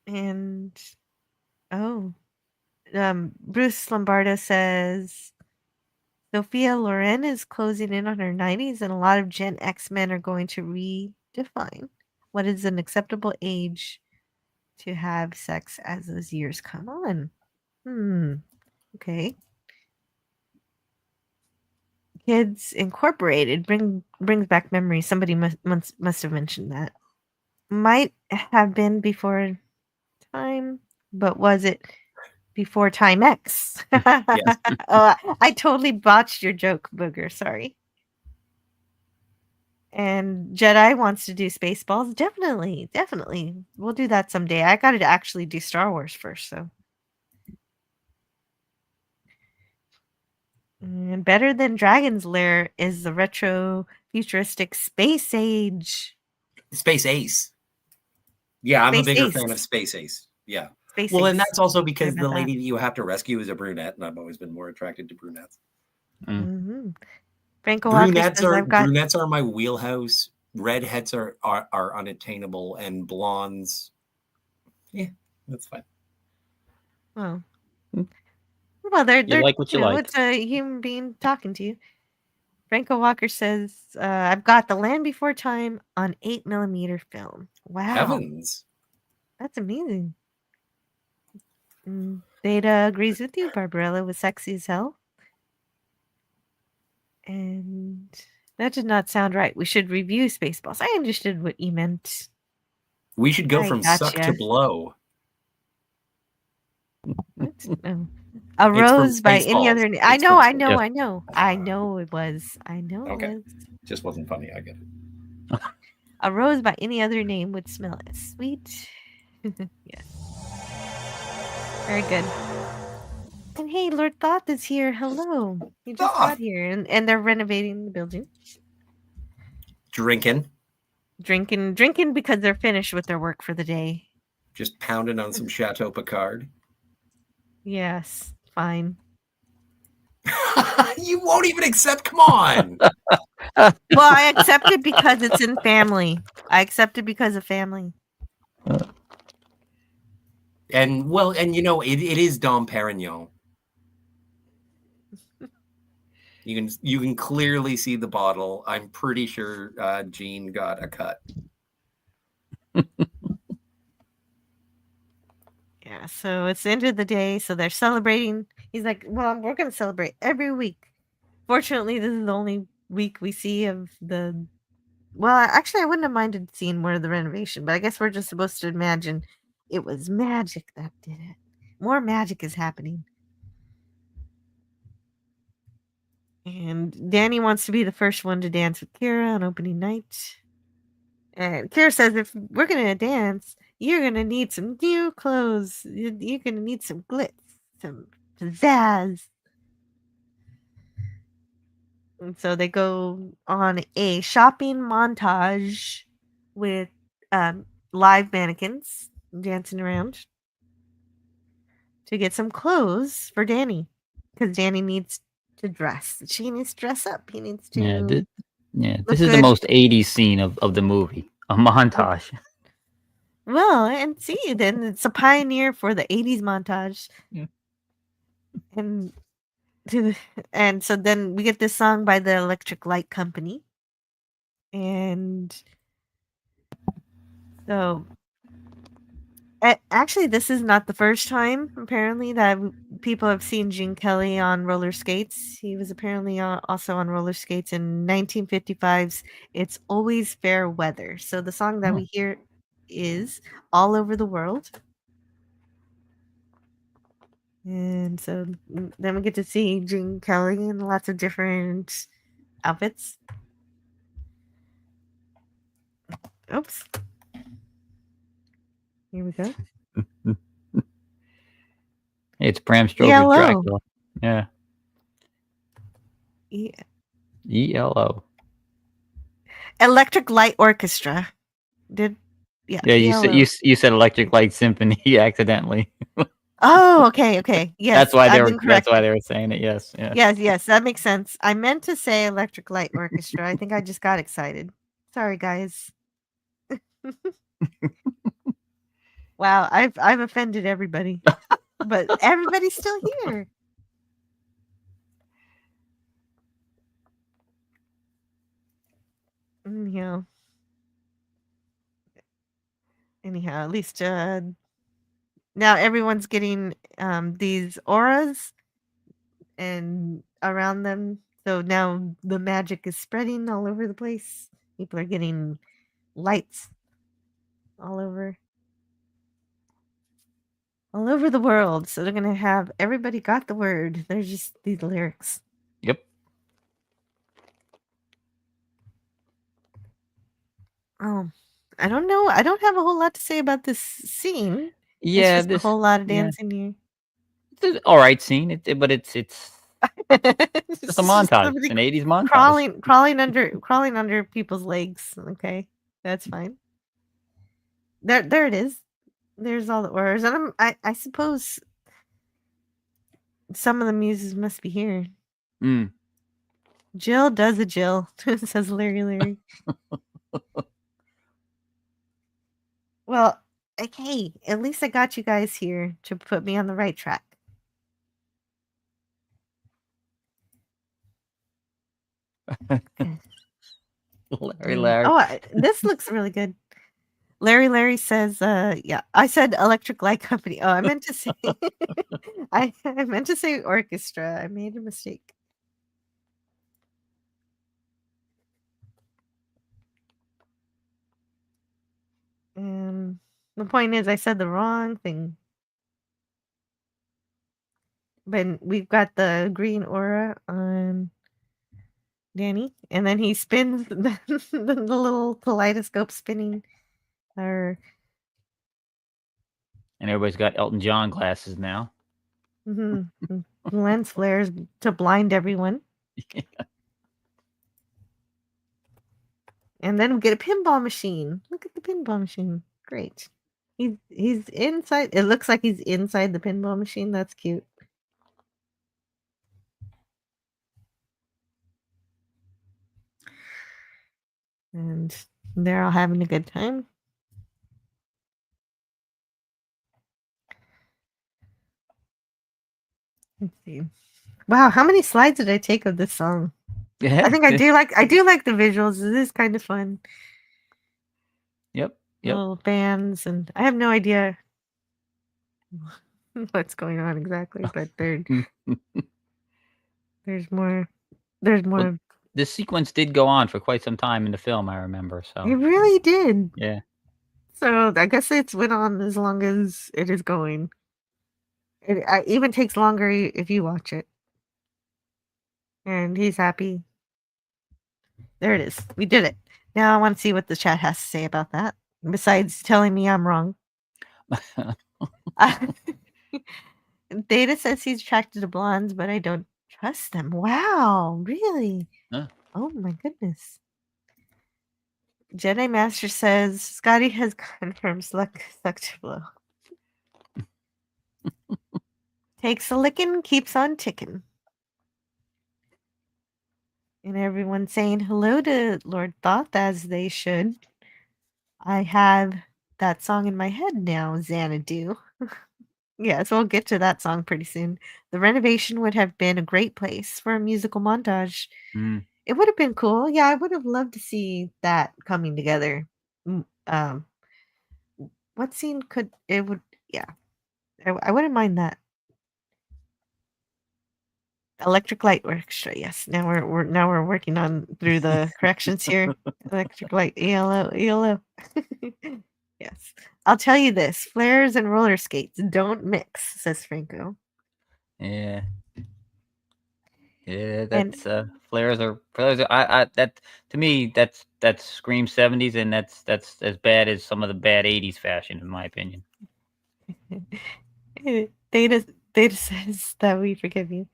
And Bruce Lombardo says Sophia Loren is closing in on her 90s, and a lot of Gen X men are going to redefine what is an acceptable age to have sex as those years come on. Okay. Kids Incorporated brings back memories. Somebody must have mentioned that. Might have been before time, but was it before Time X? Yes. I totally botched your joke, Booger. Sorry. And Jedi wants to do Spaceballs. Definitely. We'll do that someday. I got to actually do Star Wars first, so. And better than Dragon's Lair is the retro futuristic Space Age. Space Ace. Yeah, I'm Space a bigger Ace. fan of Space Ace. Yeah. Space Well, Ace. and that's also because Sorry the about lady that you have to rescue is a brunette, and I've always been more attracted to brunettes. Mm-hmm. Franco Walker Brunettes says, brunettes are my wheelhouse. Redheads are unattainable, and blondes, yeah, that's fine. Well, they're like what you like. It's a human being talking to you. Franco Walker says, I've got The Land Before Time on 8mm film. Wow. Heavens. That's amazing. Data agrees with you. Barbarella was sexy as hell. And that did not sound right. We should review Spaceballs. I understood what you meant. We should go from suck gotcha. to blow. No. A It's from rose by any Spaceballs. other name. It's I know from it was. I know Okay. it was. Just wasn't funny. I get it. A rose by any other name would smell as sweet. Yes. Very good. And hey, Lord Thoth is here. Hello. He just got here, and they're renovating the building. Drinking because they're finished with their work for the day. Just pounding on some Chateau Picard. Yes, fine. You won't even accept. Come on. Well, I accept it because it's in family. I accept it because of family. And it is Dom Perignon. You can clearly see the bottle. I'm pretty sure Gene got a cut. Yeah, so it's the end of the day, so they're celebrating. He's like, well, we're going to celebrate every week. Fortunately, this is the only week we see of the. Well, actually, I wouldn't have minded seeing more of the renovation, but I guess we're just supposed to imagine it was magic that did it. More magic is happening. And Danny wants to be the first one to dance with Kira on opening night. And Kira says, if we're going to dance, you're going to need some new clothes. You're going to need some glitz, some pizzazz. And so they go on a shopping montage with live mannequins dancing around to get some clothes for Danny. Because Danny needs to dress. She needs to dress up. He needs to. This is the good. most 80s scene of the movie. A montage. Well, and see, then it's a pioneer for the 80s montage. Yeah. And so then we get this song by the Electric Light Company. And so actually, this is not the first time, apparently, that people have seen Gene Kelly on roller skates. He was apparently also on roller skates in 1955's It's Always Fair Weather. So the song that we hear is All Over the World. And so then we get to see Gene Kelly in lots of different outfits. Oops. Here we go. It's Bram Stoker's ELO. Dracula. Yeah. Yeah. ELO. Electric Light Orchestra. Yeah, you said Electric Light Symphony accidentally. Oh, okay. Yes. That's why they were saying it. Yes. Yeah. Yes, that makes sense. I meant to say Electric Light Orchestra. I think I just got excited. Sorry, guys. Wow, I've offended everybody. But everybody's still here. Anyhow, at least now everyone's getting these auras and around them. So now the magic is spreading all over the place. People are getting lights all over the world. So they're going to have everybody got the word. There's just these lyrics. Yep. Oh, I don't know. I don't have a whole lot to say about this scene. Yeah, it's just a whole lot of dancing here. It's an all right scene, but it's just a montage. It's an 80s montage. Crawling under people's legs. Okay, that's fine. There it is. There's all the orders, and I suppose some of the muses must be here. Jill does a Jill, says Larry. Well, okay, at least I got you guys here to put me on the right track. Larry. Oh, this looks really good. Larry says, yeah, I said Electric Light Company. Oh, I meant to say, I meant to say orchestra. I made a mistake. The point is, I said the wrong thing. But we've got the green aura on Danny, and then he spins the little kaleidoscope spinning. And everybody's got Elton John glasses now. Lens flares to blind everyone. Yeah. And then we get a pinball machine. Look at the pinball machine. Great. He's inside. It looks like he's inside the pinball machine. That's cute. and they're all having a good time. Let's see. Wow, how many slides did I take of this song? I think I do like the visuals. It is kind of fun. Yep. Little bands, and I have no idea what's going on exactly, but there's more. There's more. Well, this sequence did go on for quite some time in the film, I remember. So It really did. yeah. So I guess it's went on as long as it is going. It even takes longer if you watch it. And he's happy. There it is. We did it. Now I want to see what the chat has to say about that. Besides telling me I'm wrong. Data says he's attracted to blondes, but I don't trust them. Wow, really? Huh. Oh my goodness. Jedi Master says Scotty has confirmed select to blow. Takes a licking, keeps on ticking. And everyone saying hello to Lord Thoth as they should. I have that song in my head now, Xanadu. Yes, we'll get to that song pretty soon. The renovation would have been a great place for a musical montage. Mm. It would have been cool. Yeah, I would have loved to see that coming together. What scene could it would? Yeah, I wouldn't mind that. Electric Light Orchestra. Yes, now we're working on through the corrections here. Electric Light ELO. Yes, I'll tell you this: flares and roller skates don't mix, says Franco. Yeah. Yeah, that's flares are I that to me that's scream 70s, and that's as bad as some of the bad 80s fashion, in my opinion. Data says that we forgive you.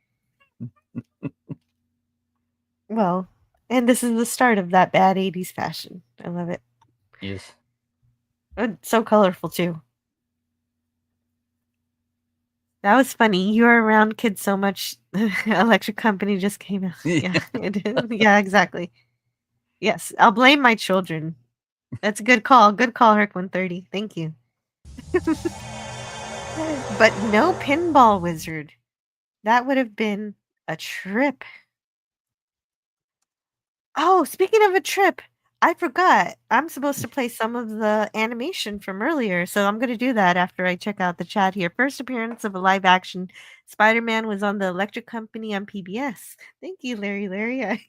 Well, and this is the start of that bad 80s fashion. I love it. Yes. It's so colorful too. That was funny. You were around kids so much. Electric Company just came out. Yeah, it is. Yeah, exactly. Yes, I'll blame my children. That's a good call. Good call, Herc 130. Thank you. But no pinball wizard. That would have been a trip. Oh, speaking of a trip, I forgot. I'm supposed to play some of the animation from earlier, so I'm going to do that after I check out the chat here. First appearance of a live action Spider-Man was on the Electric Company on PBS. Thank you, Larry.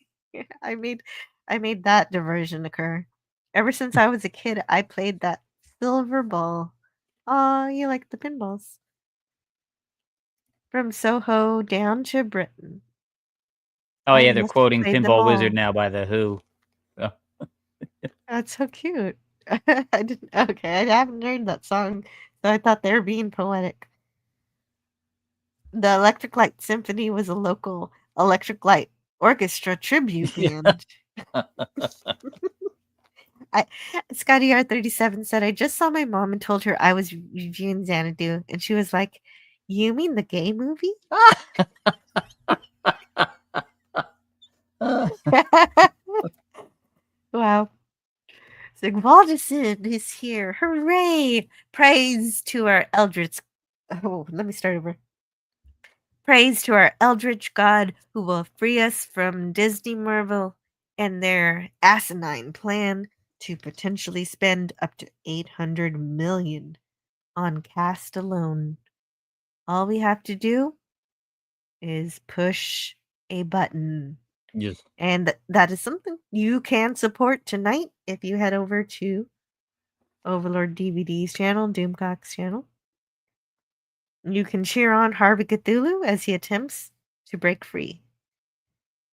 I made that diversion occur. Ever since I was a kid, I played that silver ball. Oh, you like the pinballs. From Soho down to Britain. Oh yeah, they're yes, we quoting played them Pinball Wizard all. now by the Who. Oh. That's so cute. I didn't okay, I haven't heard that song, so I thought they were being poetic. The Electric Light Symphony was a local Electric Light Orchestra tribute band. Scotty R37 said, I just saw my mom and told her I was reviewing Xanadu, and she was like, You mean the gay movie? Wow. Sigvaldison is here. Hooray! Praise to our eldritch. Oh, let me start over. Praise to our eldritch god who will free us from Disney Marvel and their asinine plan to potentially spend up to $800 million on cast alone. All we have to do is push a button. Yes. And that is something you can support tonight if you head over to Overlord DVD's channel, Doomcock's channel. You can cheer on Harvey Cthulhu as he attempts to break free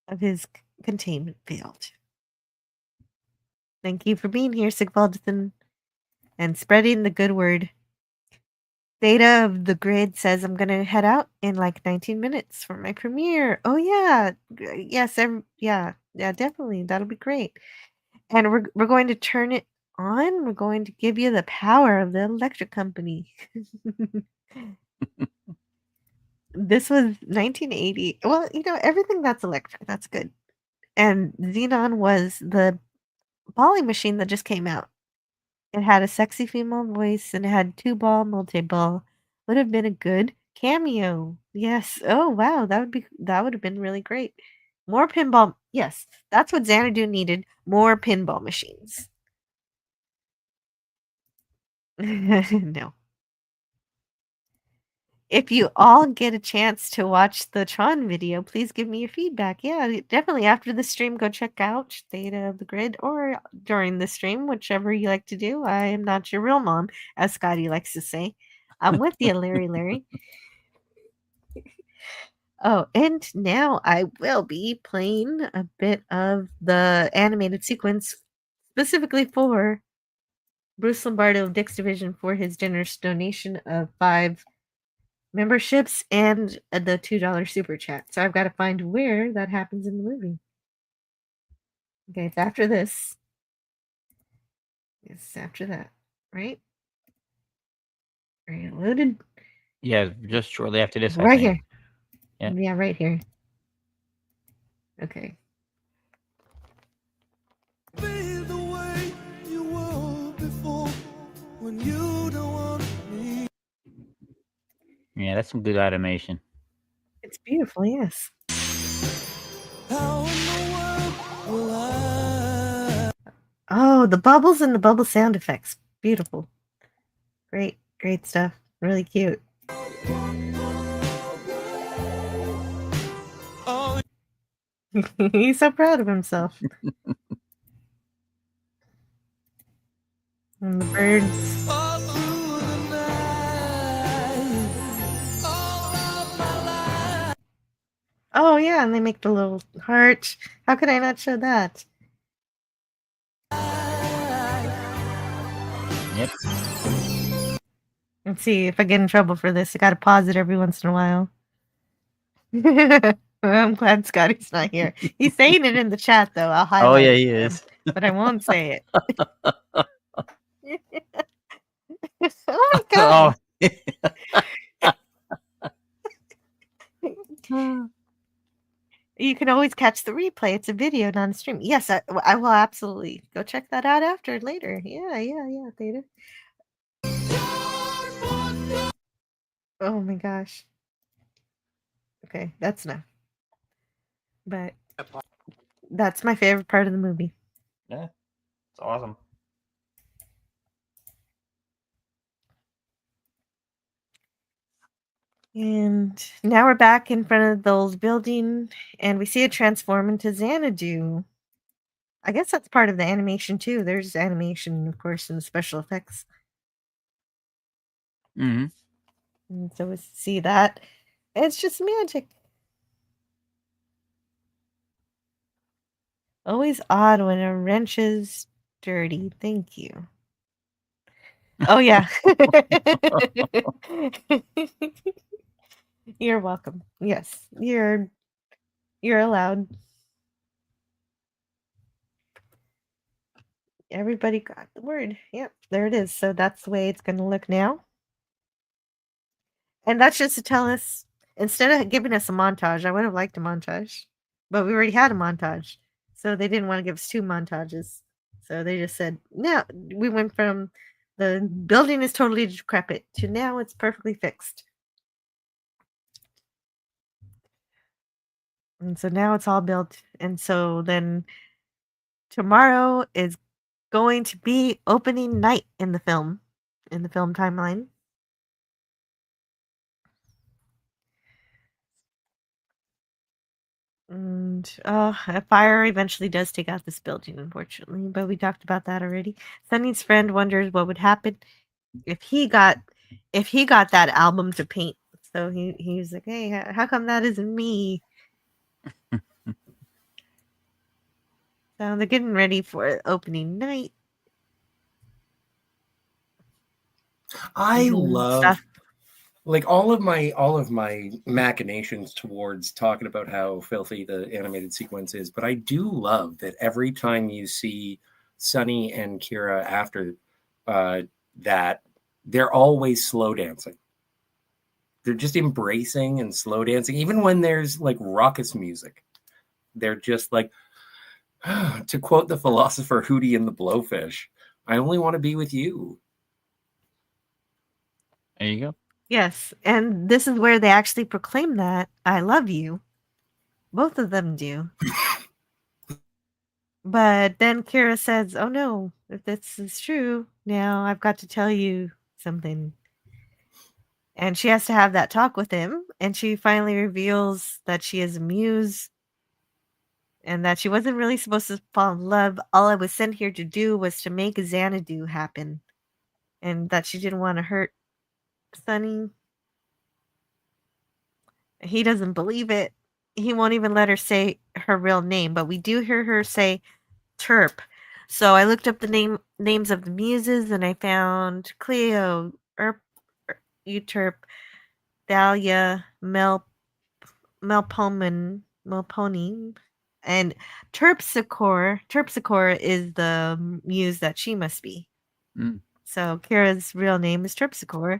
of his containment field. Thank you for being here, Sigvaldson, and spreading the good word. Data of the Grid says I'm going to head out in like 19 minutes for my premiere. Oh, yeah. Yes. Yeah, definitely. That'll be great. And we're going to turn it on. We're going to give you the power of the electric company. This was 1980. Well, everything that's electric, that's good. And Xenon was the Polly machine that just came out. It had a sexy female voice and it had 2-ball, multi-ball. Would have been a good cameo. Yes. Oh wow, that would have been really great. More pinball. Yes, that's what Xanadu needed. More pinball machines. No. If you all get a chance to watch the Tron video, please give me your feedback. Yeah, definitely after the stream, go check out State of the Grid or during the stream, whichever you like to do. I am not your real mom, as Scotty likes to say. I'm with you, Larry. Oh, and now I will be playing a bit of the animated sequence specifically for Bruce Lombardo of Dick's Division for his generous donation of 5 memberships and the $2 super chat. So I've got to find where that happens in the movie. Okay, it's after this. It's after that, right? Right, loaded. Yeah, just shortly after this, I Right think. here. Yeah. Yeah, right here. Okay. Be the way you were before when you don't want me. Yeah, that's some good animation. It's beautiful, yes. How in the world will I? Oh, the bubbles and the bubble sound effects. Beautiful. Great stuff. Really cute. Oh, He's so proud of himself. And the birds. all through the night, all of my life. Oh, yeah, and they make the little heart. How could I not show that? Yep. Let's see if I get in trouble for this. I gotta pause it every once in a while. I'm glad Scotty's not here. He's saying it in the chat, though. I'll highlight Oh yeah, it he for him, is. but I won't say it. Oh my god! Oh. You can always catch the replay. It's a video, not a stream. Yes, I will absolutely go check that out after later. Yeah, Theta. Oh my gosh. Okay, that's enough. But that's my favorite part of the movie. Yeah, it's awesome. And now we're back in front of the old building, and we see it transform into Xanadu. I guess that's part of the animation too. There's animation, of course, in the special effects. Mm-hmm. And so we see that. It's just magic. Always odd when a wrench is dirty. Thank you. Oh yeah. You're welcome. Yes, you're allowed. Everybody got the word. Yep, there it is. So that's the way it's going to look now. And that's just to tell us, instead of giving us a montage, I would have liked a montage, but we already had a montage. So they didn't want to give us 2 montages. So they just said, no, we went from the building is totally decrepit to now it's perfectly fixed. And so now it's all built. And so then tomorrow is going to be opening night in the film timeline. And a fire eventually does take out this building, unfortunately, but we talked about that already. Sunny's friend wonders what would happen if he got that album to paint. So he was like, "Hey, how come that isn't me?" So they're getting ready for opening night. I Mhm, love stuff. like all of my machinations towards talking about how filthy the animated sequence is, but I do love that every time you see Sunny and Kira after that, they're always slow dancing. They're just embracing and slow dancing, even when there's like raucous music. They're just like To quote the philosopher Hootie and the Blowfish, I only want to be with you. There you go. Yes, and this is where they actually proclaim that I love you. Both of them do. But then Kira says, "Oh no, if this is true, now I've got to tell you something." And she has to have that talk with him, and she finally reveals that she is a muse and that she wasn't really supposed to fall in love. All I was sent here to do was to make Xanadu happen, and that she didn't want to hurt Sunny. He doesn't believe it. He won't even let her say her real name, but we do hear her say Terp. So I looked up the names of the muses and I found Cleo, Euterp, Thalia, Melpomene, and Terpsichore. Terpsichore is the muse that she must be. Mm. So Kira's real name is Terpsichore,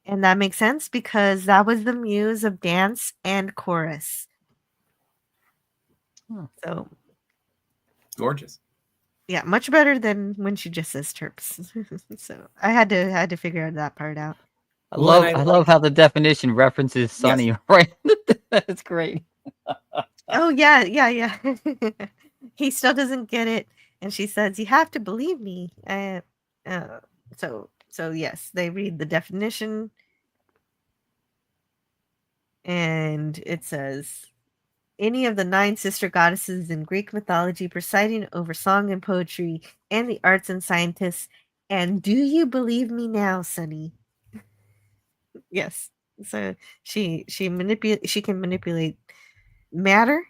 and that makes sense because that was the muse of dance and chorus. Hmm. So Gorgeous. yeah, much better than when she just says Terps. So I had to figure that part out. Well, and I I love how the definition references Yes. Sunny, right? That's great. Oh yeah. He still doesn't get it, and she says, "You have to believe me." Uh, so yes, they read the definition, and it says, "Any of the 9 sister goddesses in Greek mythology, presiding over song and poetry, and the arts and scientists. And do you believe me now, Sunny?" Yes. So she can manipulate matter,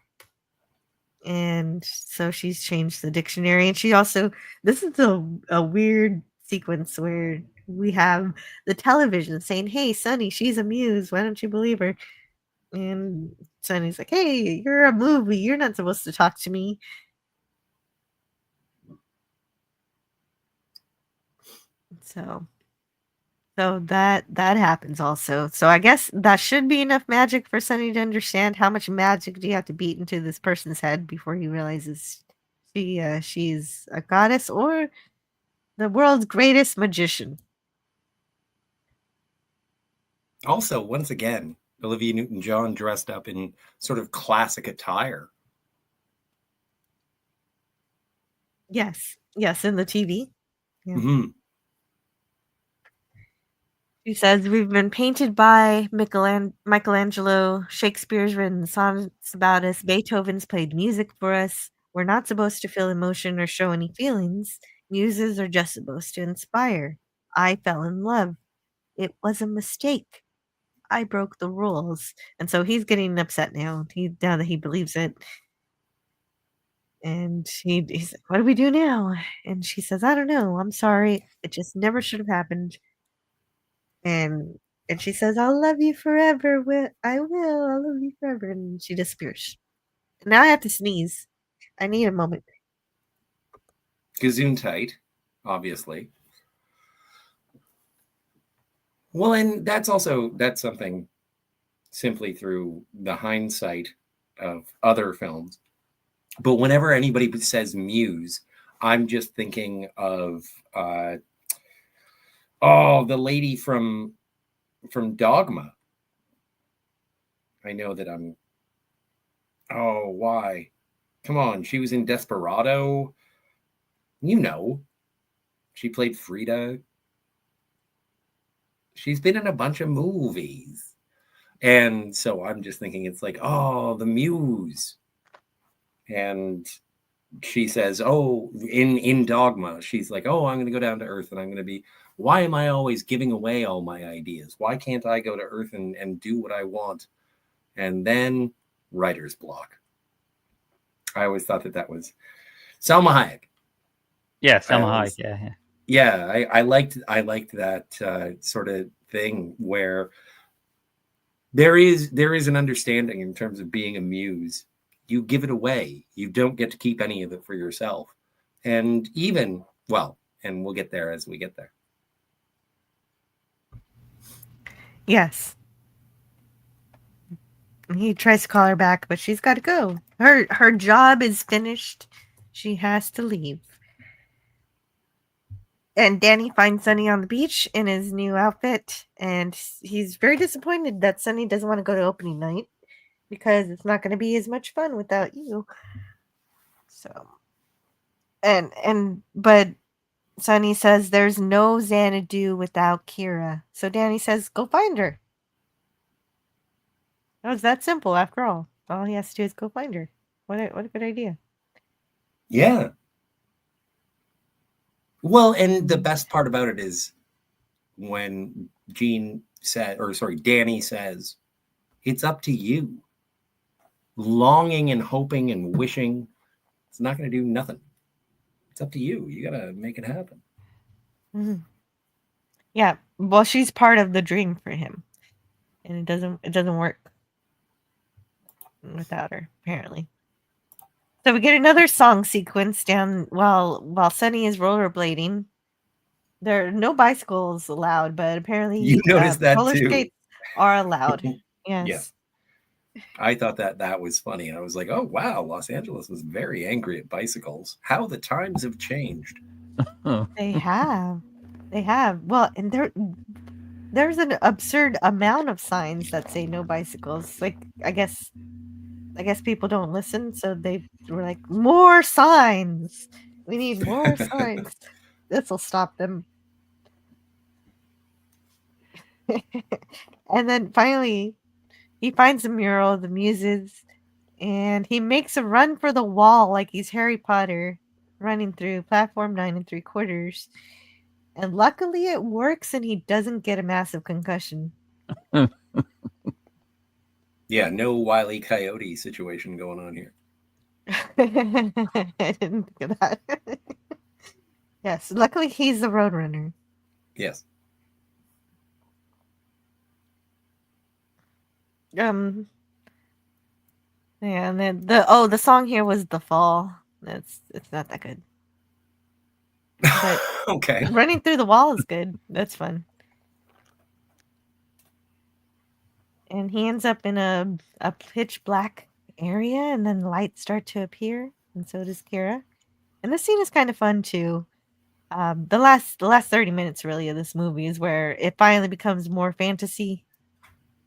and so she's changed the dictionary, and she also, this is a weird sequence where we have the television saying, "Hey Sunny, she's a muse, why don't you believe her?" And Sunny's like, "Hey, you're a movie, you're not supposed to talk to me." So that happens also. So I guess that should be enough magic for Sunny to understand how much magic do you have to beat into this person's head before he realizes she's a goddess or the world's greatest magician. Also, once again, Olivia Newton-John dressed up in sort of classic attire. Yes, in the TV. Yeah. Mhm. She says, "We've been painted by Michelangelo. Shakespeare's written sonnets about us. Beethoven's played music for us. We're not supposed to feel emotion or show any feelings. Muses are just supposed to inspire. I fell in love. It was a mistake. I broke the rules." And so he's getting upset now. Now that he believes it. And he's like, "What do we do now?" And she says, "I don't know. I'm sorry. It just never should have happened." And she says, "I'll love you forever. I will. I'll love you forever." And she disappears. Now I have to sneeze. I need a moment. Gesundheit, obviously. Well, and that's something simply through the hindsight of other films. But whenever anybody says muse, I'm just thinking of the lady from Dogma. I know that I'm. Oh, why? Come on, she was in Desperado. You know, she played Frida. She's been in a bunch of movies. And so I'm just thinking it's like, oh, the muse. And she says, oh, in Dogma, she's like, oh, I'm going to go down to Earth and I'm going to be, why am I always giving away all my ideas? Why can't I go to Earth and do what I want? And then writer's block. I always thought that was Salma Hayek. Yeah, Selma Hayek. Yeah. Yeah, I liked that sort of thing where there is an understanding in terms of being a muse. You give it away. You don't get to keep any of it for yourself. And even, well, and we'll get there as we get there. Yes. He tries to call her back, but she's got to go. Her job is finished. She has to leave. And Danny finds Sunny on the beach in his new outfit, and he's very disappointed that Sunny doesn't want to go to opening night because it's not going to be as much fun without you. So, but Sunny says there's no Xanadu without Kira. So Danny says, go find her. It was that simple after all. All he has to do is go find her. What a good idea. Yeah. Well, and the best part about it is when Danny says, it's up to you. Longing and hoping and wishing, it's not going to do nothing. It's up to you. You got to make it happen. Mhm. Yeah, well, she's part of the dream for him, and it doesn't work without her, apparently. So we get another song sequence down while Sunny is rollerblading. There are no bicycles allowed, but apparently You noticed that roller too. skates are allowed. Yeah. Yes. I thought that was funny. I was like, oh, wow, Los Angeles was very angry at bicycles. How the times have changed. They have. They have. Well, and there's an absurd amount of signs that say no bicycles. Like, I guess people don't listen, so they were like, more signs. We need more signs. This will stop them. And then finally, he finds a mural of the muses, and he makes a run for the wall like he's Harry Potter, running through platform 9 3/4. And luckily it works and he doesn't get a massive concussion. Yeah, no Wile E. Coyote situation going on here. I didn't think of that. Yes, luckily he's the roadrunner. Yes. Yeah, and then the song here was The Fall. It's not that good. But Okay. running through the wall is good. That's fun. And he ends up in a pitch black area, and then lights start to appear, and so does Kira. And this scene is kind of fun too. The last 30 minutes really of this movie is where it finally becomes more fantasy.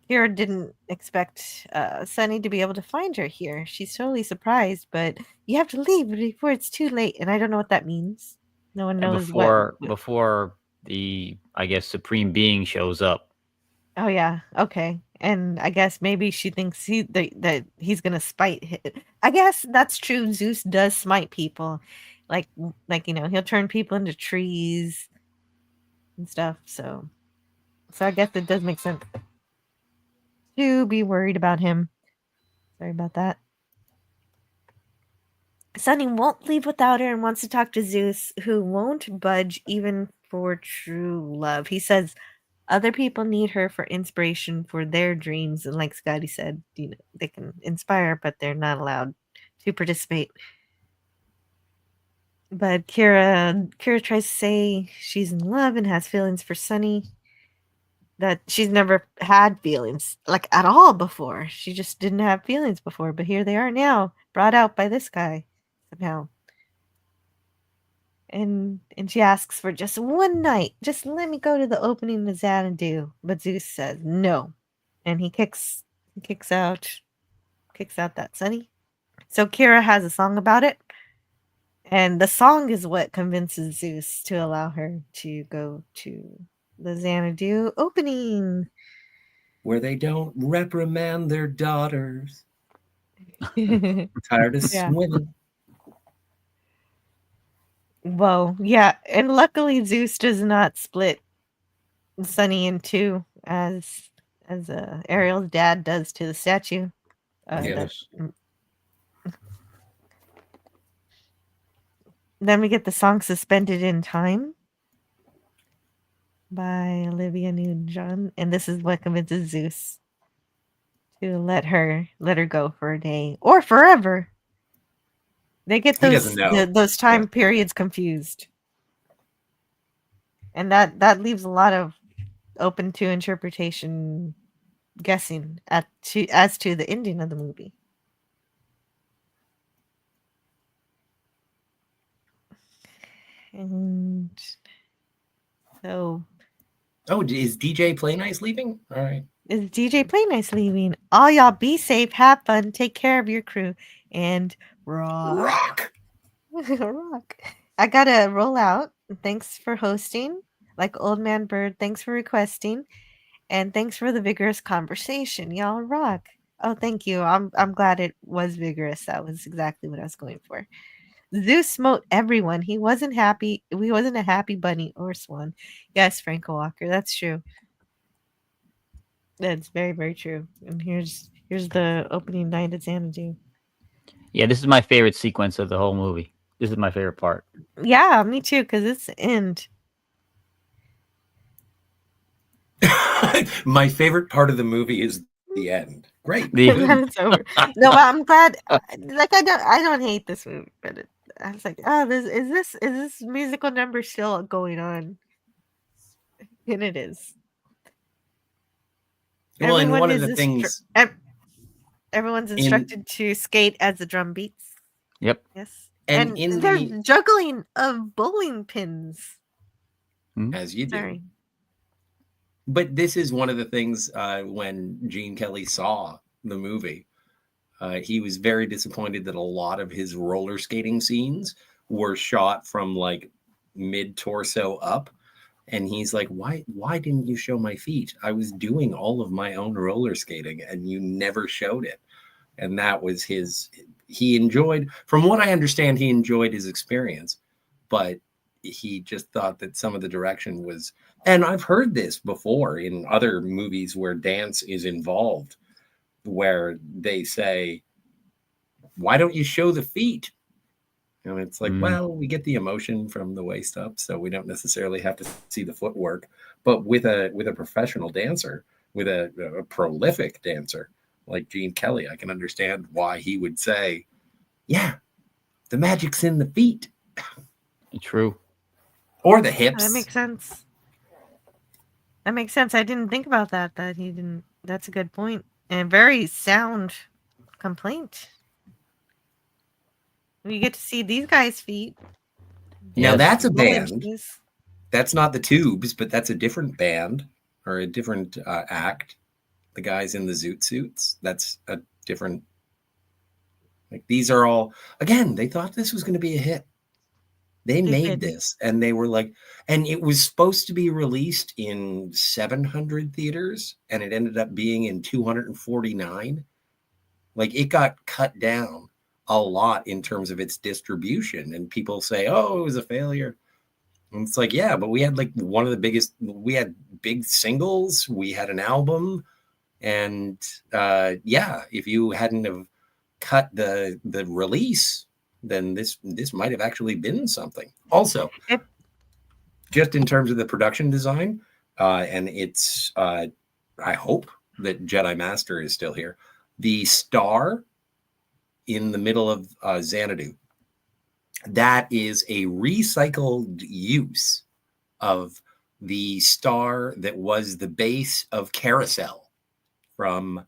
Kira didn't expect Sunny to be able to find her here. She's totally surprised, but you have to leave before it's too late, and I don't know what that means. No one And knows before the, I guess, supreme being shows up. Oh yeah, okay. And I guess maybe she thinks that he's gonna spite I guess that's true. Zeus does smite people, like he'll turn people into trees and stuff. So I guess it does make sense to be worried about him. Sorry about that. Sunny won't leave without her and wants to talk to Zeus, who won't budge even for true love. He says other people need her for inspiration for their dreams, and like Scotty said, they can inspire, but they're not allowed to participate. But Kira tries to say she's in love and has feelings for Sunny, that she's never had feelings like at all before. She just didn't have feelings before, but here they are now, brought out by this guy somehow. And she asks for just one night. Just let me go to the opening of Xanadu. But Zeus says no. And he kicks out that Sunny. So Kira has a song about it. And the song is what convinces Zeus to allow her to go to the Xanadu opening. Where they don't reprimand their daughters. Tired of Yeah. swimming. Whoa, yeah, and luckily Zeus does not split Sunny in two as Ariel's dad does to the statue. Yes. Then we get the song "Suspended in Time" by Olivia Newton-John, and this is what convinces Zeus to let her go for a day or forever. They get He doesn't know. those time periods confused, and that leaves a lot of open to interpretation, guessing as to the ending of the movie. And so Oh, is DJ Play Nice leaving? All right. is DJ Play Nice leaving? All y'all be safe, have fun, take care of your crew, and rock. Rock. Rock. I gotta roll out. Thanks for hosting. Like Old Man Bird, thanks for requesting. And thanks for the vigorous conversation. Y'all rock. Oh, thank you. I'm glad it was vigorous. That was exactly what I was going for. Zeus smote everyone. He wasn't happy. He wasn't a happy bunny or swan. Yes, Franco Walker. That's true. That's very, very true. And here's the opening night at Xanadu. Yeah, this is my favorite sequence of the whole movie. This is my favorite part. Yeah, me too, because it's the end. My favorite part of the movie is the end. Great. The- And then it's over. No, but I'm glad. Like I don't hate this movie, but I was like, oh, is this musical number still going on? And it is. Well, and one of the instru- things everyone's instructed to skate as the drum beats. Yep. Yes, And and in they're the- juggling of bowling pins. as you do. Sorry. But this is one of the things when Gene Kelly saw the movie, he was very disappointed that a lot of his roller skating scenes were shot from like mid torso up. And he's like, why didn't you show my feet? I was doing all of my own roller skating and you never showed it. And that was he enjoyed, from what I understand, he enjoyed his experience, but he just thought that some of the direction was, and I've heard this before in other movies where dance is involved, where they say, why don't you show the feet? And it's like, well, we get the emotion from the waist up, so we don't necessarily have to see the footwork. But with a professional dancer, with a prolific dancer like Gene Kelly, I can understand why he would say, yeah, the magic's in the feet. True. Or the hips. That makes sense. That makes sense. I didn't think about that. That he didn't. That's a good point and very sound complaint. You get to see these guys' feet. Now Yes. that's a Bowling band. shoes. That's not the Tubes, but that's a different band or a different act. The guys in the zoot suits. That's a different. Like these are all, again, they thought this was going to be a hit. They made did. this and they were like, and it was supposed to be released in 700 theaters and it ended up being in 249. Like it got cut down a lot in terms of its distribution. And people say, oh, it was a failure. And it's like, yeah, but we had like one of the biggest, we had big singles, we had an album. And yeah, if you hadn't have cut the release, then this might have actually been something. Also, just in terms of the production design, and it's I hope that Jedi Master is still here. The star in the middle of Xanadu, that is a recycled use of the star that was the base of Carousel from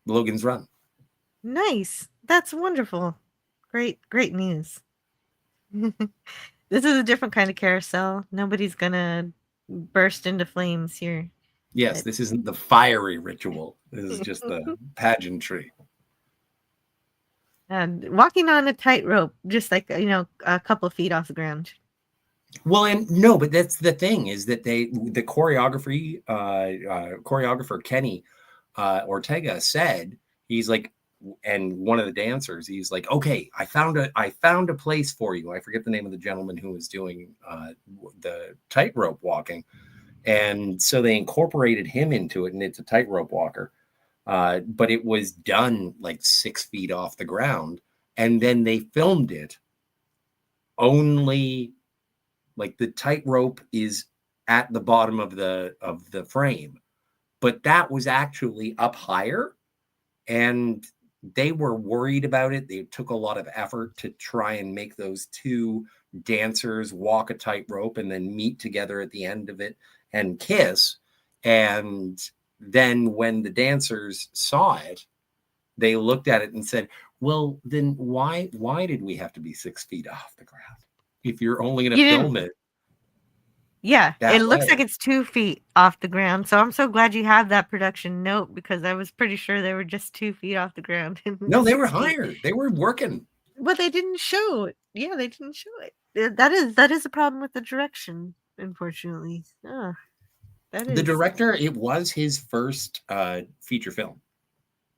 Logan's Run. Nice. That's wonderful. Great news. This is a different kind of carousel. Nobody's gonna burst into flames here. Yes, this isn't the fiery ritual. This is just the pageantry. And walking on a tightrope, just like a couple of feet off the ground. Well, and no, but that's the thing is that the choreographer Kenny Ortega said, he's like, and one of the dancers, he's like, okay, I found a place for you. I forget the name of the gentleman who was doing the tightrope walking. And so they incorporated him into it, and it's a tightrope walker. But it was done like 6 feet off the ground. And then they filmed it only like the tightrope is at the bottom of the frame. But that was actually up higher. And they were worried about it. They took a lot of effort to try and make those two dancers walk a tightrope and then meet together at the end of it and kiss. And then when the dancers saw it, they looked at it and said, Well, then why did we have to be 6 feet off the ground if you're only going You to didn't. film it Yeah, it that looks like way? it's 2 feet off the ground. So I'm so glad you have that production note because I was pretty sure they were just 2 feet off the ground and No, they were 6 feet. higher. They were working. But they didn't show it. Yeah, they didn't show it. That is a problem with the direction, unfortunately. Ah, that The is. director, it was his first feature film,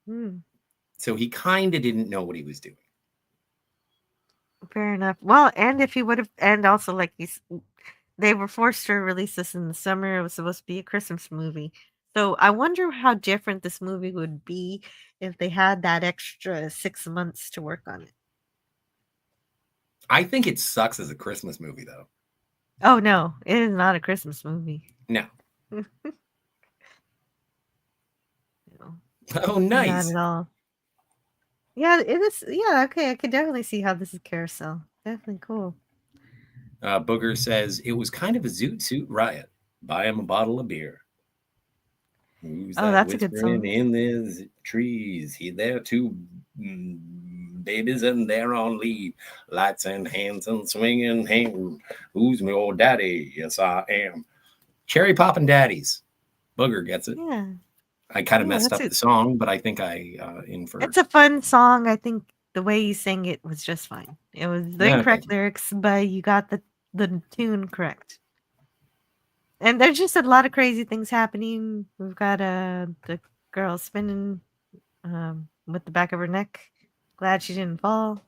Hmm, so he kind of didn't know what he was doing. fair enough. Well, and if he would have, and also like they were forced to release this in the summer. It was supposed to be a Christmas movie. So I wonder how different this movie would be if they had that extra 6 months to work on it. I think it sucks as a Christmas movie, though. Oh no, it is not a Christmas movie. No. No, Oh, not nice. at all. Yeah, it is. Yeah, okay, I could definitely see how this is carousel. Definitely cool. Booger says it was kind of a zoot suit riot. Buy him a bottle of beer. Who's Oh, that that's a good whispering song. in the trees? He there two babies and they're on leave. Lights and hands and swinging hand. Who's my old daddy? Yes, I am. Cherry poppin' daddies. Booger gets it. Yeah, I kind of yeah, messed that's up it. the song, but I think I inferred. It's a fun song. I think the way you sang it was just fine. It was the Okay. incorrect lyrics, but you got the tune correct. And there's just a lot of crazy things happening. We've got the girl spinning with the back of her neck. Glad she didn't fall.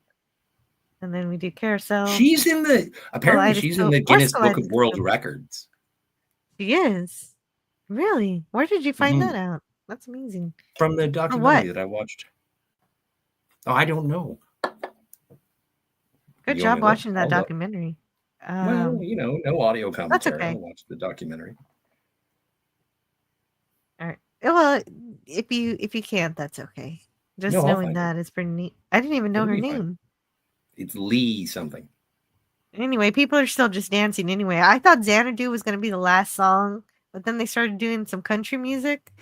And then we do carousel. She's in the apparently she's in the Or Guinness Book of World kaleidoscope. Records. She is. Really? Where did you find Mhm. that out? That's amazing. From the For documentary what? that I watched. Oh, I don't know. Good You want me job to look? watching that I'll look. documentary. Well, no audio That's commentary. okay. I'll watch the documentary. All right. Well, if you can't, that's okay. Just No, I'll knowing find it. that is pretty neat. I didn't even know It'll her be fine. name. It's Lee something. Anyway, people are still just dancing anyway. I thought Xanadu was going to be the last song, but then they started doing some country music.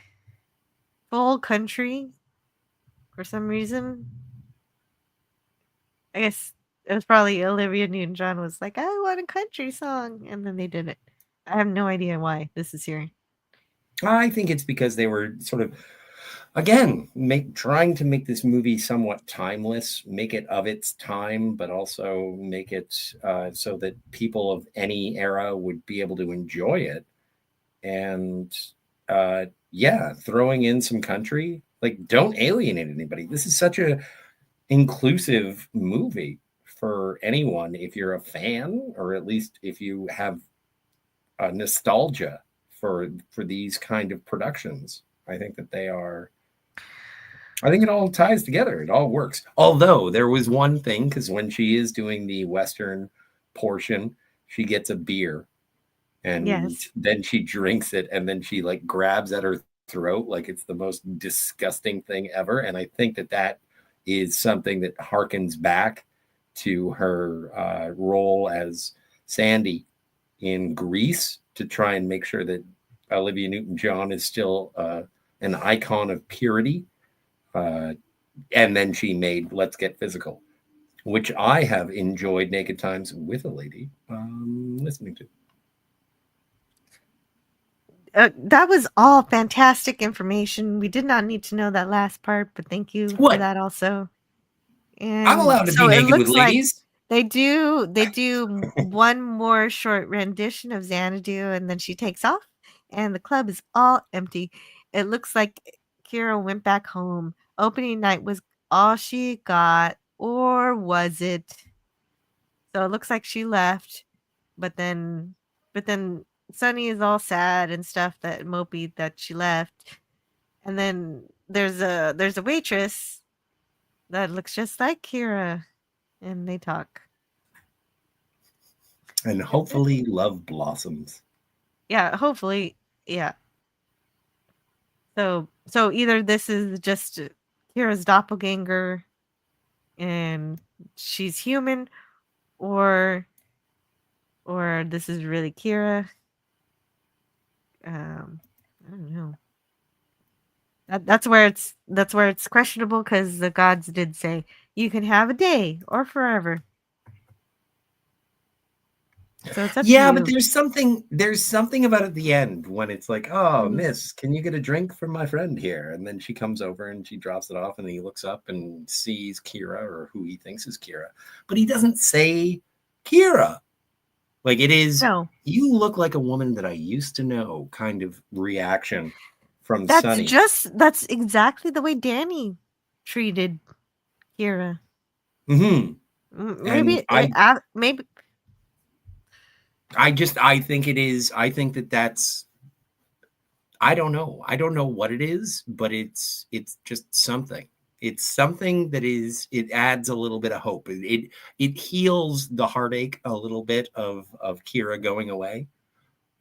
Full country. For some reason. I guess it was probably Olivia Newton-John was like, I want a country song. And then they did it. I have no idea why this is here. I think it's because they were sort of, again, trying to make this movie somewhat timeless, make it of its time, but also make it so that people of any era would be able to enjoy it. And yeah, throwing in some country, like, don't alienate anybody. This is such a inclusive movie for anyone if you're a fan, or at least if you have a nostalgia for these kind of productions. I think that they are. I think it all ties together. It all works. Although there was one thing, because when she is doing the Western portion, she gets a beer and Yes. then she drinks it and then she like grabs at her throat like it's the most disgusting thing ever. And I think that that is something that harkens back to her role as Sandy in Grease, to try and make sure that Olivia Newton-John is still an icon of purity. And then she made Let's Get Physical, which I have enjoyed naked times with a lady listening to. That was all fantastic information. We did not need to know that last part, but thank you for What? that also. And I'm allowed to so be it naked with looks like ladies. they do one more short rendition of Xanadu, and then she takes off, and the club is all empty. It looks like Kira went back home. Opening night was all she got, or was it? So it looks like she left, but then Sunny is all sad and stuff, that mopey that she left. And then there's a waitress that looks just like Kira, and they talk. And hopefully love blossoms. Yeah, hopefully, yeah. So either this is just Kira's doppelganger and she's human, or this is really Kira. I don't know. That's where it's questionable, because the gods did say You can have a day or forever. So it's up to Yeah, but you. there's something about at the end when it's like, oh, Mhm. miss, can you get a drink from my friend here? And then she comes over and she drops it off, and he looks up and sees Kira, or who he thinks is Kira. But he doesn't say Kira. Like, it is, No, you look like a woman that I used to know kind of reaction from that's Sonny. that's exactly the way Danny treated Kira. Hmm. Maybe And I maybe I think it is, I think that that's, I don't know. I don't know what it is, but it's just something. It's something that is, it adds a little bit of hope. It heals the heartache a little bit of Kira going away.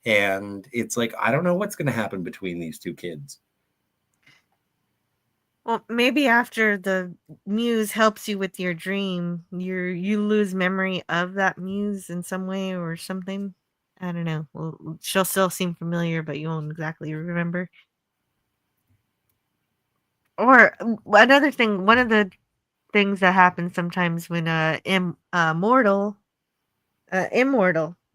And it's like, I don't know what's going to happen between these two kids. well, maybe after the muse helps you with your dream, you lose memory of that muse in some way or something. I don't know. Well, she'll still seem familiar, but you won't exactly remember. Or another thing, one of the things that happens sometimes when immortal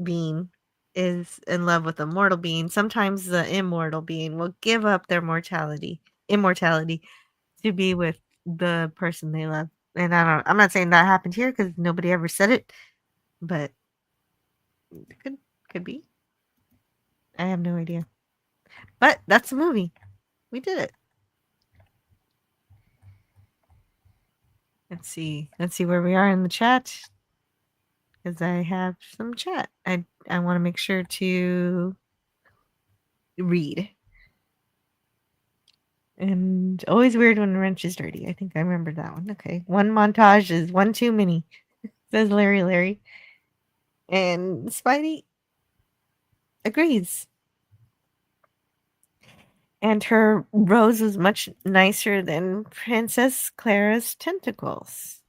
being is in love with a mortal being, sometimes the immortal being will give up their immortality to be with the person they love. And I'm not saying that happened here because nobody ever said it, but it could be. I have no idea. But that's the movie. We did it. Let's see. Let's see where we are in the chat. Because I have some chat. I want to make sure to read. And always weird when the wrench is dirty. I think I remember that one. Okay. One montage is one too many, says Larry. And Spidey agrees. And her rose was much nicer than Princess Clara's tentacles.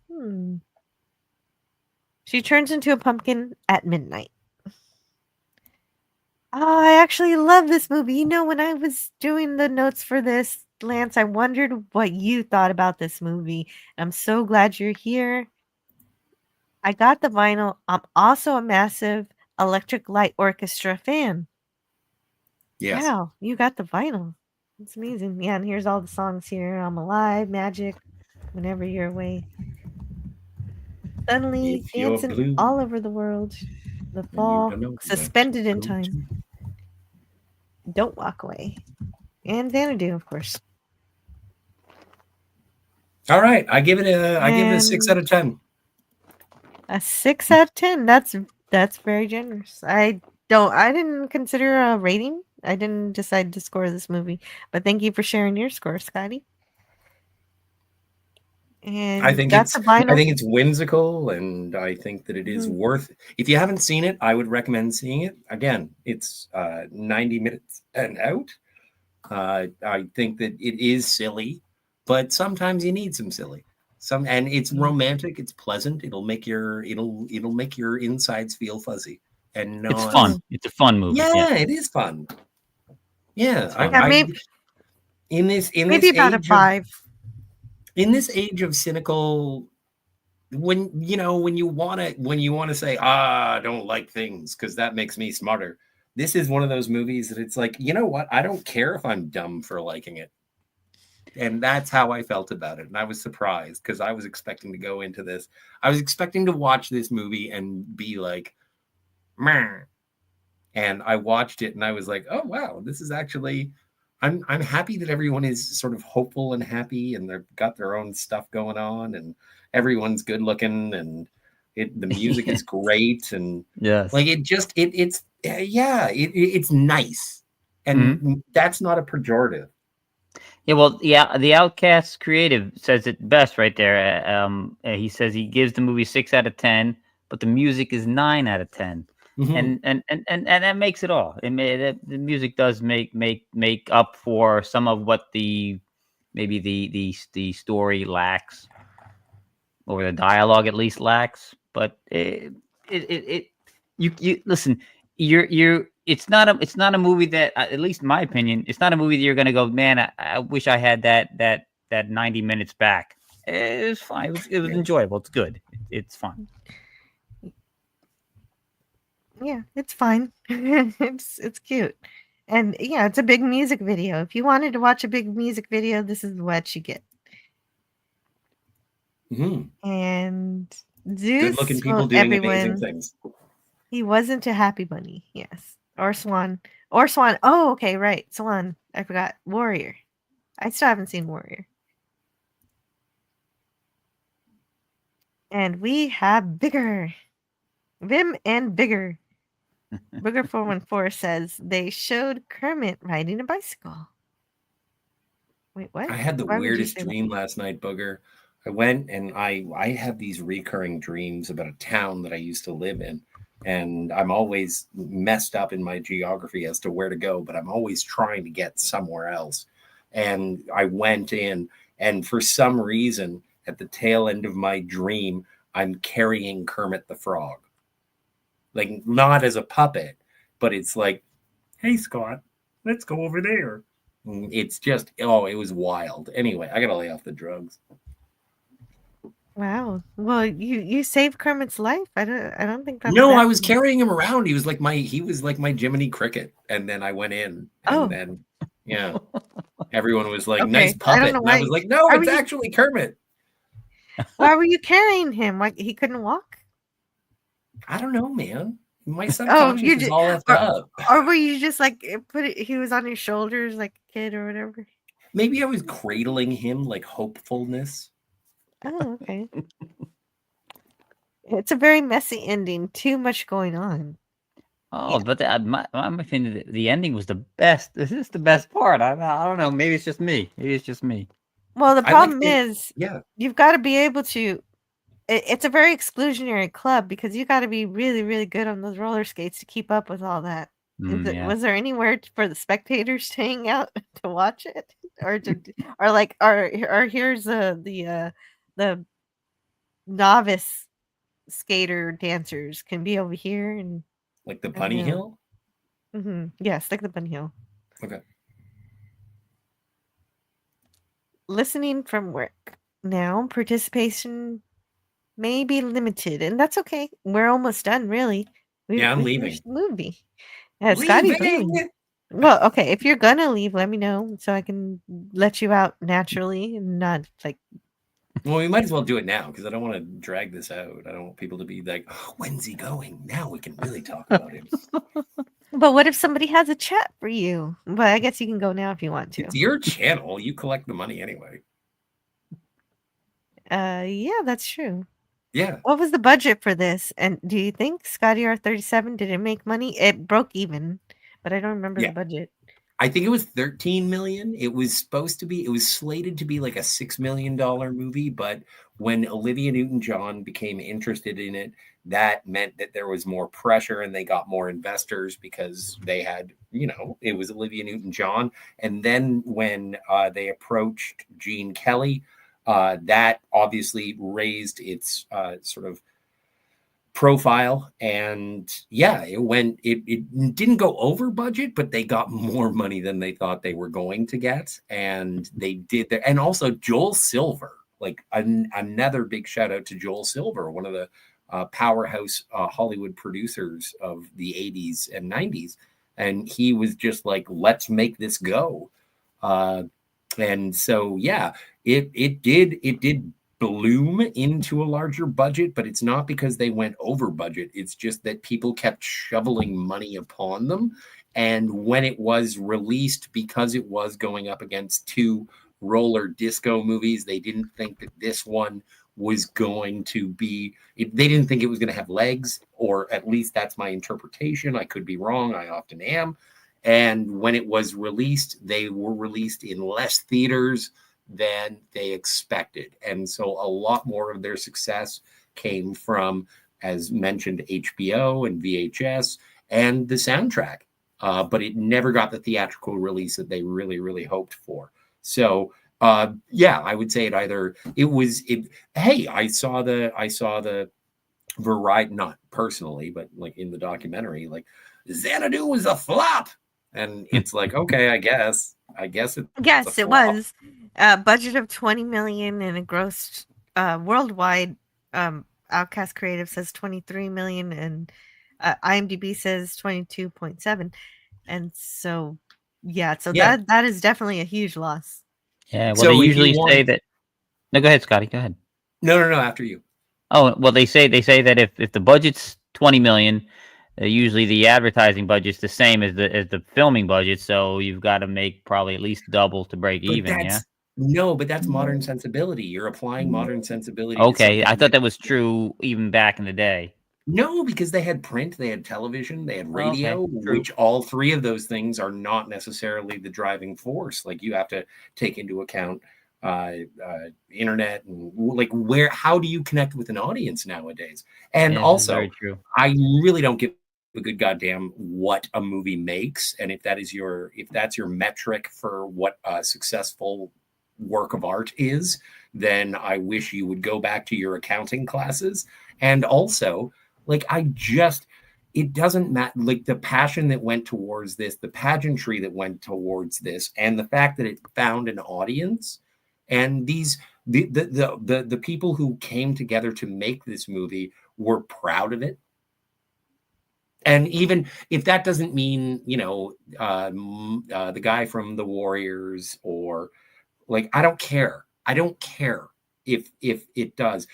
She turns into a pumpkin at midnight. Oh, I actually love this movie. You know, when I was doing the notes for this, Lance, I wondered what you thought about this movie. I'm so glad you're here. I got the vinyl. I'm also a massive Electric Light Orchestra fan. Yes. Wow, you got the vinyl. It's amazing. Yeah, and here's all the songs here. I'm Alive, Magic, Whenever You're Away. Suddenly If you're dancing blue all over the world. The and you Fall, don't know where Suspended to in go Time. to. Don't Walk Away. And Xanadu, of course. All right. I give it a 6 out And of 10. a 6 out of 10. That's very generous. I didn't consider a rating. I didn't decide to score this movie. But thank you for sharing your score, Scotty. I And think that's it's a I vinyl. think it's whimsical, and I think that it is Mhm. worth, if you haven't seen it, I would recommend seeing it. Again, it's 90 minutes and out. I think that it is silly, but sometimes you need some silly. And it's Yeah. romantic, it's pleasant, it'll make your insides feel fuzzy and It's not. fun. Mhm. It's a fun movie. Yeah, Yeah, it is fun. Yeah, it's Yeah, fun. I in this maybe about a 5. age of cynical, when you want to say, I don't like things because that makes me smarter, this is one of those movies that it's like, you know what, I don't care if I'm dumb for liking it. And that's how I felt about it. And I was surprised because I was expecting to go into this, I was expecting to watch this movie and be like, meh. And I watched it and I was like, oh wow, this is actually, I'm happy that everyone is sort of hopeful and happy, and they've got their own stuff going on, and everyone's good looking, and the music is great, and Yes. like it's nice, Mhm. and that's not a pejorative. Yeah, well, yeah, the Outcast creative says it best right there. He says he gives the movie 6 out of 10, but the music is 9 out of 10, Mhm. and that makes it all. The music does make up for some of what maybe the story lacks, or the dialogue at least lacks. But it you listen. It's not a movie that, at least in my opinion, it's not a movie that you're gonna go, man, I wish I had that 90 minutes back. It was fine. It was enjoyable. It's good. It's fun. Yeah, it's fine. It's cute. And yeah, it's a big music video. If you wanted to watch a big music video, this is what you get. Mhm. And Good-looking Zeus, people well, doing amazing everyone, things. he wasn't a happy bunny. Yes. Or swan. Or swan. Oh, okay, right. Swan. I forgot. Warrior. I still haven't seen Warrior. And we have Bigger. Vim and Bigger. Booger 414 says they showed Kermit riding a bicycle. Wait, what? I had the Why would you weirdest say that? dream last night, Booger. I went and I have these recurring dreams about a town that I used to live in. And I'm always messed up in my geography as to where to go, but I'm always trying to get somewhere else. And I went in, and for some reason, at the tail end of my dream, I'm carrying Kermit the Frog. Like, not as a puppet, but it's like, hey, Scott, let's go over there. It's just, oh, it was wild. Anyway, I got to lay off the drugs. Wow. Well, you saved Kermit's life. I don't think that's No, bad. I was carrying him around. He was like my Jiminy Cricket. And then I went in, and Oh, then, yeah, everyone was like, nice okay. I don't puppet. know And I why. was like, no, Why were it's you actually Kermit. why were you carrying him? Like he couldn't walk? I don't know, man. My Oh, subconscious you is did, all left or, up. or were you just like he was on your shoulders like a kid or whatever? Maybe I was cradling him like hopefulness. Oh, okay. It's a very messy ending. Too much going on. Oh, but my opinion, the ending was the best. This is the best part. I don't know. Maybe it's just me. Maybe it's just me. Well, the I like problem it. is Yeah. you've got to be able to. It's a very exclusionary club because you got to be really, really good on those roller skates to keep up with all that. Yeah. Was there anywhere for the spectators to hang out to watch it, or or here's the novice skater dancers can be over here and Like the Bunny Hill? yes, like the Bunny Hill. Okay. Listening from work now, participation may be limited, and that's okay. We're almost done, really. Yeah, I'm We leaving. finished the movie. Yeah, Scotty's leaving. Leaving. Well, okay, if you're gonna leave, let me know so I can let you out naturally and not like. Well, we might as well do it now because I don't want to drag this out. I don't want people to be like, when's he going? Now we can really talk about him. But what if somebody has a chat for you? But I guess you can go now if you want to. It's your channel. You collect the money anyway. Yeah, that's true. Yeah. What was the budget for this? And do you think Scotty R37 did it make money? It broke even, but I don't remember Yeah. the budget. I think it was 13 million. It was slated to be like a $6 million movie, but when Olivia Newton-John became interested in it, that meant that there was more pressure and they got more investors because they had, it was Olivia Newton-John. And then when they approached Gene Kelly, that obviously raised its sort of profile, and yeah, it didn't go over budget, but they got more money than they thought they were going to get, and they did that. And also Joel Silver, like another big shout out to Joel Silver, one of the powerhouse Hollywood producers of the 80s and 90s, and he was just like, let's make this go. And so yeah, it did bloom into a larger budget, but it's not because they went over budget. It's just that people kept shoveling money upon them. And when it was released, because it was going up against two roller disco movies, they didn't think that this one was going to be, they didn't think it was going to have legs, or at least that's my interpretation. I could be wrong. I often am. And when it was released, they were released in less theaters than they expected. And so a lot more of their success came from, as mentioned, HBO and VHS and the soundtrack. But it never got the theatrical release that they really, really hoped for. So yeah, I would say hey, I saw the variety, not personally, but like in the documentary, like Xanadu was a flop. And it's like, okay, I guess it's Yes, a it flop. was. Budget of 20 million and a grossed worldwide. Outcast Creative says 23 million and IMDb says 22.7. And so, yeah, so Yeah. that is definitely a huge loss. Yeah, well, they So if you usually say want, that. No, go ahead, Scotty. Go ahead. no, after you. Oh, well, they say that if the budget's 20 million, usually the advertising budget's the same as the filming budget, so you've got to make probably at least double to break But even. Yeah. that's no, but that's modern sensibility. You're applying modern sensibility to Okay, I something thought that that was true even back in the day. no, because they had print, they had television, they had Oh, okay, radio, true. which all three of those things are not necessarily the driving force. Like you have to take into account internet and like how do you connect with an audience nowadays? And Yeah, this is also, very true. I really don't give a good goddamn what a movie makes, and if that's your metric for what a successful work of art is, then I wish you would go back to your accounting classes. And also, like it doesn't matter, like the passion that went towards this, the pageantry that went towards this, and the fact that it found an audience, and the people who came together to make this movie were proud of it. And even if that doesn't mean, the guy from the Warriors, or like, I don't care. I don't care if it does.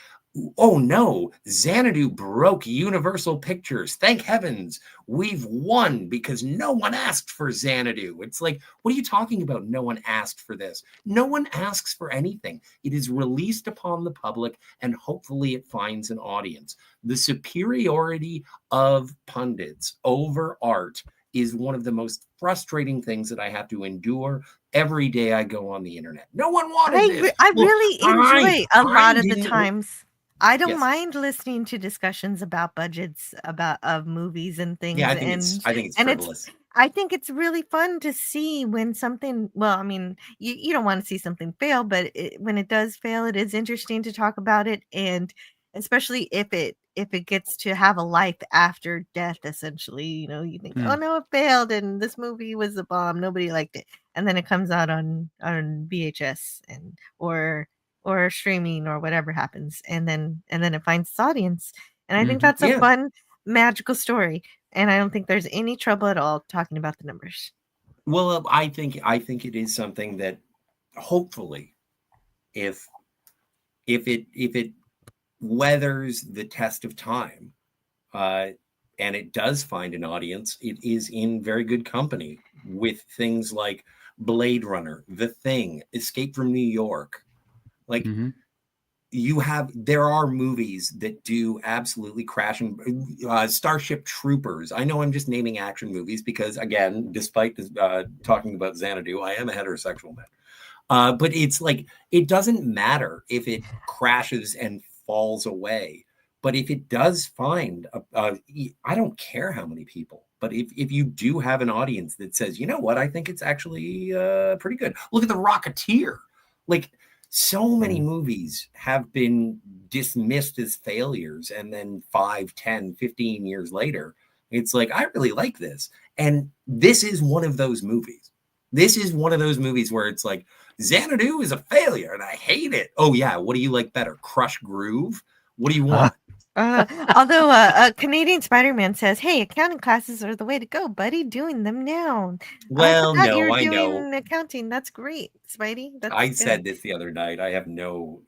Oh no, Xanadu broke Universal Pictures. Thank heavens we've won, because no one asked for Xanadu. It's like, what are you talking about? No one asked for this. No one asks for anything. It is released upon the public, and hopefully it finds an audience. The superiority of pundits over art is one of the most frustrating things that I have to endure every day I go on the internet. No one wanted this. I Well, really enjoy a lot of the didn't- times. I don't Yes. mind listening to discussions about budgets of movies and things. Yeah, I think it's and frivolous. I think it's really fun to see when something, well, I mean, you don't want to see something fail, but when it does fail, it is interesting to talk about it, and especially if it gets to have a life after death, essentially. You think, oh no, it failed, and this movie was a bomb, nobody liked it, and then it comes out on VHS or streaming or whatever happens, and then it finds its audience, and I think that's a Yeah. fun magical story. And I don't think there's any trouble at all talking about the numbers. Well, I think it is something that hopefully, if it weathers the test of time, and it does find an audience, it is in very good company with things like Blade Runner, The Thing, Escape from New York. Like, there are movies that do absolutely crash, and Starship Troopers. I know I'm just naming action movies because, again, despite talking about Xanadu, I am a heterosexual man. But it's like, it doesn't matter if it crashes and falls away. But if it does find, I don't care how many people, but if you do have an audience that says, you know what, I think it's actually pretty good. Look at The Rocketeer. Like, so many movies have been dismissed as failures, and then 5, 10, 15 years later, it's like, I really like this. And this is one of those movies. This is one of those movies where it's like, Xanadu is a failure and I hate it. Oh yeah, what do you like better? Crush Groove? What do you want? Although Canadian Spider-Man says, hey, accounting classes are the way to go, buddy. Doing them now. Well, I no, I doing know. accounting. That's great, Spidey. That's I good. said this the other night. I have no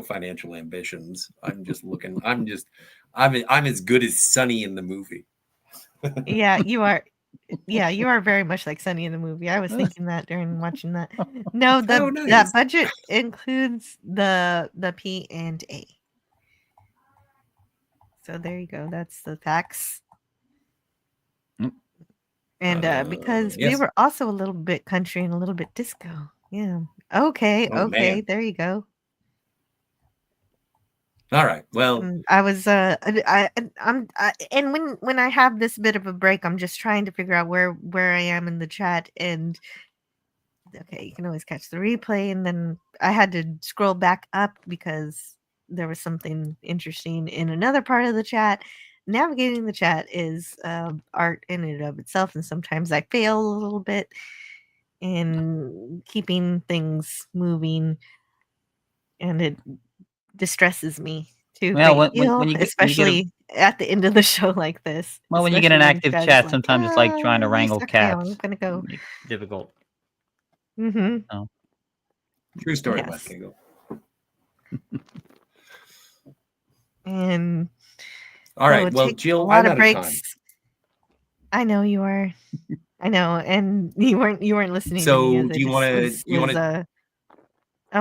financial ambitions. I'm just looking. I'm as good as Sonny in the movie. Yeah, you are. Yeah, you are very much like Sunny in the movie. I was thinking that during watching that. No, Oh, that nice. budget includes the P and A. So there you go. That's the facts. And because we yes. were also a little bit country and a little bit disco. Yeah. Okay. Oh, Okay. man. There you go. All right. Well, I was and when I have this bit of a break, I'm just trying to figure out where I am in the chat. And okay, you can always catch the replay, and then I had to scroll back up because there was something interesting in another part of the chat. Navigating the chat is art in and of itself, and sometimes I fail a little bit. in keeping things moving, and it distresses me to a Well, great deal, when you get especially at the end of the show like this. when you get Especially an when active Scott is chat, like, sometimes it's like trying to you wrangle suck now, I'm cats. gonna go. Makes it difficult. Mm-hmm. Oh. True story, Yes. West Kegel. And All so right. it Well, takes a Jill, lot I'm of out of time. breaks. I know you are. I know, and you weren't listening to me So as do I you want just to? was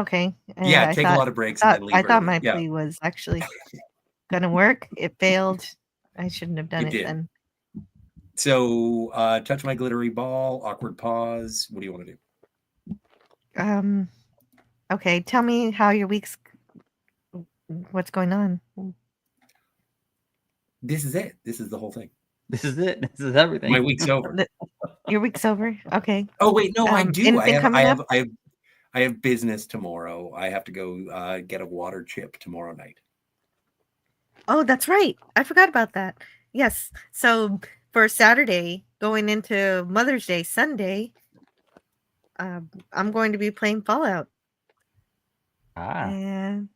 okay. Yeah, I take a lot of breaks and then leave thought early. my Yeah, plea was actually gonna work. It failed. I shouldn't have done it it did. then. So touch my glittery ball. Awkward pause. What do you want to do? Okay, tell me how your week's. What's going on? This is it. This is the whole thing. This is it. This is everything. My week's over. Your week's over. Okay. Oh wait, no, I do. Anything coming up? I have business tomorrow. I have to go get a water chip tomorrow night. Oh, that's right. I forgot about that. Yes. So for Saturday, going into Mother's Day Sunday, I'm going to be playing Fallout. And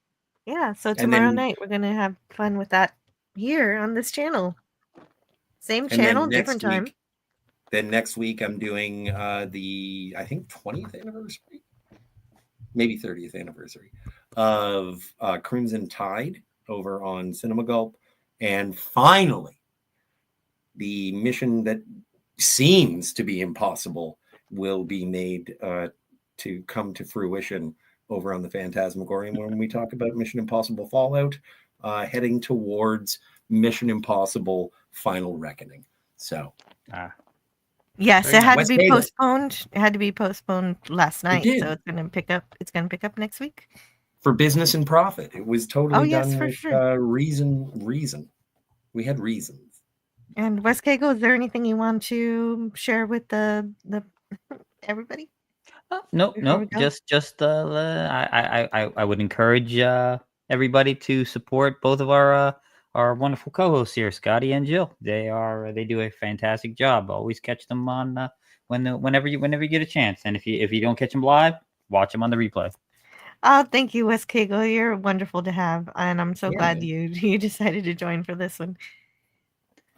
yeah, so And tomorrow then- night we're gonna have fun with that here on this channel. Same And channel, then next different time. week, then next week I'm doing the I think 20th anniversary, maybe 30th anniversary of Crimson Tide over on Cinema Gulp, and finally, the mission that seems to be impossible will be made to come to fruition over on the Phantasmagorium when we talk about Mission Impossible Fallout, heading towards Mission Impossible Final Reckoning. So, Yes, Very it had nice. to be West Haven. postponed. It had to be postponed last night, did. so it's gonna pick up. It's gonna pick up next week. for business and profit, it was totally yes, done for with sure. reason. We had reasons. And West Kago, is there anything you want to share with the everybody? Nope, Before we nope. go? Just I would encourage everybody to support both of our wonderful co-hosts here, Scotty and Jill. They do a fantastic job. Always catch them on whenever you get a chance. And if you don't catch them live, watch them on the replay. Oh, thank you, West Kago. You're wonderful to have, and I'm so Yeah, glad man. you decided to join for this one.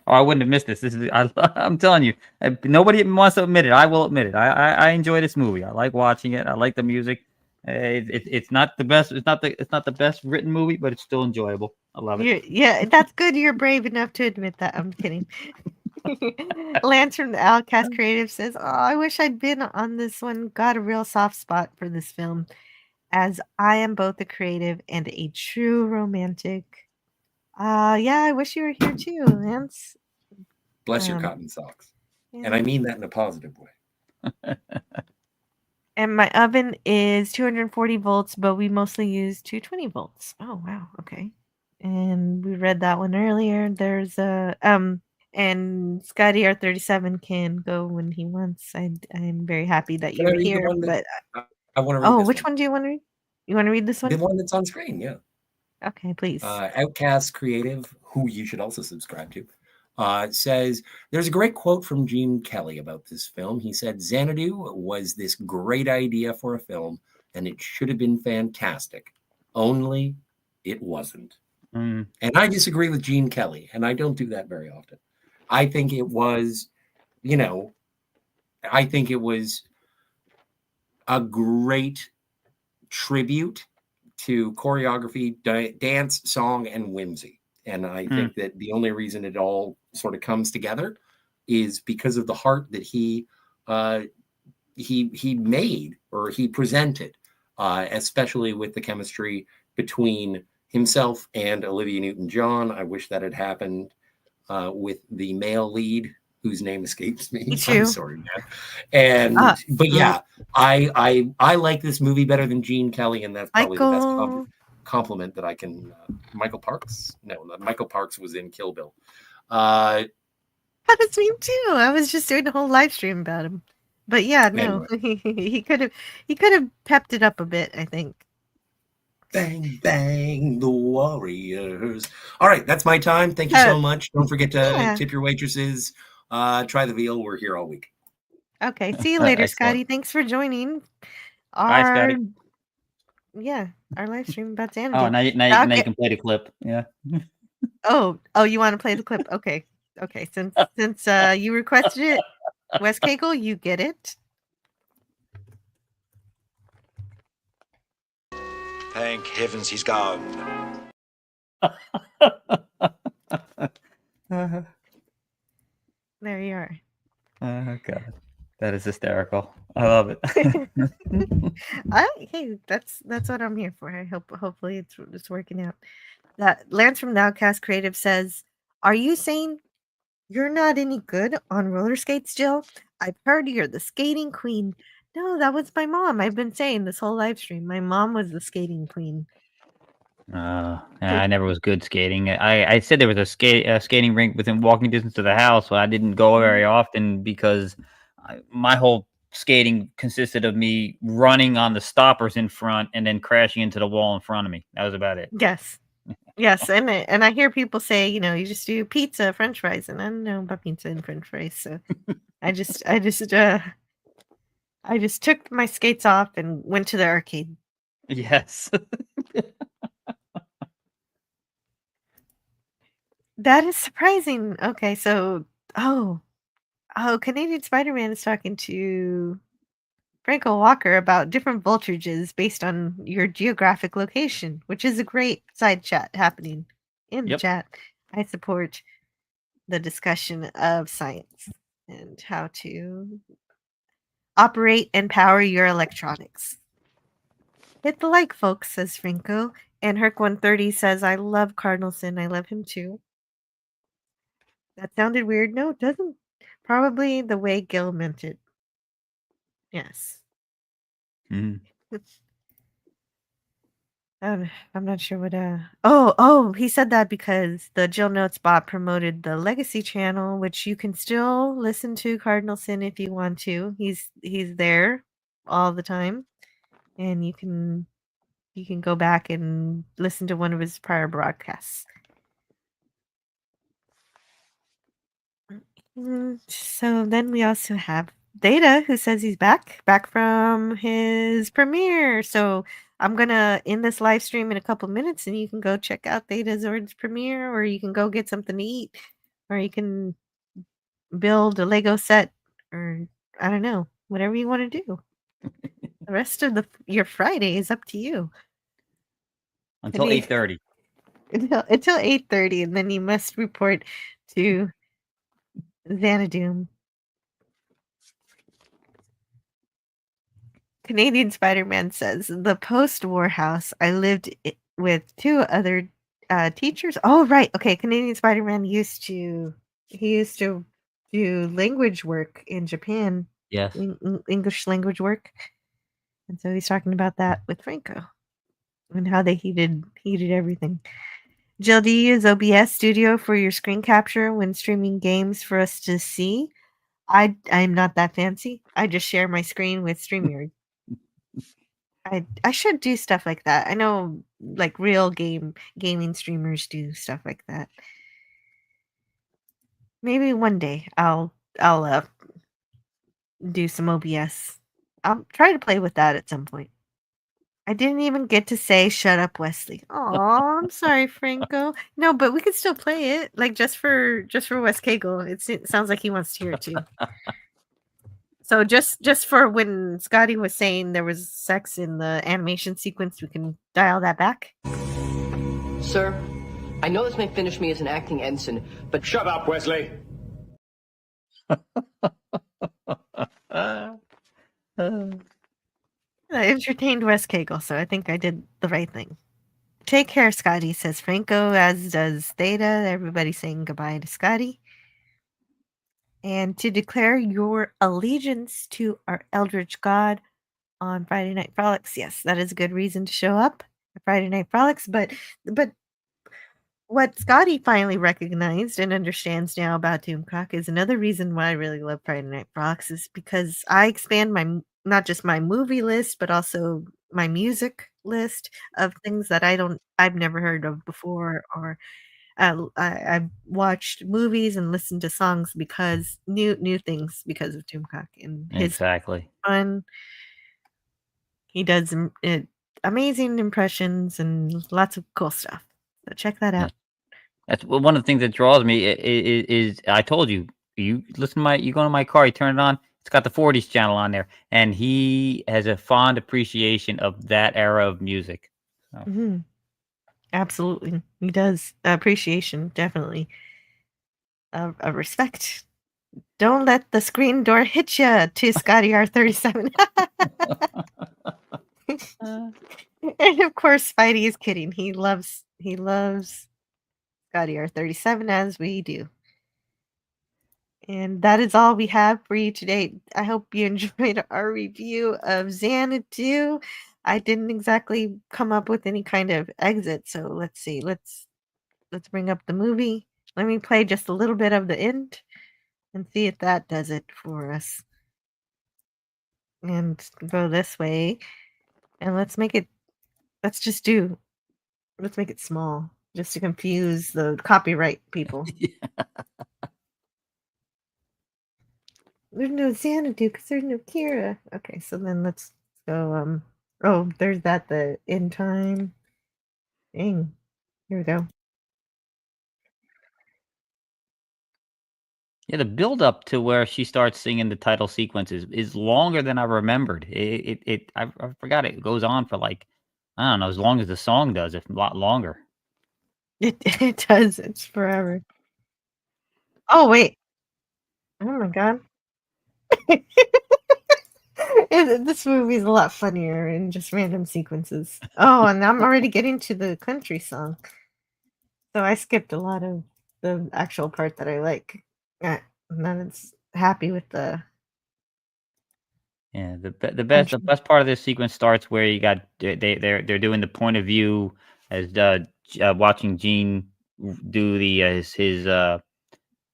Oh, I wouldn't have missed this. I'm telling you, nobody wants to admit it. I will admit it. I enjoy this movie. I like watching it. I like the music. It's not the best. It's not the best written movie, but it's still enjoyable. I love it. Yeah, that's good. You're brave enough to admit that. I'm kidding. Lance from the Outcast Creative says, "Oh, I wish I'd been on this one. Got a real soft spot for this film, as I am both a creative and a true romantic." Yeah, I wish you were here too, Lance. Bless your cotton socks. Yeah. And I mean that in a positive way. And my oven is 240 volts, but we mostly use 220 volts. Oh, wow. Okay. And we read that one earlier. There's a and Scotty R37 can go when he wants. I'm very happy that Can I you're read the here. one But I want to read oh, this which one do you want to read? You want to read this one? The one that's on screen, yeah. Okay, please. Outcast Creative, who you should also subscribe to, says there's a great quote from Gene Kelly about this film. He said, Xanadu was this great idea for a film, and it should have been fantastic. Only it wasn't. Mm. And I disagree with Gene Kelly, and I don't do that very often. I think it was, I think it was a great tribute to choreography, dance, song, and whimsy. And I think that the only reason it all sort of comes together is because of the heart that he made or he presented, especially with the chemistry between himself and Olivia Newton-John. I wish that had happened with the male lead, whose name escapes me. Me too. I'm sorry, man. And but yeah, I like this movie better than Gene Kelly, and that's probably the best compliment that I can. Michael Parks? No, not Michael Parks was in Kill Bill. That is me too. I was just doing a whole live stream about him. But yeah, no, he could have pepped it up a bit, I think. Bang, bang, the Warriors. All right, that's my time. Thank you so much. Don't forget to tip your waitresses. Try the veal. We're here all week. Okay. See you later, Excellent. Scotty. Thanks for joining Bye, our Scotty. our live stream about Oh, Xanadu. now you Okay. can play the clip. Yeah. Oh, you want to play the clip? Okay. Okay. Since you requested it, Wes Cagle, you get it. Thank heavens he's gone. There you are. Oh God, that is hysterical. I love it. Hey, that's what I'm here for. I hope hopefully it's working out. That Lance from Nowcast Creative says, "Are you saying you're not any good on roller skates, Jill? I've heard you're the skating queen." No, that was my mom. I've been saying this whole live stream. My mom was the skating queen. I never was good skating. I said there was a skating rink within walking distance to the house, but I didn't go very often because my whole skating consisted of me running on the stoppers in front and then crashing into the wall in front of me. That was about it. Yes. Yes, and I hear people say, you just do pizza, French fries, and I don't know about pizza and French fries, so I just took my skates off and went to the arcade. Yes. That is surprising. Okay, so Canadian Spider-Man is talking to Franco Walker about different voltages based on your geographic location, which is a great side chat happening in the Yep. chat. I support the discussion of science and how to operate and power your electronics. Hit the like, folks, says Franco. And Herc130 says, I love Cardinalson. I love him too. That sounded weird. No, it doesn't. Probably the way Gil meant it. Yes. Mhm. I'm not sure what oh, he said that because the Jill Notes bot promoted the Legacy channel, which you can still listen to Cardinalson if you want to. He's there all the time. And you can go back and listen to one of his prior broadcasts. So then we also have Data, who says he's back from his premiere. So I'm gonna end this live stream in a couple minutes, and you can go check out Data Zord's premiere, or you can go get something to eat, or you can build a Lego set, or I don't know, whatever you want to do. The rest of your Friday is up to you. Until Any- 8:30. Until 8:30, and then you must report to Xanadu. Canadian Spider-Man says, the post-war house I lived with two other teachers. Oh, right. Okay. Canadian Spider-Man used to do language work in Japan. Yes. English language work. And so he's talking about that with Franco and how they heated everything. Jill, do you use OBS Studio for your screen capture when streaming games for us to see? I'm not that fancy. I just share my screen with StreamYard. I should do stuff like that. I know like real gaming streamers do stuff like that. Maybe one day I'll do some OBS. I'll try to play with that at some point. I didn't even get to say shut up, Wesley. Oh, I'm sorry, Franco. No, but we could still play it. Like just for Wes Cagle. It sounds like he wants to hear it too. So just for when Scotty was saying there was sex in the animation sequence, we can dial that back. Sir, I know this may finish me as an acting ensign, but Shut up, Wesley. I entertained Wes Cagle, so I think I did the right thing. Take care, Scotty, says Franco, as does Theta. Everybody saying goodbye to Scotty. And to declare your allegiance to our Eldritch God on Friday Night Frolics. Yes, that is a good reason to show up at Friday Night Frolics. But what Scotty finally recognized and understands now about Doomcock is another reason why I really love Friday Night Frolics is because I expand not just my movie list, but also my music list of things that I've never heard of before, or I've watched movies and listened to songs because new things because of Doomcock and his Exactly. fun. He does amazing impressions and lots of cool stuff. So check that Yeah. out. That's one of the things that draws me is I told you, you listen to you go to my car, you turn it on, it's got the 40s channel on there, and he has a fond appreciation of that era of music. So, Mhm. Absolutely. He does. Appreciation, definitely. Of respect. Don't let the screen door hit ya to Scotty R37. And of course, Spidey is kidding. He loves Scotty R37 as we do. And that is all we have for you today. I hope you enjoyed our review of Xanadu. I didn't exactly come up with any kind of exit, so let's see. Let's bring up the movie. Let me play just a little bit of the end and see if that does it for us. And go this way. And let's make it let's just do let's make it small just to confuse the copyright people. There's no Xanadu because there's no Kira. Okay, so then let's go. Oh, there's the in time. Dang. Here we go. yeah, the build up to where she starts singing the title sequence is longer than I remembered. I forgot it goes on for like, I don't know, as long as the song does, if a lot longer. It does. It's forever. Oh wait. Oh my god. This movie is a lot funnier in just random sequences. Oh, and I'm already getting to the country song. So I skipped a lot of the actual part that I like. Not as happy with the Yeah, the country. best part of this sequence starts where you got they're doing the point of view as watching Gene do his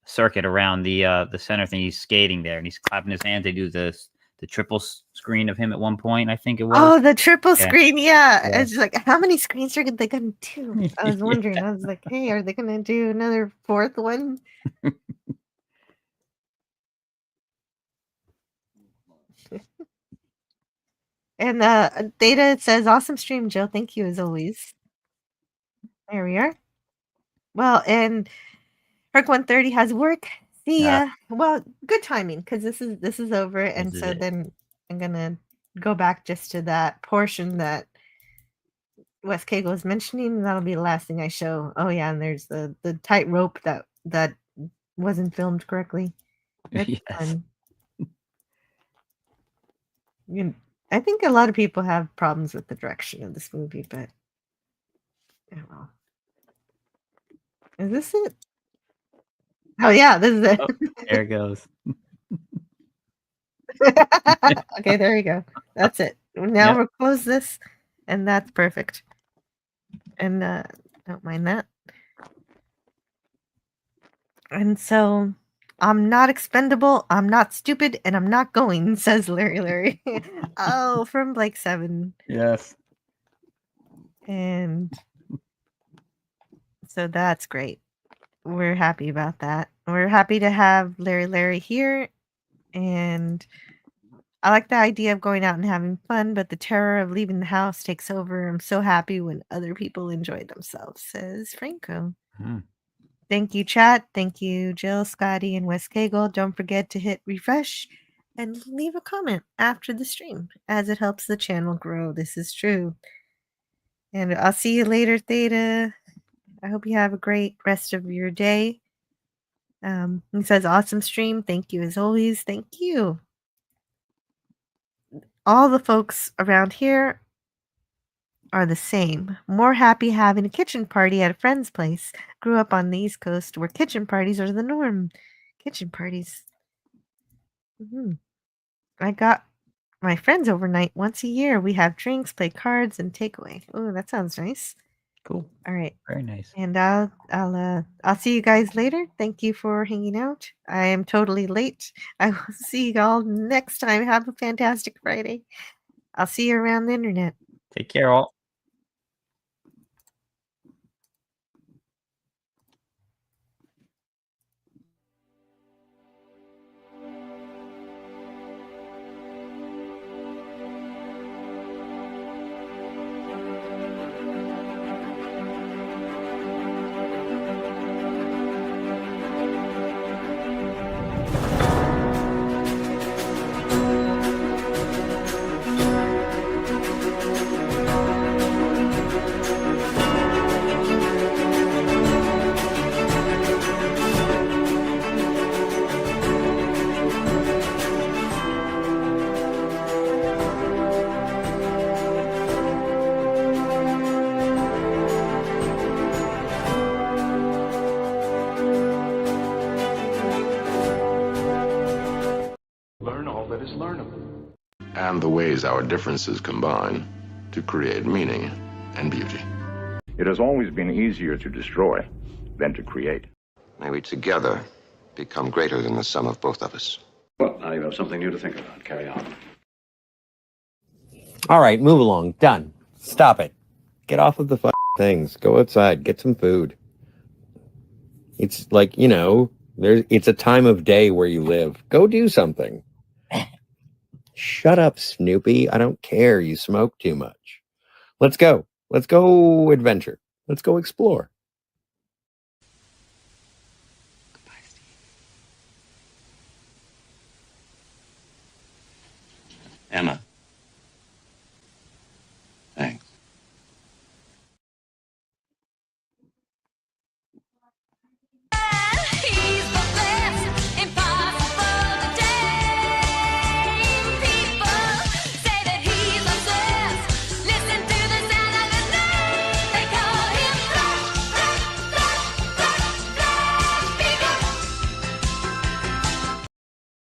circuit around the center thing. He's skating there and he's clapping his hands. They do the triple screen of him at one point, I think it was. Oh, the triple Yeah, screen, yeah. yeah. It's just like, how many screens are they gonna do? I was wondering. I was like, hey, are they gonna do another fourth one? And Data says, awesome stream, Jill. Thank you as always. There we are. Well, and Herc 130 has work. See Uh, ya. Well, good timing because this is over, and this is so it. then I'm gonna go back just to that portion that Wes Cagle was mentioning, and that'll be the last thing I show. Oh yeah, and there's the tightrope that wasn't filmed correctly. That's Yes. fun. I think a lot of people have problems with the direction of this movie, but oh well. Is this it? Oh yeah, this is it. Oh, there it goes. Okay, there you go. That's it. Now Yep. we'll close this, and that's perfect. And don't mind that. And so I'm not expendable, I'm not stupid, and I'm not going, says Larry. Oh, from Blake 7. Yes. And so that's great. We're happy about that. We're happy to have Larry here. And I like the idea of going out and having fun, but the terror of leaving the house takes over. I'm so happy when other people enjoy themselves, says Franco. Hmm. Thank you, chat. Thank you, Jill, Scotty, and Wes Cagle. Don't forget to hit refresh and leave a comment after the stream, as it helps the channel grow. This is true. And I'll see you later, Theta. I hope you have a great rest of your day. He says, awesome stream. Thank you as always. Thank you. All the folks around here are the same. More happy having a kitchen party at a friend's place. Grew up on the East Coast where kitchen parties are the norm. Kitchen parties. I got my friends overnight once a year. We have drinks, play cards, and takeaway. Oh, that sounds nice. Cool. All right. Very nice. And I'll see you guys later. Thank you for hanging out. I am totally late. I will see you all next time. Have a fantastic Friday. I'll see you around the internet. Take care, all. is learnable. And the ways our differences combine to create meaning and beauty. It has always been easier to destroy than to create. May we together become greater than the sum of both of us. Well, now you have something new to think about. Carry on. All right, move along. Done. Stop it. Get off of the things. Go outside. Get some food. It's like, you know, it's a time of day where you live. Go do something. Shut up, Snoopy. I don't care. You smoke too much. Let's go. Let's go adventure. Let's go explore.